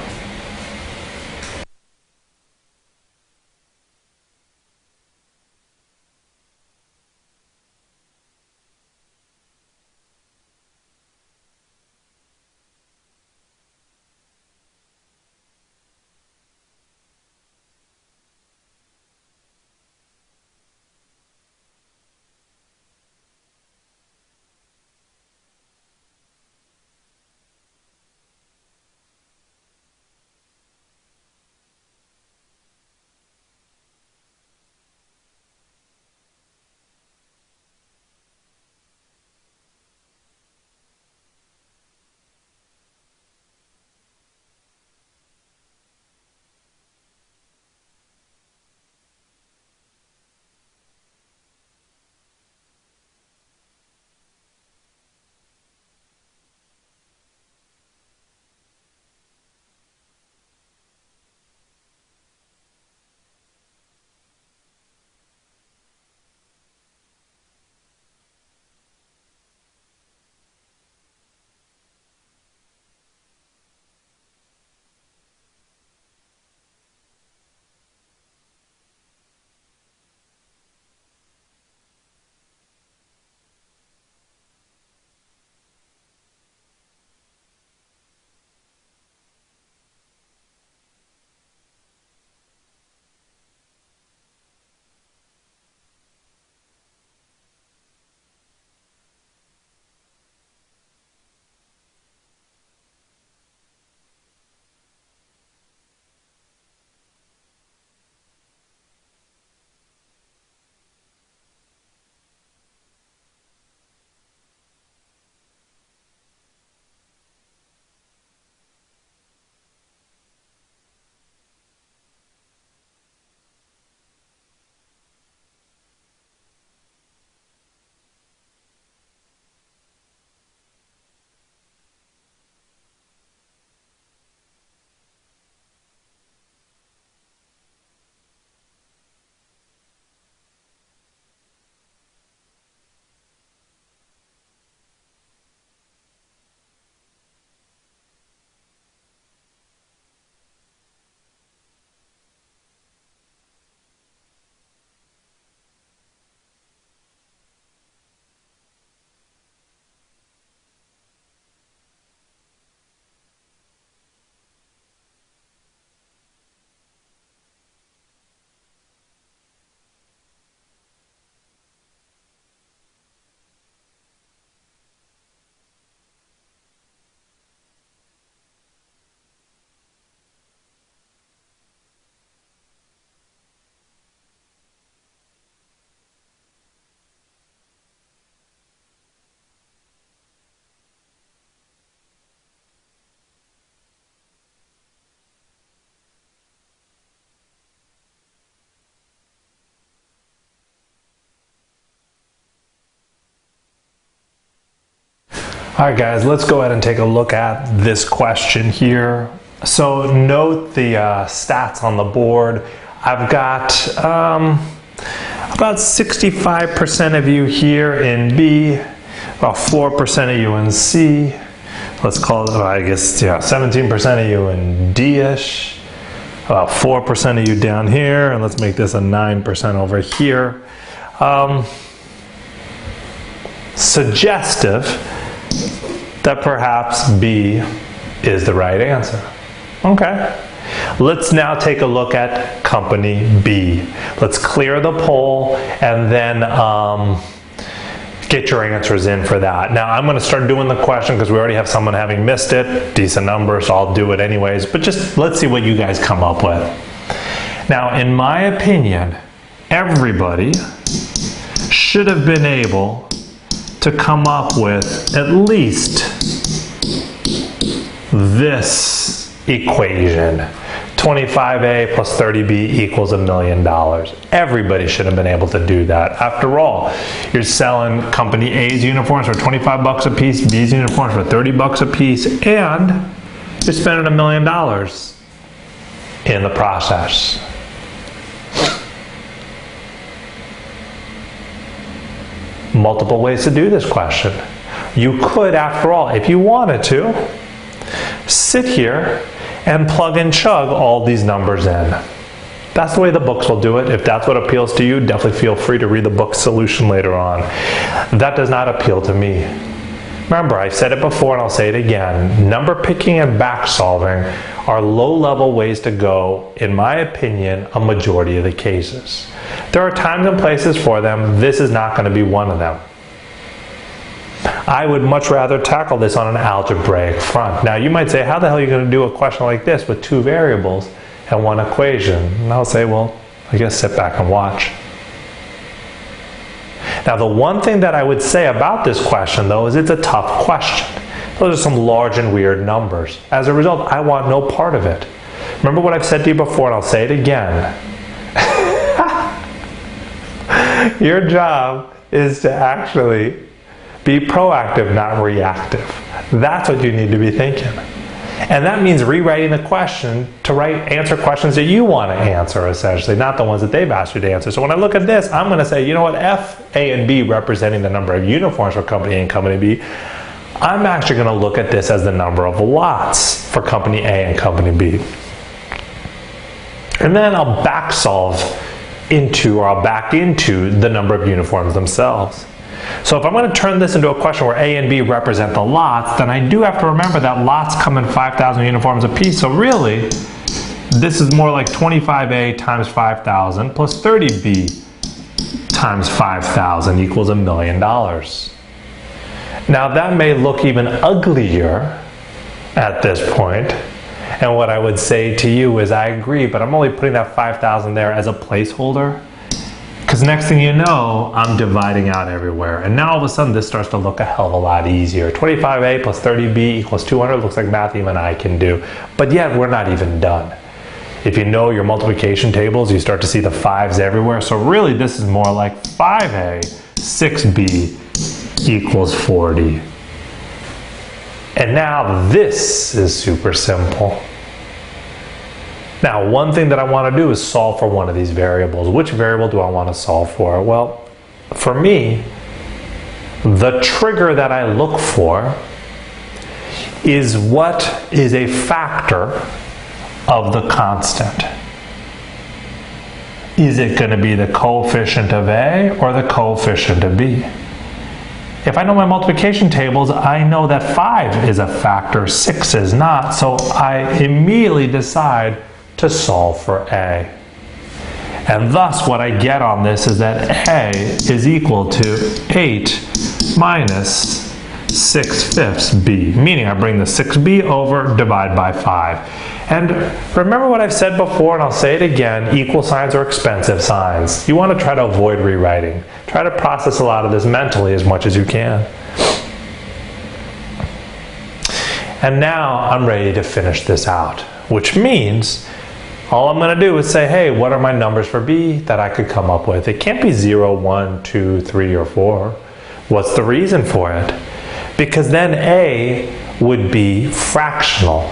All right, guys, let's go ahead and take a look at this question here. So note the stats on the board. I've got about 65% of you here in B, about 4% of you in C. Let's call it, I guess, 17% of you in D-ish. About 4% of you down here, and let's make this a 9% over here. Suggestive that perhaps B is the right answer. Okay. Let's now take a look at company B. Let's clear the poll and then get your answers in for that. Now I'm going to start doing the question because we already have someone having missed it. Decent number, so I'll do it anyways. But just let's see what you guys come up with. Now, in my opinion, everybody should have been able to come up with at least this equation. 25A plus 30B equals $1 million. Everybody should have been able to do that. After all, you're selling company A's uniforms for 25 bucks a piece, B's uniforms for 30 bucks a piece, and you're spending $1 million in the process. Multiple ways to do this question. You could, after all, if you wanted to, sit here and plug and chug all these numbers in. That's the way the books will do it. If that's what appeals to you, definitely feel free to read the book solution later on. That does not appeal to me. Remember, I said it before and I'll say it again. Number picking and back solving are low-level ways to go, in my opinion, a majority of the cases. There are times and places for them. This is not going to be one of them. I would much rather tackle this on an algebraic front. Now, you might say, how the hell are you going to do a question like this with two variables and one equation? And I'll say, well, I guess sit back and watch. Now, the one thing that I would say about this question, though, is it's a tough question. Those are some large and weird numbers. As a result, I want no part of it. Remember what I've said to you before, and I'll say it again. Your job is to actually be proactive, not reactive. That's what you need to be thinking. And that means rewriting the question to answer questions that you want to answer, essentially, not the ones that they've asked you to answer. So when I look at this, I'm going to say, you know what, F, A, and B representing the number of uniforms for company A and company B, I'm actually going to look at this as the number of lots for company A and company B. And then I'll back solve into, or I'll back into the number of uniforms themselves. So if I'm going to turn this into a question where A and B represent the lots, then I do have to remember that lots come in 5,000 uniforms apiece. So really, this is more like 25A times 5,000 plus 30B times 5,000 equals $1 million. Now that may look even uglier at this point. And what I would say to you is I agree, but I'm only putting that 5,000 there as a placeholder. Because next thing you know, I'm dividing out everywhere. And now all of a sudden, this starts to look a hell of a lot easier. 25A plus 30B equals 200 looks like math even I can do. But yet, we're not even done. If you know your multiplication tables, you start to see the 5s everywhere. So really, this is more like 5A, 6B equals 40. And now this is super simple. Now, one thing that I want to do is solve for one of these variables. Which variable do I want to solve for? Well, for me, the trigger that I look for is what is a factor of the constant. Is it going to be the coefficient of A or the coefficient of B? If I know my multiplication tables, I know that 5 is a factor, 6 is not, so I immediately decide to solve for A. And thus what I get on this is that A is equal to 8 minus 6/5 B, meaning I bring the 6B over, divide by 5. And remember what I've said before, and I'll say it again, equal signs are expensive signs. You want to try to avoid rewriting. Try to process a lot of this mentally as much as you can. And now I'm ready to finish this out, which means all I'm going to do is say, hey, what are my numbers for B that I could come up with? It can't be 0, 1, 2, 3, or 4. What's the reason for it? because then A would be fractional.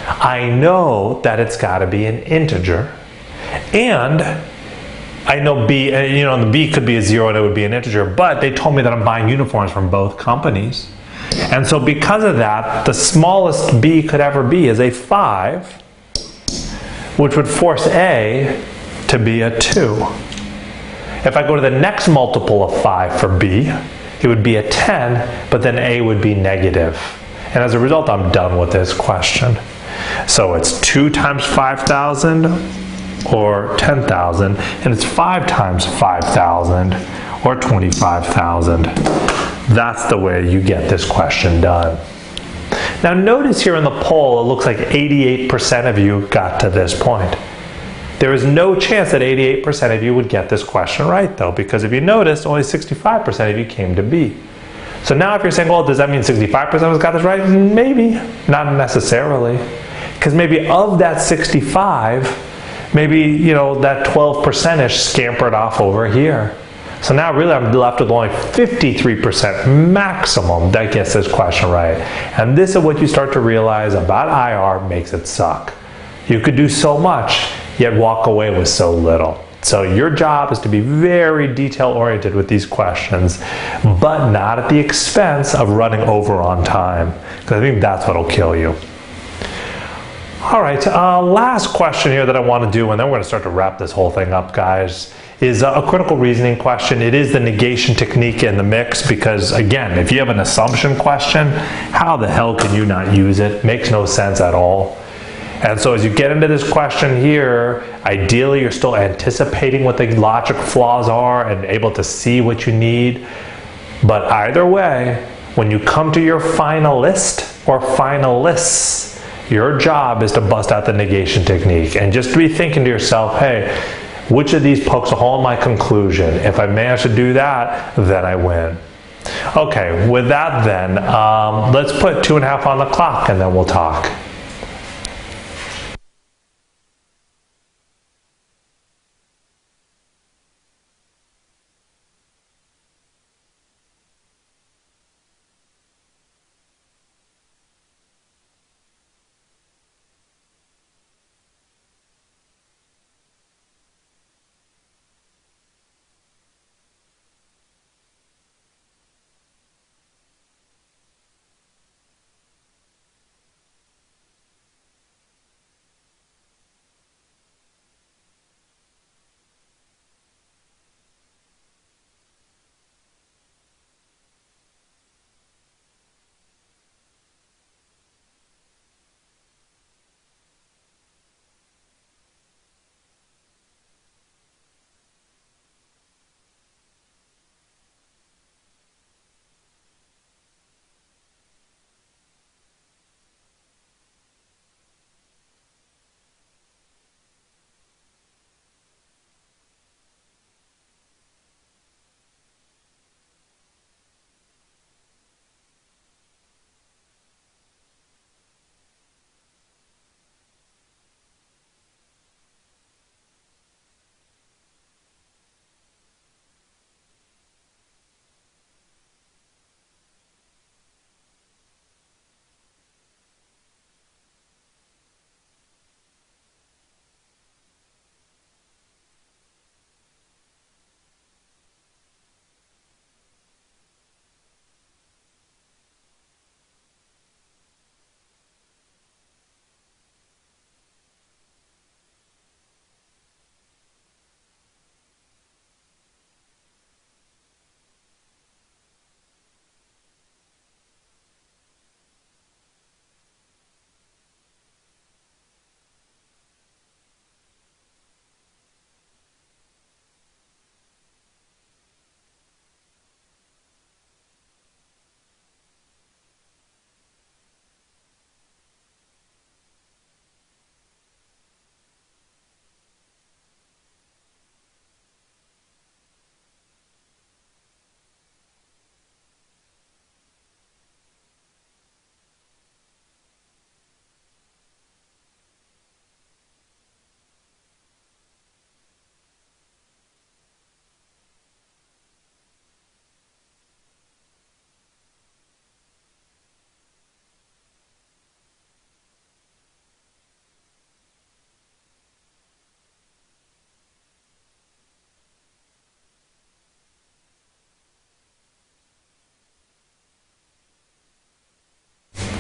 I know that it's got to be an integer, and I know B, the B could be a 0 and it would be an integer, but they told me that I'm buying uniforms from both companies. And so because of that, the smallest B could ever be is a 5, which would force A to be a 2. If I go to the next multiple of 5 for B, it would be a 10, but then A would be negative. And as a result, I'm done with this question. So it's 2 times 5,000 or 10,000, and it's 5 times 5,000 or 25,000. That's the way you get this question done. Now notice here in the poll, it looks like 88% of you got to this point. There is no chance that 88% of you would get this question right, though, because if you notice, only 65% of you came to B. So now if you're saying, well, does that mean 65% of us got this right? Maybe, not necessarily. Because maybe of that 65, maybe, that 12%ish scampered off over here. So now really I'm left with only 53% maximum that gets this question right. And this is what you start to realize about IR makes it suck. You could do so much, yet walk away with so little. So your job is to be very detail-oriented with these questions, but not at the expense of running over on time, because I think that's what'll kill you. All right, last question here that I want to do, and then we're going to start to wrap this whole thing up, guys, is a critical reasoning question. It is the negation technique in the mix because, again, if you have an assumption question, how the hell can you not use it? Makes no sense at all. And so as you get into this question here, ideally you're still anticipating what the logic flaws are and able to see what you need. But either way, when you come to your finalist or finalists, your job is to bust out the negation technique and just be thinking to yourself, hey, which of these pokes a hole in my conclusion? If I manage to do that, then I win. Okay, with that then, let's put 2.5 on the clock and then we'll talk.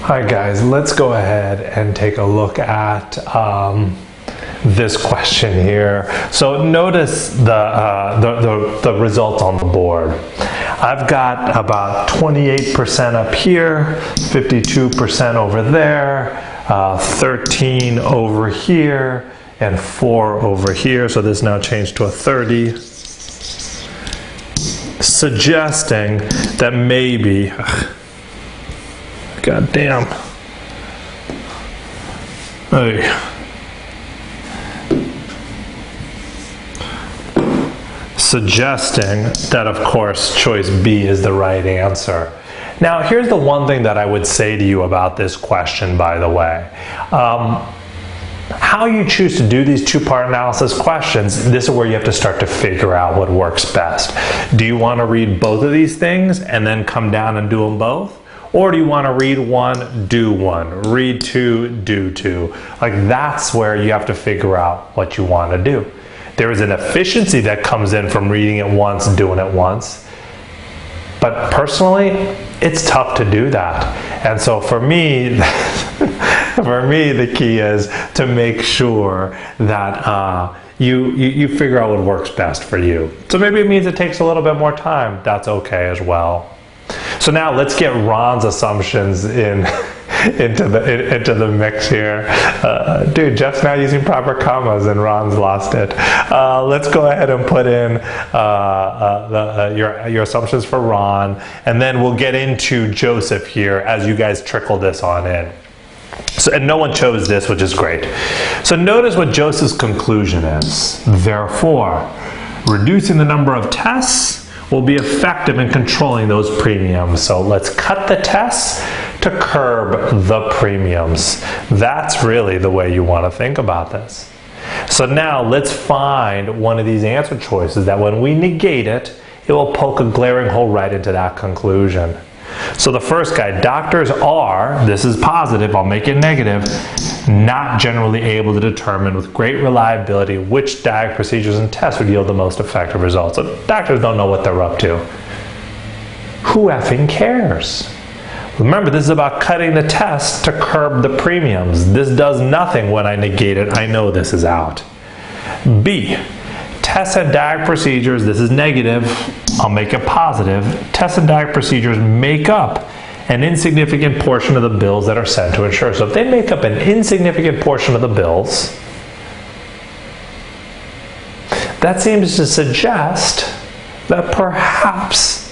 All right, guys, let's go ahead and take a look at this question here. So notice the results on the board. I've got about 28% up here, 52% over there, 13 over here, and 4 over here. So this now changed to a 30, suggesting that maybe, god damn, hey. Suggesting that, of course, choice B is the right answer. Now, here's the one thing that I would say to you about this question, by the way. How you choose to do these two-part analysis questions, this is where you have to start to figure out what works best. Do you want to read both of these things and then come down and do them both? Or do you want to read one, do one, read two, do two? Like, that's where you have to figure out what you want to do. There is an efficiency that comes in from reading it once, doing it once. But personally, it's tough to do that. And so for me, the key is to make sure that you figure out what works best for you. So maybe it means it takes a little bit more time. That's okay as well. So now let's get Ron's assumptions into the mix here. Dude, Jeff's now using proper commas and Ron's lost it. Let's go ahead and put in your assumptions for Ron, and then we'll get into Joseph here as you guys trickle this on in. So, and no one chose this, which is great. So notice what Joseph's conclusion is. Therefore, reducing the number of tests will be effective in controlling those premiums. So let's cut the tests to curb the premiums. That's really the way you want to think about this. So now let's find one of these answer choices that when we negate it, it will poke a glaring hole right into that conclusion. So the first guy, doctors are, this is positive, I'll make it negative, not generally able to determine with great reliability which diagnostic procedures and tests would yield the most effective results. So doctors don't know what they're up to. Who effing cares? Remember, this is about cutting the test to curb the premiums. This does nothing when I negate it. I know this is out. B, tests and diagnostic procedures, this is negative, I'll make it positive. Tests and diagnostic procedures make up an insignificant portion of the bills that are sent to insurers. So if they make up an insignificant portion of the bills, that seems to suggest that perhaps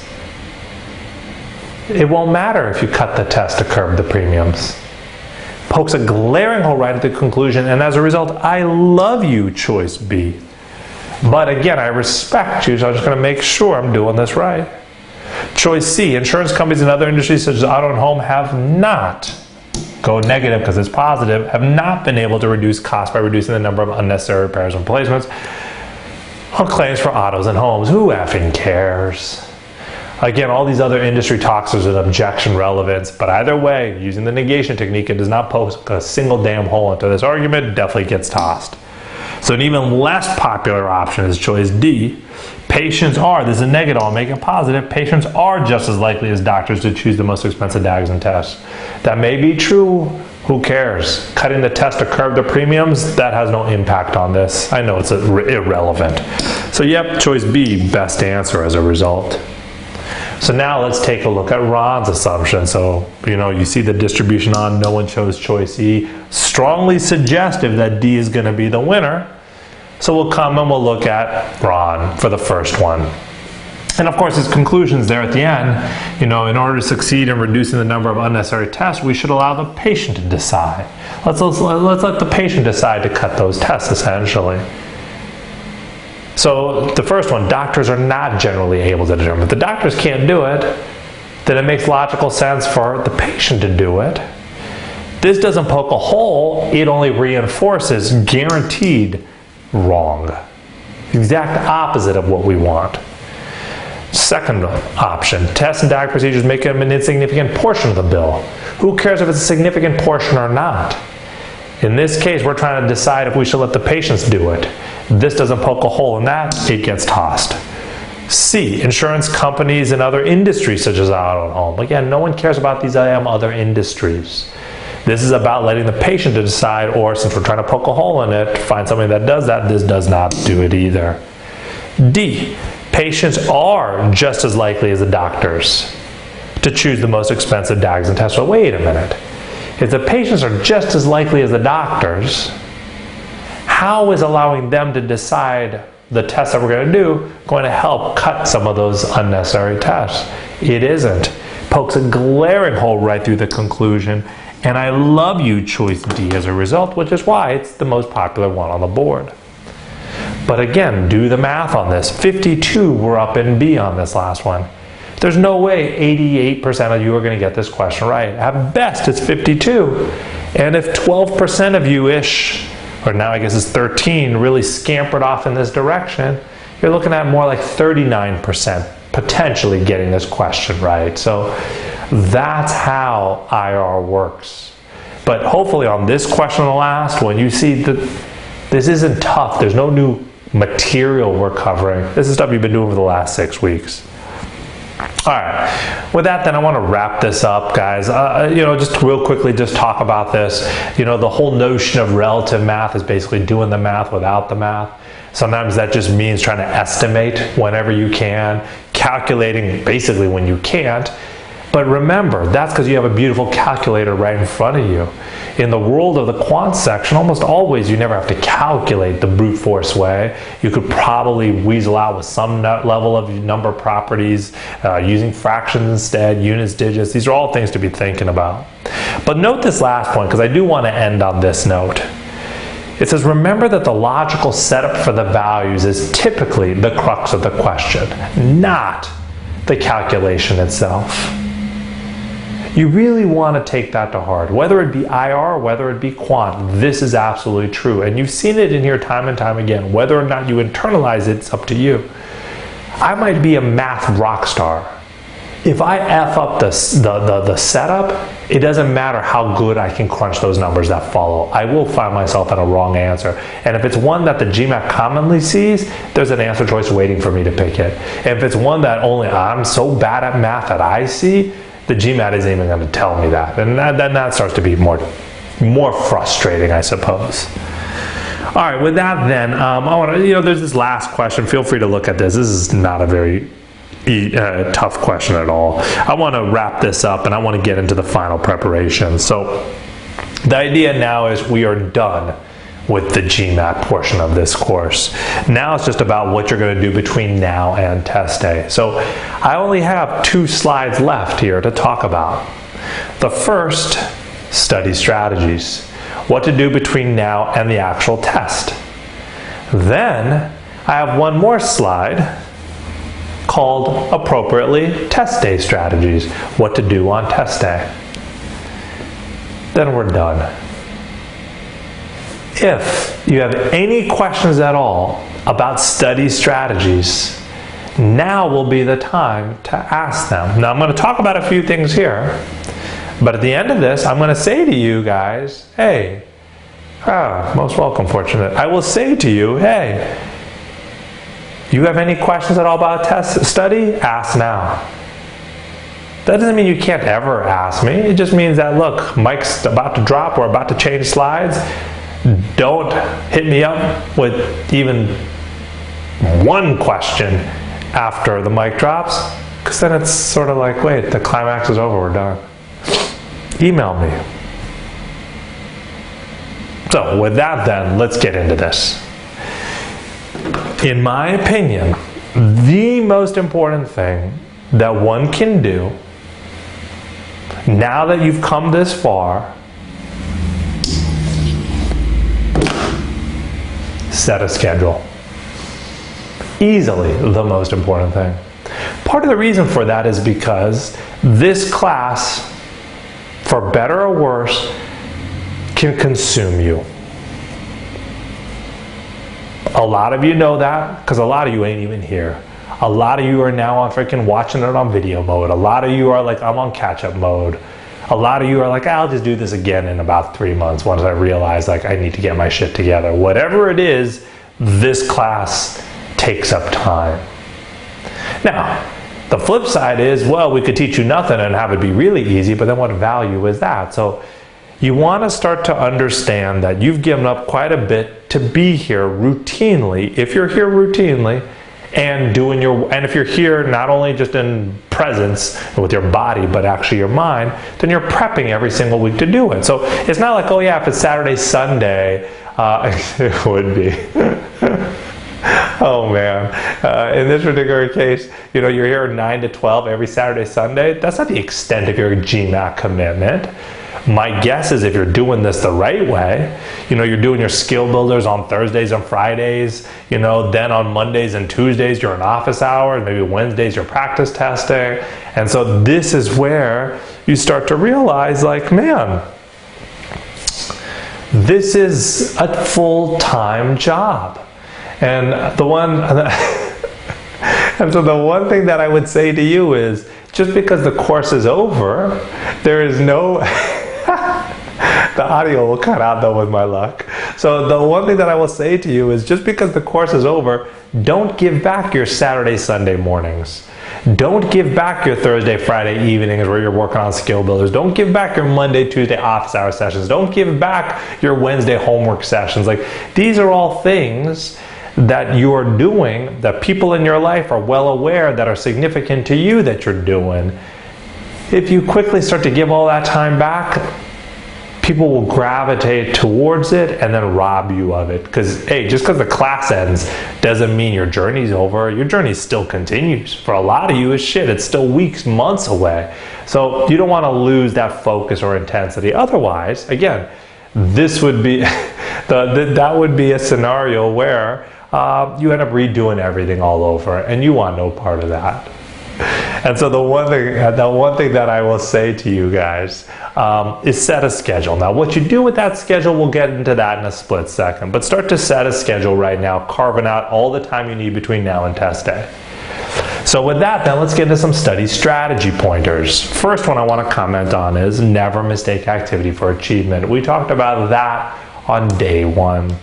it won't matter if you cut the test to curb the premiums. Pokes a glaring hole right at the conclusion, and as a result, I love you, choice B. But again, I respect you, so I'm just going to make sure I'm doing this right. Choice C, insurance companies in other industries such as auto and home have not, go negative because it's positive, have not been able to reduce costs by reducing the number of unnecessary repairs and replacements on claims for autos and homes. Who effing cares? Again, all these other industry talks, there's an objection relevance, but either way, using the negation technique, it does not poke a single damn hole into this argument, it definitely gets tossed. So an even less popular option is choice D. Patients are, this is a negative, I'll make it positive, patients are just as likely as doctors to choose the most expensive diagnosis and tests. That may be true, who cares? Cutting the test to curb the premiums, that has no impact on this. I know it's irrelevant. So yep, choice B, best answer as a result. So now let's take a look at Ron's assumption. So, you see the distribution on, no one chose choice E. Strongly suggestive that D is going to be the winner. So we'll come and we'll look at Ron for the first one. And of course, his conclusions there at the end, in order to succeed in reducing the number of unnecessary tests, we should allow the patient to decide. Let's let the patient decide to cut those tests, essentially. So the first one, doctors are not generally able to determine. If the doctors can't do it, then it makes logical sense for the patient to do it. This doesn't poke a hole, it only reinforces guaranteed wrong. The exact opposite of what we want. Second option, tests and diagnostic procedures make up an insignificant portion of the bill. Who cares if it's a significant portion or not? In this case, we're trying to decide if we should let the patients do it. This doesn't poke a hole in that, it gets tossed. C, insurance companies and other industries such as auto and home. Again, no one cares about these other industries. This is about letting the patient decide, or since we're trying to poke a hole in it, find something that does that. This does not do it either. D, patients are just as likely as the doctors to choose the most expensive diagnostic test. So wait a minute. If the patients are just as likely as the doctors, how is allowing them to decide the test that we're going to do going to help cut some of those unnecessary tests? It isn't. Pokes a glaring hole right through the conclusion, and I love you choice D as a result, which is why it's the most popular one on the board. But again, do the math on this. 52 were up in B on this last one. There's no way 88% of you are going to get this question right. At best, it's 52. And if 12% of you-ish, or now I guess it's 13, really scampered off in this direction, you're looking at more like 39% potentially getting this question right. So that's how IR works. But hopefully on this question, the last one, you see that this isn't tough. There's no new material we're covering. This is stuff you've been doing for the last 6 weeks. All right, with that then I want to wrap this up, guys. Just real quickly, just talk about this. The whole notion of relative math is basically doing the math without the math. Sometimes that just means trying to estimate whenever you can, calculating basically when you can't. But remember, that's because you have a beautiful calculator right in front of you. In the world of the quant section, almost always you never have to calculate the brute force way. You could probably weasel out with some level of number properties, using fractions instead, units, digits. These are all things to be thinking about. But note this last point, because I do want to end on this note. It says, remember that the logical setup for the values is typically the crux of the question, not the calculation itself. You really want to take that to heart. Whether it be IR, whether it be quant, this is absolutely true. And you've seen it in here time and time again. Whether or not you internalize it, it's up to you. I might be a math rock star. If I F up the setup, it doesn't matter how good I can crunch those numbers that follow. I will find myself in a wrong answer. And if it's one that the GMAT commonly sees, there's an answer choice waiting for me to pick it. And if it's one that only I'm so bad at math that I see, the GMAT isn't even going to tell me that. And then that starts to be more frustrating, I suppose. All right, with that then, I want to, there's this last question. Feel free to look at this. This is not a very tough question at all. I want to wrap this up and I want to get into the final preparation. So the idea now is we are done with the GMAT portion of this course. Now it's just about what you're going to do between now and test day. So I only have 2 slides left here to talk about. The first, study strategies. What to do between now and the actual test. Then I have one more slide called appropriately test day strategies. What to do on test day. Then we're done. If you have any questions at all about study strategies, now will be the time to ask them. Now I'm going to talk about a few things here, but at the end of this, I'm going to say to you guys, hey, most welcome, fortunate. I will say to you, hey, you have any questions at all about test study? Ask now. That doesn't mean you can't ever ask me. It just means that, look, mic's about to drop, we're about to change slides. Don't hit me up with even one question after the mic drops, because then it's sort of like, wait, the climax is over, we're done. Email me. So with that then, let's get into this. In my opinion, the most important thing that one can do now that you've come this far, set a schedule. Easily the most important thing. Part of the reason for that is because this class, for better or worse, can consume you. A lot of you know that because a lot of you ain't even here. A lot of you are now on freaking watching it on video mode. A lot of you are like, I'm on catch-up mode. A lot of you are like, I'll just do this again in about 3 months once I realize like I need to get my shit together. Whatever it is, this class takes up time. Now, the flip side is, well, we could teach you nothing and have it be really easy, but then what value is that? So you want to start to understand that you've given up quite a bit to be here routinely, if you're here routinely, and if you're here not only just in presence with your body, but actually your mind, then you're prepping every single week to do it. So it's not like, oh yeah, if it's Saturday, Sunday, it would be. Oh man, in this particular case, you're here 9 to 12 every Saturday, Sunday. That's not the extent of your GMAT commitment. My guess is if you're doing this the right way, you're doing your skill builders on Thursdays and Fridays, then on Mondays and Tuesdays you're in office hours, maybe Wednesdays you're practice testing. And so this is where you start to realize, like, man, this is a full-time job. And the one thing that I would say to you is, just because the course is over, there is no the audio will cut out though with my luck. So the one thing that I will say to you is, just because the course is over, don't give back your Saturday, Sunday mornings. Don't give back your Thursday, Friday evenings where you're working on skill builders. Don't give back your Monday, Tuesday office hour sessions. Don't give back your Wednesday homework sessions. Like, these are all things that you're doing, that people in your life are well aware, that are significant to you, that you're doing. If you quickly start to give all that time back, people will gravitate towards it and then rob you of it. Because, hey, just because the class ends doesn't mean your journey's over. Your journey still continues. For a lot of you, it's still weeks, months away. So you don't want to lose that focus or intensity. Otherwise, again, this would be that would be a scenario where you end up redoing everything all over, and you want no part of that. And so the one thing that I will say to you guys is set a schedule. Now, what you do with that schedule, we'll get into that in a split second. But start to set a schedule right now, carving out all the time you need between now and test day. So with that, then let's get into some study strategy pointers. First one I want to comment on is never mistake activity for achievement. We talked about that on day one.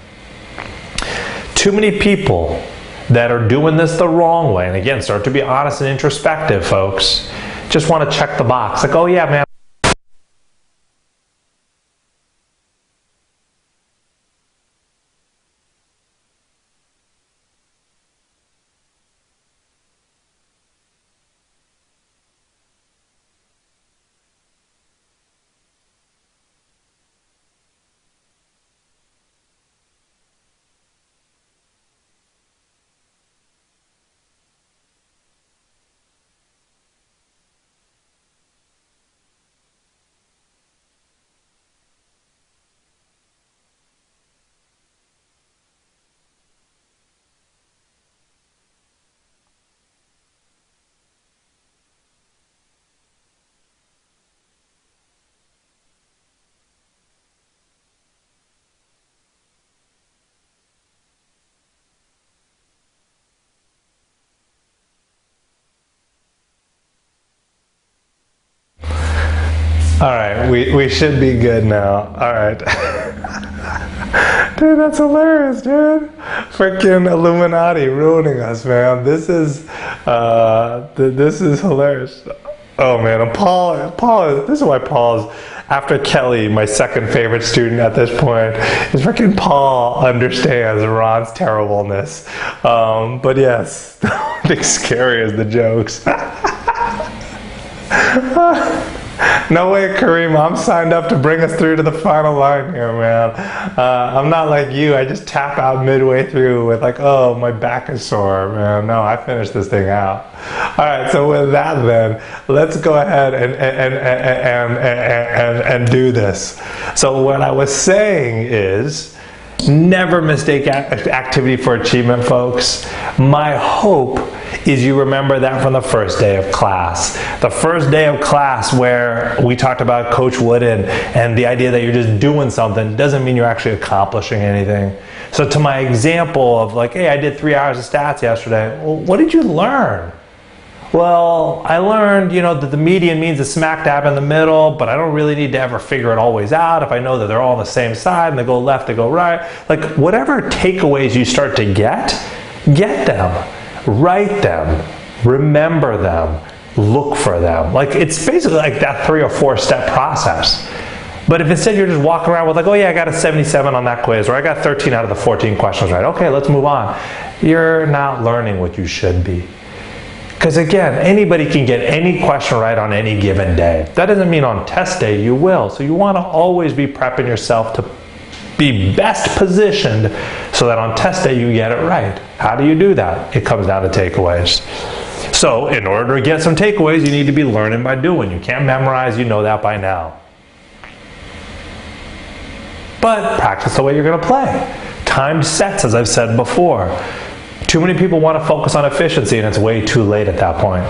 Too many people that are doing this the wrong way, and again, start to be honest and introspective, folks, just want to check the box. Like, oh yeah, man. All right, we should be good now. All right. Dude, that's hilarious, dude. Freaking Illuminati ruining us, man. This is hilarious. Oh man, and this is why Paul's, after Kelly, my second favorite student at this point, is freaking Paul understands Ron's terribleness. But yes, nothing scary as the jokes. No way, Kareem, I'm signed up to bring us through to the final line here, man. I'm not like you. I just tap out midway through with like, oh, my back is sore, man. No, I finished this thing out. All right, so with that then, let's go ahead and do this. So what I was saying is, never mistake activity for achievement, folks. My hope is you remember that from the first day of class. The first day of class where we talked about Coach Wooden and the idea that you're just doing something doesn't mean you're actually accomplishing anything. So to my example of like, hey, I did 3 hours of stats yesterday. Well, what did you learn? Well, I learned, that the median means a smack dab in the middle, but I don't really need to ever figure it always out. If I know that they're all on the same side and they go left, they go right. Like, whatever takeaways you start to get them. Write them. remember them, look for them. Like, it's basically like that 3 or 4 step process. But if instead you're just walking around with like, oh yeah, I got a 77 on that quiz, or I got 13 out of the 14 questions right, okay, let's move on. You're not learning what you should be. Because again, anybody can get any question right on any given day. That doesn't mean on test day you will. So you want to always be prepping yourself to be best positioned so that on test day you get it right. How do you do that? It comes down to takeaways. So in order to get some takeaways, you need to be learning by doing. You can't memorize, you know that by now. But practice the way you're going to play. Timed sets, as I've said before. Too many people want to focus on efficiency, and it's way too late at that point.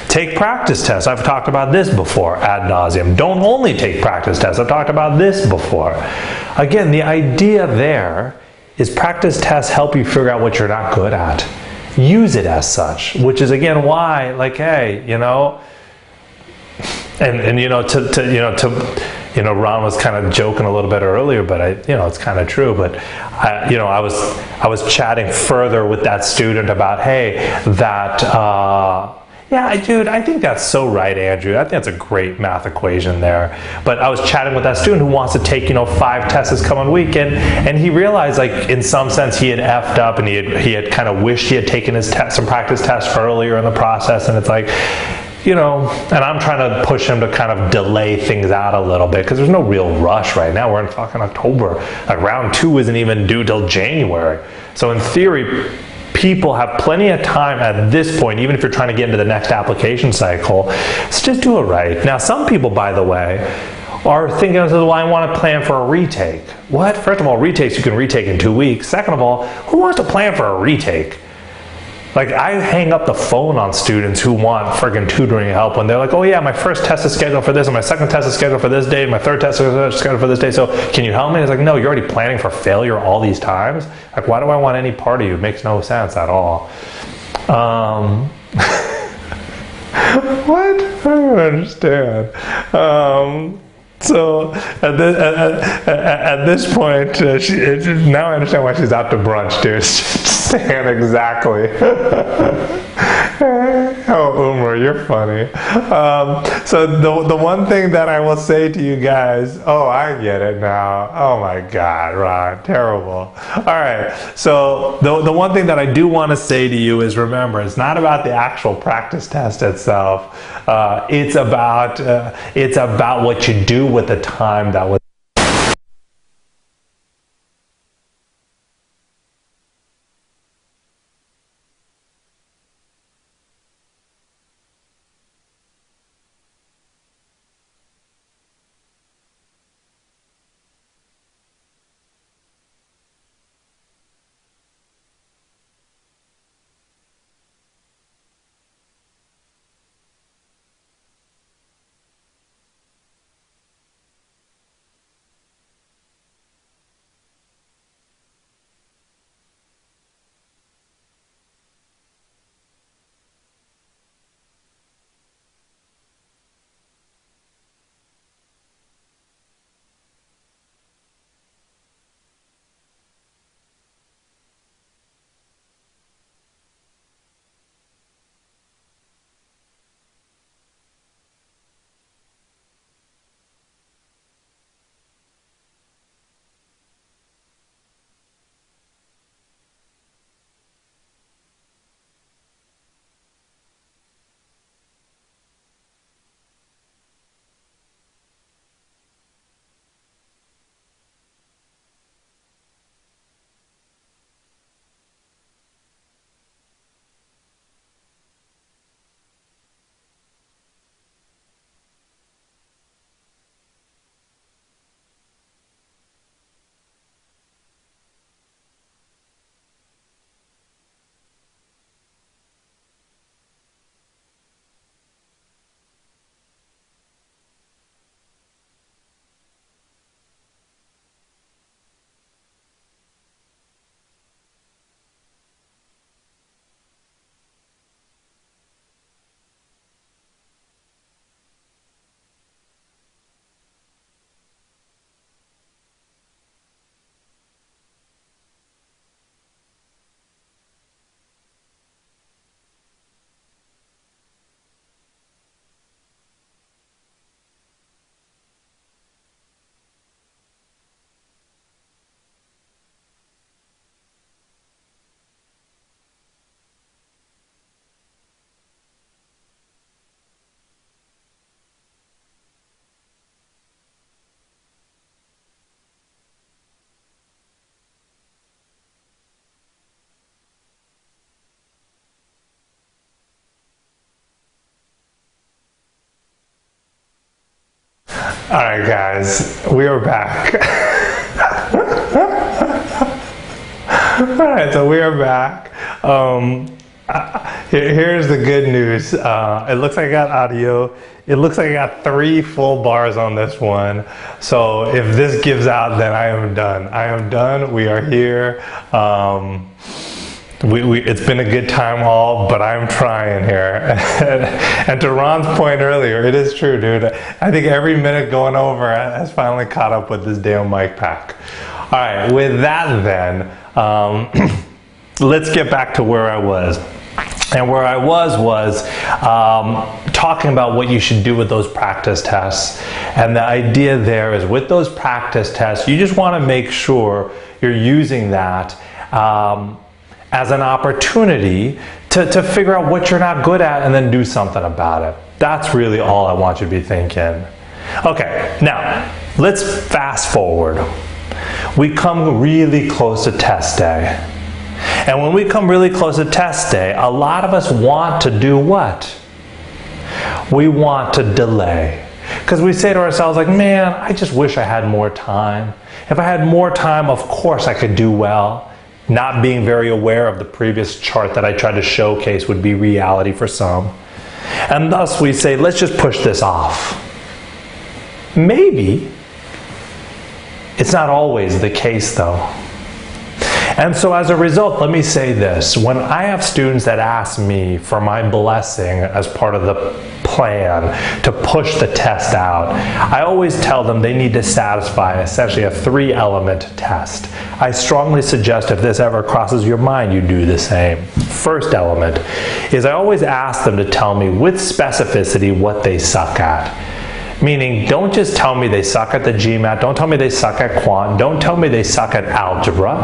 Take practice tests. I've talked about this before ad nauseum. Don't only take practice tests. I've talked about this before. Again, the idea there is practice tests help you figure out what you're not good at. Use it as such, which is again why, like, hey, you know, and you know, Ron was kind of joking a little bit earlier, but it's kind of true. But I was chatting further with that student about, hey, that dude, I think that's so right, Andrew. I think that's a great math equation there. But I was chatting with that student who wants to take 5 tests this coming week, and he realized, like, in some sense he had effed up, and he had kind of wished he had taken some practice tests earlier in the process, and it's like, and I'm trying to push him to kind of delay things out a little bit because there's no real rush right now. We're in fucking October. Like, round 2 isn't even due till January. So in theory, people have plenty of time at this point, even if you're trying to get into the next application cycle. So just do it right. Now, some people, by the way, are thinking, well, I want to plan for a retake. What? First of all, retakes you can retake in 2 weeks. Second of all, who wants to plan for a retake? Like, I hang up the phone on students who want friggin' tutoring help when they're like, oh yeah, my first test is scheduled for this, and my second test is scheduled for this date, my third test is scheduled for this day, so can you help me? It's like, no, you're already planning for failure all these times. Like, why do I want any part of you? It makes no sense at all. What? I don't understand. So at this point, now I understand why she's out to brunch, dude. Saying exactly. Oh, Umar, you're funny. So the one thing that I will say to you guys, oh, I get it now. Oh my God, Ron, terrible. All right. So the one thing that I do want to say to you is, remember, it's not about the actual practice test itself. It's about what you do with the time that was. All right, guys, we are back. All right, so we are back. Here's the good news. It looks like I got audio. It looks like I got 3 full bars on this one. So if this gives out, then I am done. I am done. We are here. It's been a good time all, but I'm trying here. And to Ron's point earlier, it is true, dude. I think every minute going over has finally caught up with this damn mic pack. All right, with that then, let's get back to where I was. And where I was talking about what you should do with those practice tests. And the idea there is with those practice tests, you just want to make sure you're using that as an opportunity to figure out what you're not good at and then do something about it. That's really all I want you to be thinking. Okay, now let's fast forward. We come really close to test day. And when we come really close to test day, a lot of us want to do what? We want to delay. Because we say to ourselves like, man, I just wish I had more time. If I had more time, of course I could do well. Not being very aware of the previous chart that I tried to showcase would be reality for some. And thus we say, let's just push this off. Maybe. It's not always the case though. And so as a result, let me say this. When I have students that ask me for my blessing as part of the plan to push the test out, I always tell them they need to satisfy essentially a 3-element test. I strongly suggest if this ever crosses your mind, you do the same. First element is I always ask them to tell me with specificity what they suck at. Meaning, don't just tell me they suck at the GMAT, don't tell me they suck at quant, don't tell me they suck at algebra.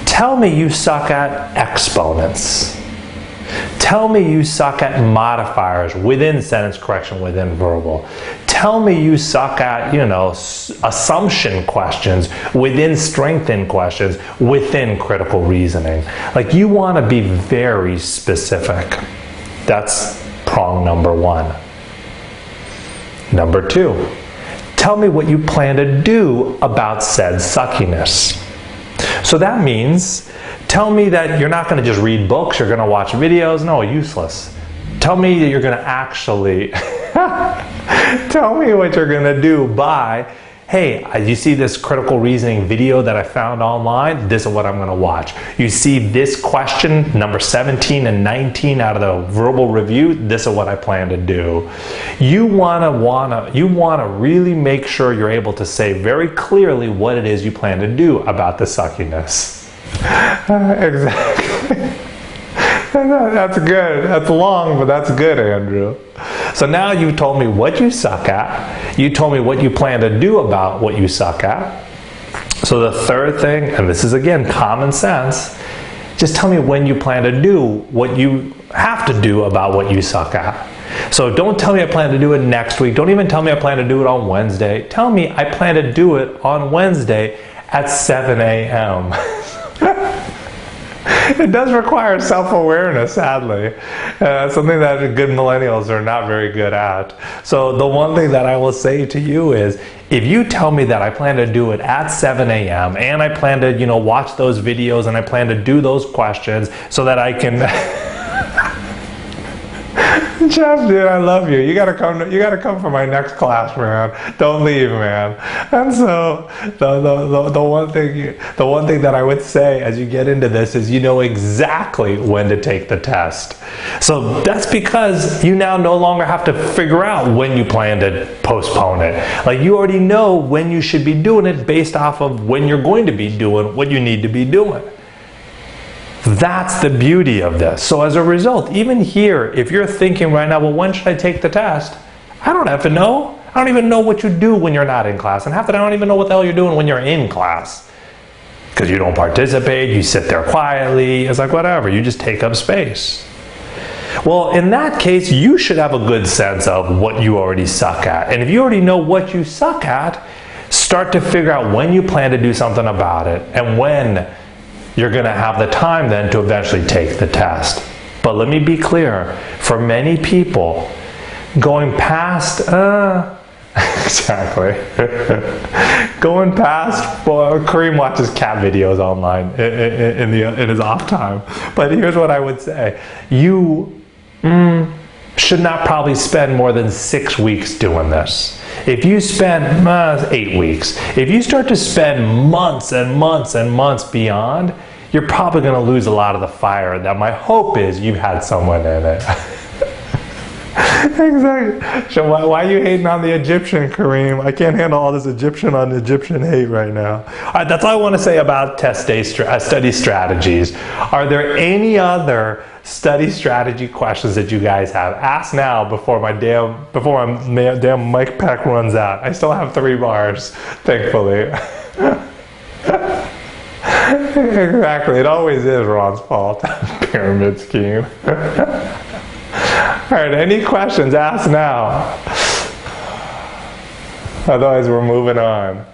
Tell me you suck at exponents. Tell me you suck at modifiers within sentence correction, within verbal. Tell me you suck at, assumption questions within strengthen questions, within critical reasoning. Like, you want to be very specific. That's prong number 1. Number 2, tell me what you plan to do about said suckiness. So that means, tell me that you're not going to just read books, you're going to watch videos. No, useless. Tell me that you're going to actually, tell me what you're going to do by, hey, you see this critical reasoning video that I found online? This is what I'm going to watch. You see this question, number 17 and 19 out of the verbal review? This is what I plan to do. You want to really make sure you're able to say very clearly what it is you plan to do about the suckiness. Exactly. That's good. That's long, but that's good, Andrew. So now you told me what you suck at. You told me what you plan to do about what you suck at. So the third thing, and this is again common sense, just tell me when you plan to do what you have to do about what you suck at. So don't tell me I plan to do it next week. Don't even tell me I plan to do it on Wednesday. Tell me I plan to do it on Wednesday at 7 a.m. It does require self-awareness, sadly. Something that good millennials are not very good at. So the one thing that I will say to you is, if you tell me that I plan to do it at 7 a.m. and I plan to, watch those videos and I plan to do those questions so that I can... Jeff, dude, I love you. You gotta come for my next class, man. Don't leave, man. And so the one thing that I would say as you get into this is you know exactly when to take the test. So that's because you now no longer have to figure out when you plan to postpone it. Like, you already know when you should be doing it based off of when you're going to be doing what you need to be doing. That's the beauty of this. So as a result, even here, if you're thinking right now, well, when should I take the test? I don't have to know. I don't even know what you do when you're not in class. And half the time, I don't even know what the hell you're doing when you're in class. Because you don't participate, you sit there quietly. It's like, whatever, you just take up space. Well, in that case, you should have a good sense of what you already suck at. And if you already know what you suck at, start to figure out when you plan to do something about it and when you're going to have the time then to eventually take the test. But let me be clear, for many people, going past, Exactly. Going past, well, Kareem watches cat videos online in his off time. But here's what I would say. You should not probably spend more than 6 weeks doing this. If you spend 8 weeks, if you start to spend months and months and months beyond, you're probably going to lose a lot of the fire. That my hope is you've had someone in it. Exactly. So why are you hating on the Egyptian, Kareem? I can't handle all this Egyptian on Egyptian hate right now. All right, that's all I want to say about test day study strategies. Are there any other study strategy questions that you guys have? Ask now before my damn mic pack runs out. I still have 3 bars, thankfully. Exactly. It always is Ron's fault. Pyramid scheme. All right, any questions? Ask now. Otherwise, we're moving on.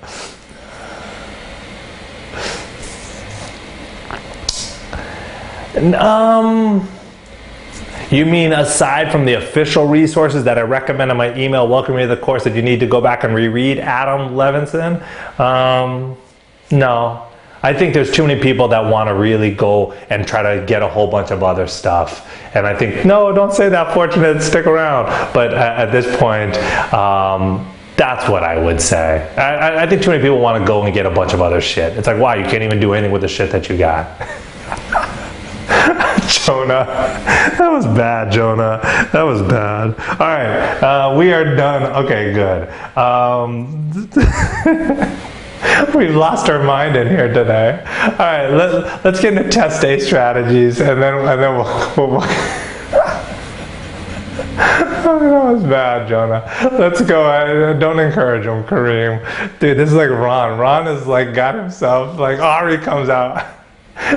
You mean aside from the official resources that I recommend in my email, welcome you to the course, that you need to go back and reread Adam Levinson? No. I think there's too many people that want to really go and try to get a whole bunch of other stuff. And I think, no, don't say that, Fortunate, stick around. But at this point, that's what I would say. I think too many people want to go and get a bunch of other shit. It's like, wow, you can't even do anything with the shit that you got. Jonah. That was bad, Jonah. That was bad. All right, we are done. Okay, good. We've lost our mind in here today. All right, let's get into test day strategies, and then we'll Oh, that was bad, Jonah. Let's go. Don't encourage him, Kareem. Dude, this is like Ron. Ron is like got himself, like Ari comes out.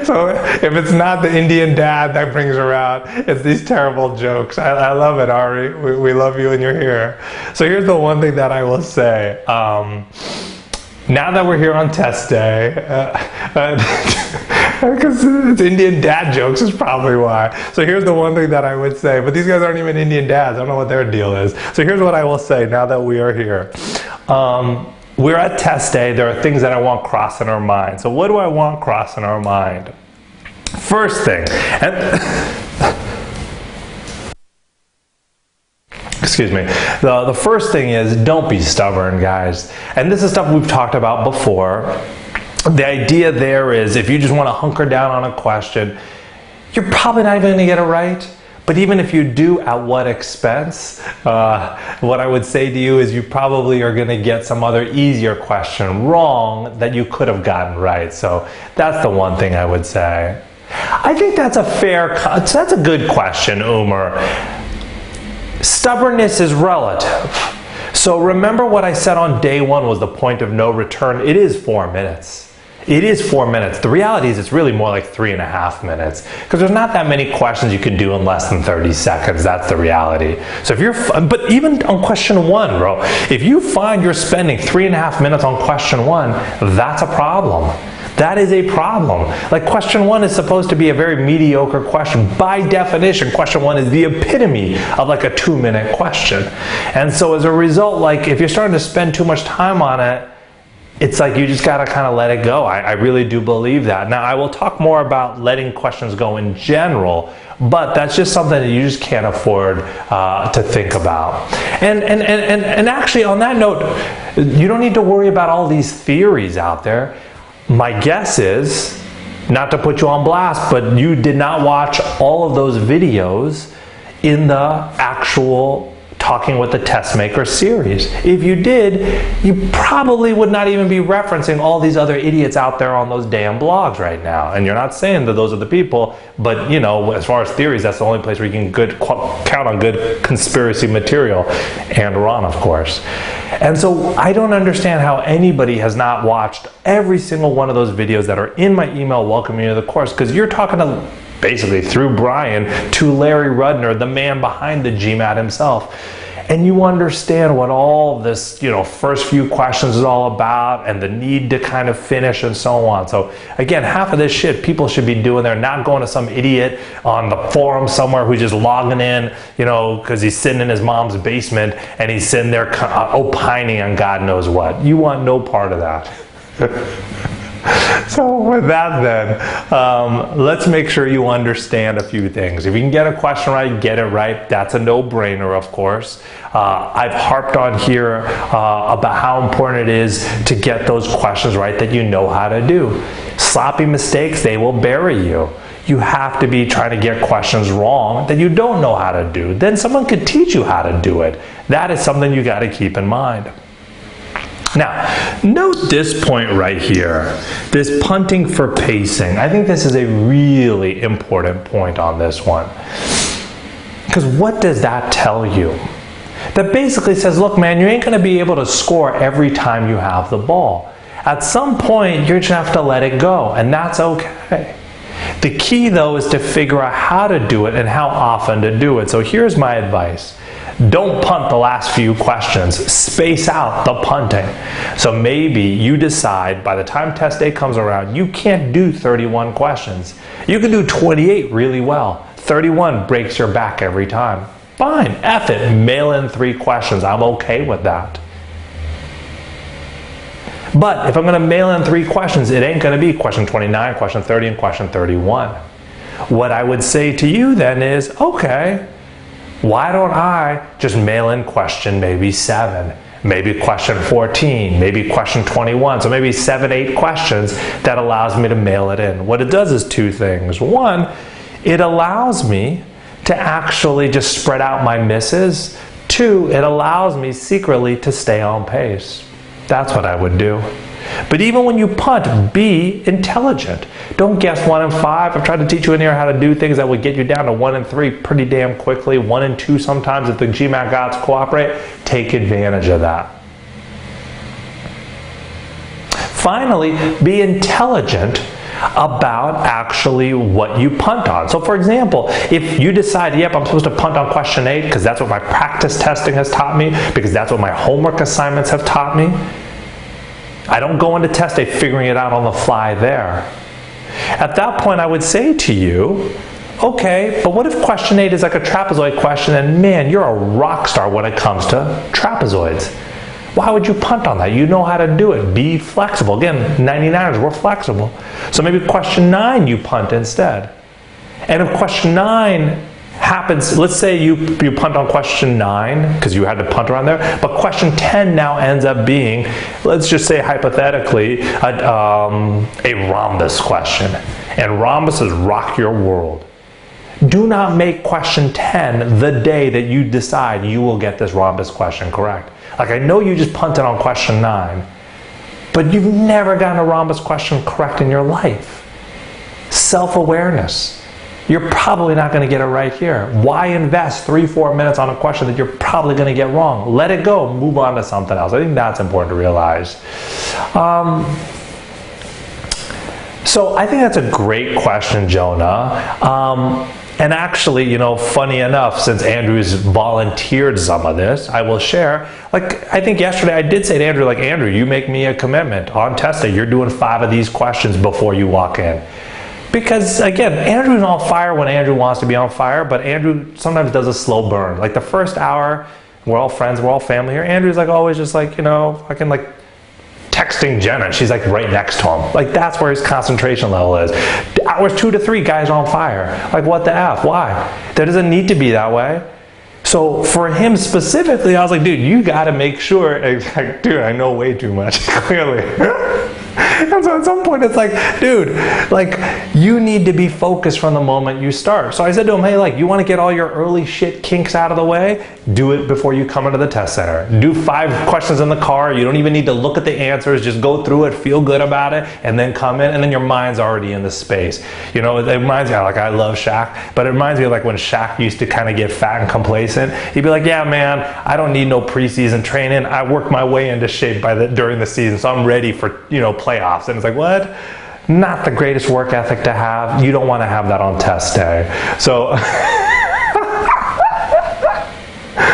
So if it's not the Indian dad that brings her out, it's these terrible jokes. I love it, Ari. We love you and you're here. So here's the one thing that I will say. Now that we're here on test day, because it's Indian dad jokes is probably why. So here's the one thing that I would say, but these guys aren't even Indian dads. I don't know what their deal is. So here's what I will say now that we are here. We're at test day. There are things that I want crossing our mind. So what do I want crossing our mind? First thing, excuse me. The first thing is don't be stubborn, guys. And this is stuff we've talked about before. The idea there is if you just want to hunker down on a question, you're probably not even going to get it right. But even if you do, at what expense? What I would say to you is you probably are going to get some other easier question wrong that you could have gotten right. So that's the one thing I would say. I think that's a good question, Umar. Stubbornness is relative. So remember what I said on day one was the point of no return. It is 4 minutes. It is 4 minutes. The reality is it's really more like 3.5 minutes because there's not that many questions you can do in less than 30 seconds. That's the reality. So if you're, but even on question one, bro, if you find you're spending 3.5 minutes on question one, that's a problem. That is a problem. Like question one is supposed to be a very mediocre question. By definition, question one is the epitome of like a 2-minute question. And so as a result, like if you're starting to spend too much time on it, it's like you just got to kind of let it go. I really do believe that. Now, I will talk more about letting questions go in general, but that's just something that you just can't afford to think about. And actually, on that note, you don't need to worry about all these theories out there. My guess is, not to put you on blast, but you did not watch all of those videos in the actual Talking with the Test Maker series. If you did, you probably would not even be referencing all these other idiots out there on those damn blogs right now. And you're not saying that those are the people, but you know, as far as theories, that's the only place where you can count on good conspiracy material. And Ron, of course. And so I don't understand how anybody has not watched every single one of those videos that are in my email welcoming you to the course, because you're talking to basically through Brian to Larry Rudner, the man behind the GMAT himself. and you understand what all this, first few questions is all about and the need to kind of finish and so on. So again, half of this shit people should be doing. They're not going to some idiot on the forum somewhere who's just logging in, because he's sitting in his mom's basement and he's sitting there opining on God knows what. You want no part of that. So with that then, let's make sure you understand a few things. If you can get a question right, get it right. That's a no-brainer, of course. I've harped on here about how important it is to get those questions right that you know how to do. Sloppy mistakes, they will bury you. You have to be trying to get questions wrong that you don't know how to do. Then someone could teach you how to do it. That is something you got to keep in mind. Now, note this point right here, this punting for pacing. I think this is a really important point on this one. Because what does that tell you? That basically says, look, man, you ain't going to be able to score every time you have the ball. At some point, you're just going to have to let it go, and that's okay. The key, though, is to figure out how to do it and how often to do it. So here's my advice. Don't punt the last few questions. Space out the punting. So maybe you decide by the time test day comes around, you can't do 31 questions. You can do 28 really well. 31 breaks your back every time. Fine, F it, mail in 3 questions. I'm okay with that. But if I'm going to mail in 3 questions, it ain't going to be question 29, question 30, and question 31. What I would say to you then is, okay, why don't I just mail in question maybe 7, maybe question 14, maybe question 21, so maybe 7, 8 questions that allows me to mail it in. What it does is 2 things. One, it allows me to actually just spread out my misses. 2, it allows me secretly to stay on pace. That's what I would do. But even when you punt, be intelligent. Don't guess 1 and 5. I've tried to teach you in here how to do things that would get you down to 1 and 3 pretty damn quickly. 1 and 2 sometimes if the GMAT gods cooperate. Take advantage of that. Finally, be intelligent about actually what you punt on. So for example, if you decide, yep, I'm supposed to punt on question 8 because that's what my practice testing has taught me, because that's what my homework assignments have taught me, I don't go into test day figuring it out on the fly there. At that point, I would say to you, okay, but what if question 8 is like a trapezoid question and man, you're a rock star when it comes to trapezoids. Why would you punt on that? You know how to do it. Be flexible. Again, 99ers, we're flexible. So maybe question 9 you punt instead. And if question 9 happens, let's say you punt on question 9 because you had to punt around there, but question 10 now ends up being, let's just say hypothetically, a rhombus question. And rhombuses rock your world. Do not make question 10 the day that you decide you will get this rhombus question correct. Like, I know you just punted on question 9, but you've never gotten a rhombus question correct in your life. Self-awareness. You're probably not going to get it right here. Why invest 3-4 minutes on a question that you're probably going to get wrong? Let it go. Move on to something else. I think that's important to realize. So I think that's a great question, Jonah. And actually, funny enough, since Andrew's volunteered some of this, I will share. I think yesterday I did say to Andrew, Andrew, you make me a commitment on test day. You're doing 5 of these questions before you walk in. Because, again, Andrew's on fire when Andrew wants to be on fire, but Andrew sometimes does a slow burn. Like the first hour, we're all friends, we're all family here. Andrew's always just texting Jenna, and she's right next to him. That's where his concentration level is. Hours 2 to 3, guys are on fire. What the F? Why? That doesn't need to be that way. So for him specifically, I was like, dude, you got to make sure. Dude, I know way too much, clearly. And so at some point it's dude, you need to be focused from the moment you start. So I said to him, hey, you want to get all your early shit kinks out of the way? Do it before you come into the test center. Do 5 questions in the car. You don't even need to look at the answers. Just go through it, feel good about it, and then come in, and then your mind's already in the space. It reminds me, I love Shaq, but it reminds me of when Shaq used to kind of get fat and complacent. He'd be like, yeah, man, I don't need no preseason training. I work my way into shape during the season, so I'm ready for, playoffs. And it's what? Not the greatest work ethic to have. You don't want to have that on test day. So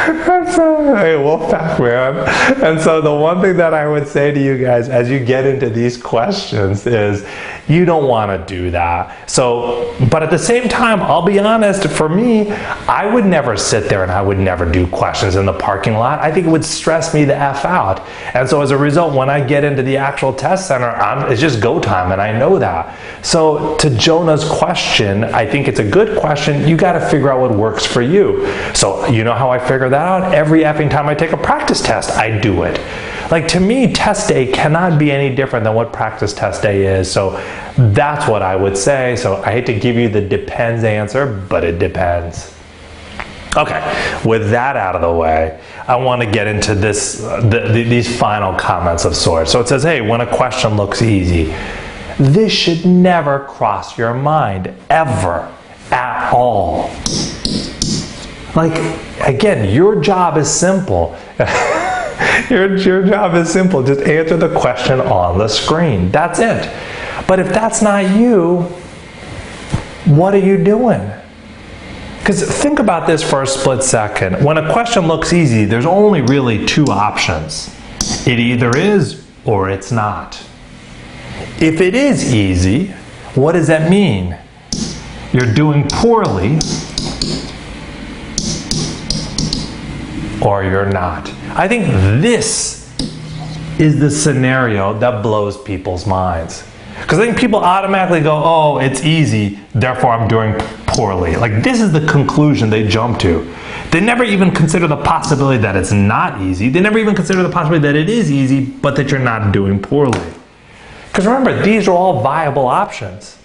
Hey, Wolfpack, man. And so the one thing that I would say to you guys as you get into these questions is you don't want to do that. So, but at the same time, I'll be honest, for me, I would never sit there and I would never do questions in the parking lot. I think it would stress me the F out. And so as a result, when I get into the actual test center, it's just go time, and I know that. So to Jonah's question, I think it's a good question. You got to figure out what works for you. So you know how I figure that out? Every effing time I take a practice test, I do it. Like, to me, test day cannot be any different than what practice test day is. So that's what I would say. So I hate to give you the depends answer, but it depends. Okay, with that out of the way, I want to get into this, these final comments of sorts. So it says, hey, when a question looks easy, this should never cross your mind, ever, at all. Like, again, your job is simple. Your job is simple. Just answer the question on the screen. That's it. But if that's not you, what are you doing? Because think about this for a split second. When a question looks easy, there's only really two options. It either is or it's not. If it is easy, what does that mean? You're doing poorly or you're not. I think this is the scenario that blows people's minds. Because I think people automatically go, oh, it's easy, therefore I'm doing poorly. Like, this is the conclusion they jump to. They never even consider the possibility that it's not easy. They never even consider the possibility that it is easy, but that you're not doing poorly. Because remember, these are all viable options.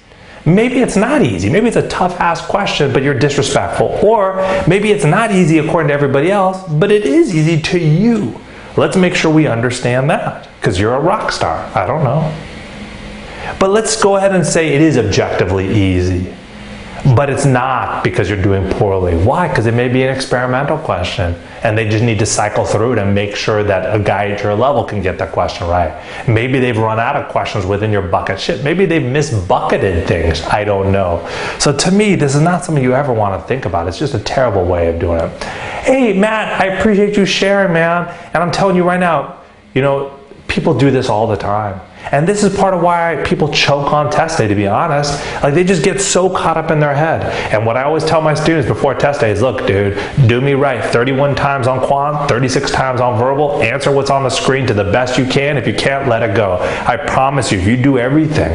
Maybe it's not easy. Maybe it's a tough-ass question, but you're disrespectful. Or maybe it's not easy according to everybody else, but it is easy to you. Let's make sure we understand that, because you're a rock star. I don't know. But let's go ahead and say it is objectively easy. But it's not because you're doing poorly. Why? Because it may be an experimental question, and they just need to cycle through it and make sure that a guy at your level can get that question right. Maybe they've run out of questions within your bucket. Shit, maybe they've misbucketed things. I don't know. So to me, this is not something you ever want to think about. It's just a terrible way of doing it. Hey, Matt, I appreciate you sharing, man. And I'm telling you right now, you know, people do this all the time. And this is part of why people choke on test day, to be honest. Like, they just get so caught up in their head. And what I always tell my students before test day is, look, dude, do me right. 31 times on quant, 36 times on verbal. Answer what's on the screen to the best you can. If you can't, let it go. I promise you, if you do everything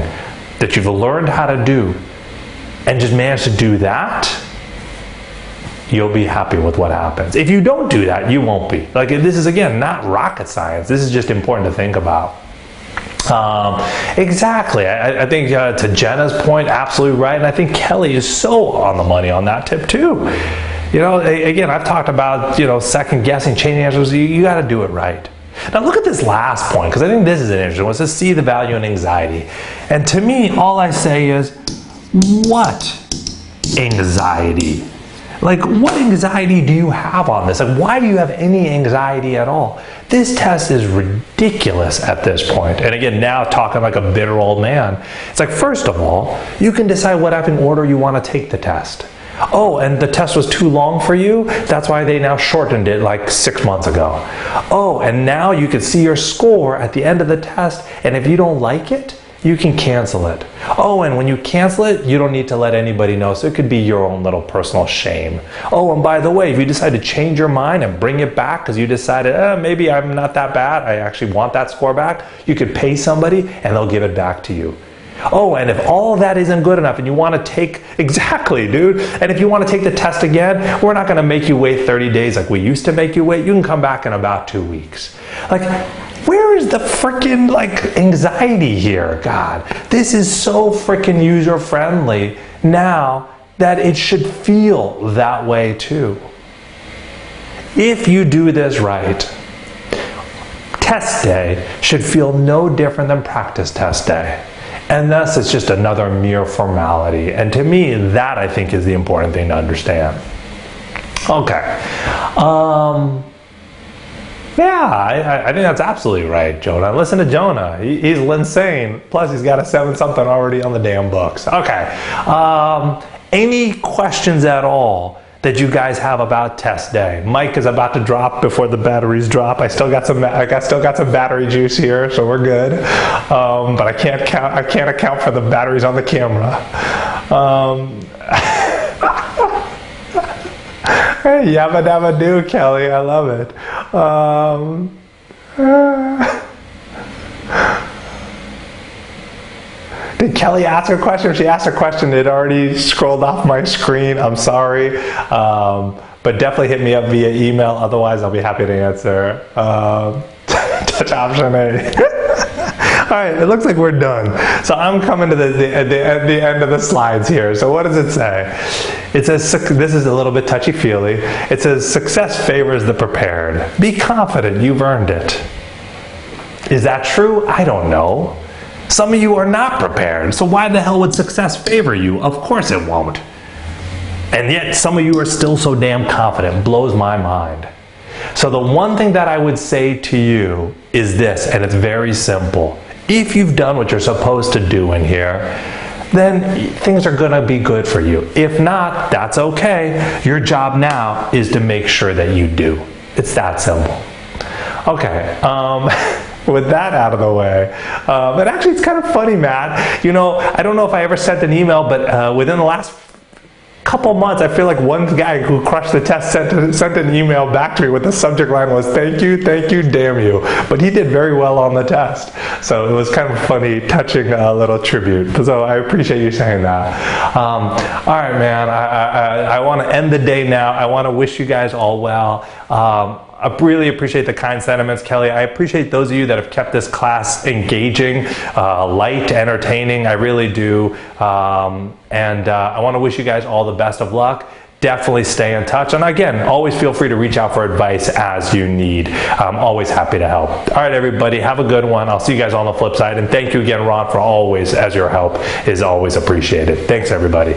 that you've learned how to do and just manage to do that, you'll be happy with what happens. If you don't do that, you won't be. Like, this is, again, not rocket science. This is just important to think about. Exactly. I think to Jenna's point, absolutely right. And I think Kelly is so on the money on that tip too. You know, again, I've talked about, you know, second guessing, changing answers. You got to do it right. Now look at this last point, because I think this is an interesting one. It says see the value in anxiety. And to me, all I say is, what anxiety? Like, what anxiety do you have on this? Like, why do you have any anxiety at all? This test is ridiculous at this point. And again, now talking like a bitter old man. It's like, first of all, you can decide what effing order you want to take the test. Oh, and the test was too long for you? That's why they now shortened it like 6 months ago. Oh, and now you can see your score at the end of the test, and if you don't like it, you can cancel it. Oh, and when you cancel it, you don't need to let anybody know, so it could be your own little personal shame. Oh, and by the way, if you decide to change your mind and bring it back because you decided, maybe I'm not that bad, I actually want that score back, you could pay somebody and they'll give it back to you. Oh, and if all of that isn't good enough and you want to take, exactly, dude, and if you want to take the test again, we're not going to make you wait 30 days like we used to make you wait. You can come back in about 2 weeks. Like, where is the freaking, like, anxiety here? God, this is so freaking user-friendly now that it should feel that way too. If you do this right, test day should feel no different than practice test day. And thus, it's just another mere formality. And to me, that I think is the important thing to understand. Okay. Yeah, I think that's absolutely right, Jonah. Listen to Jonah. He's insane. Plus, he's got a 7-something already on the damn books. Okay. Any questions at all that that you guys have about test day. Mike is about to drop before the batteries drop. I still got some battery juice here, so we're good. But I can't account for the batteries on the camera. Hey, yabba dabba do, Kelly. I love it. Did Kelly ask her question? If she asked her question, it already scrolled off my screen. I'm sorry. But definitely hit me up via email. Otherwise, I'll be happy to answer. Touch option A. All right, it looks like we're done. So I'm coming to the end of the slides here. So what does it say? It says, this is a little bit touchy-feely. It says, success favors the prepared. Be confident you've earned it. Is that true? I don't know. Some of you are not prepared, so why the hell would success favor you? Of course it won't. And yet some of you are still so damn confident. It blows my mind. So the one thing that I would say to you is this, and it's very simple. If you've done what you're supposed to do in here, then things are going to be good for you. If not, that's okay. Your job now is to make sure that you do. It's that simple. Okay. With that out of the way, but actually it's kind of funny, Matt. You know, I don't know if I ever sent an email, but within the last couple months, I feel like one guy who crushed the test sent an email back to me with the subject line was, thank you, damn you. But he did very well on the test. So it was kind of funny, touching little tribute. So I appreciate you saying that. All right, man, I want to end the day now. I want to wish you guys all well. I really appreciate the kind sentiments, Kelly. I appreciate those of you that have kept this class engaging, light, entertaining. I really do. And I want to wish you guys all the best of luck. Definitely stay in touch. And again, always feel free to reach out for advice as you need. I'm always happy to help. All right, everybody, have a good one. I'll see you guys on the flip side. And thank you again, Ron, for always, as your help is always appreciated. Thanks, everybody.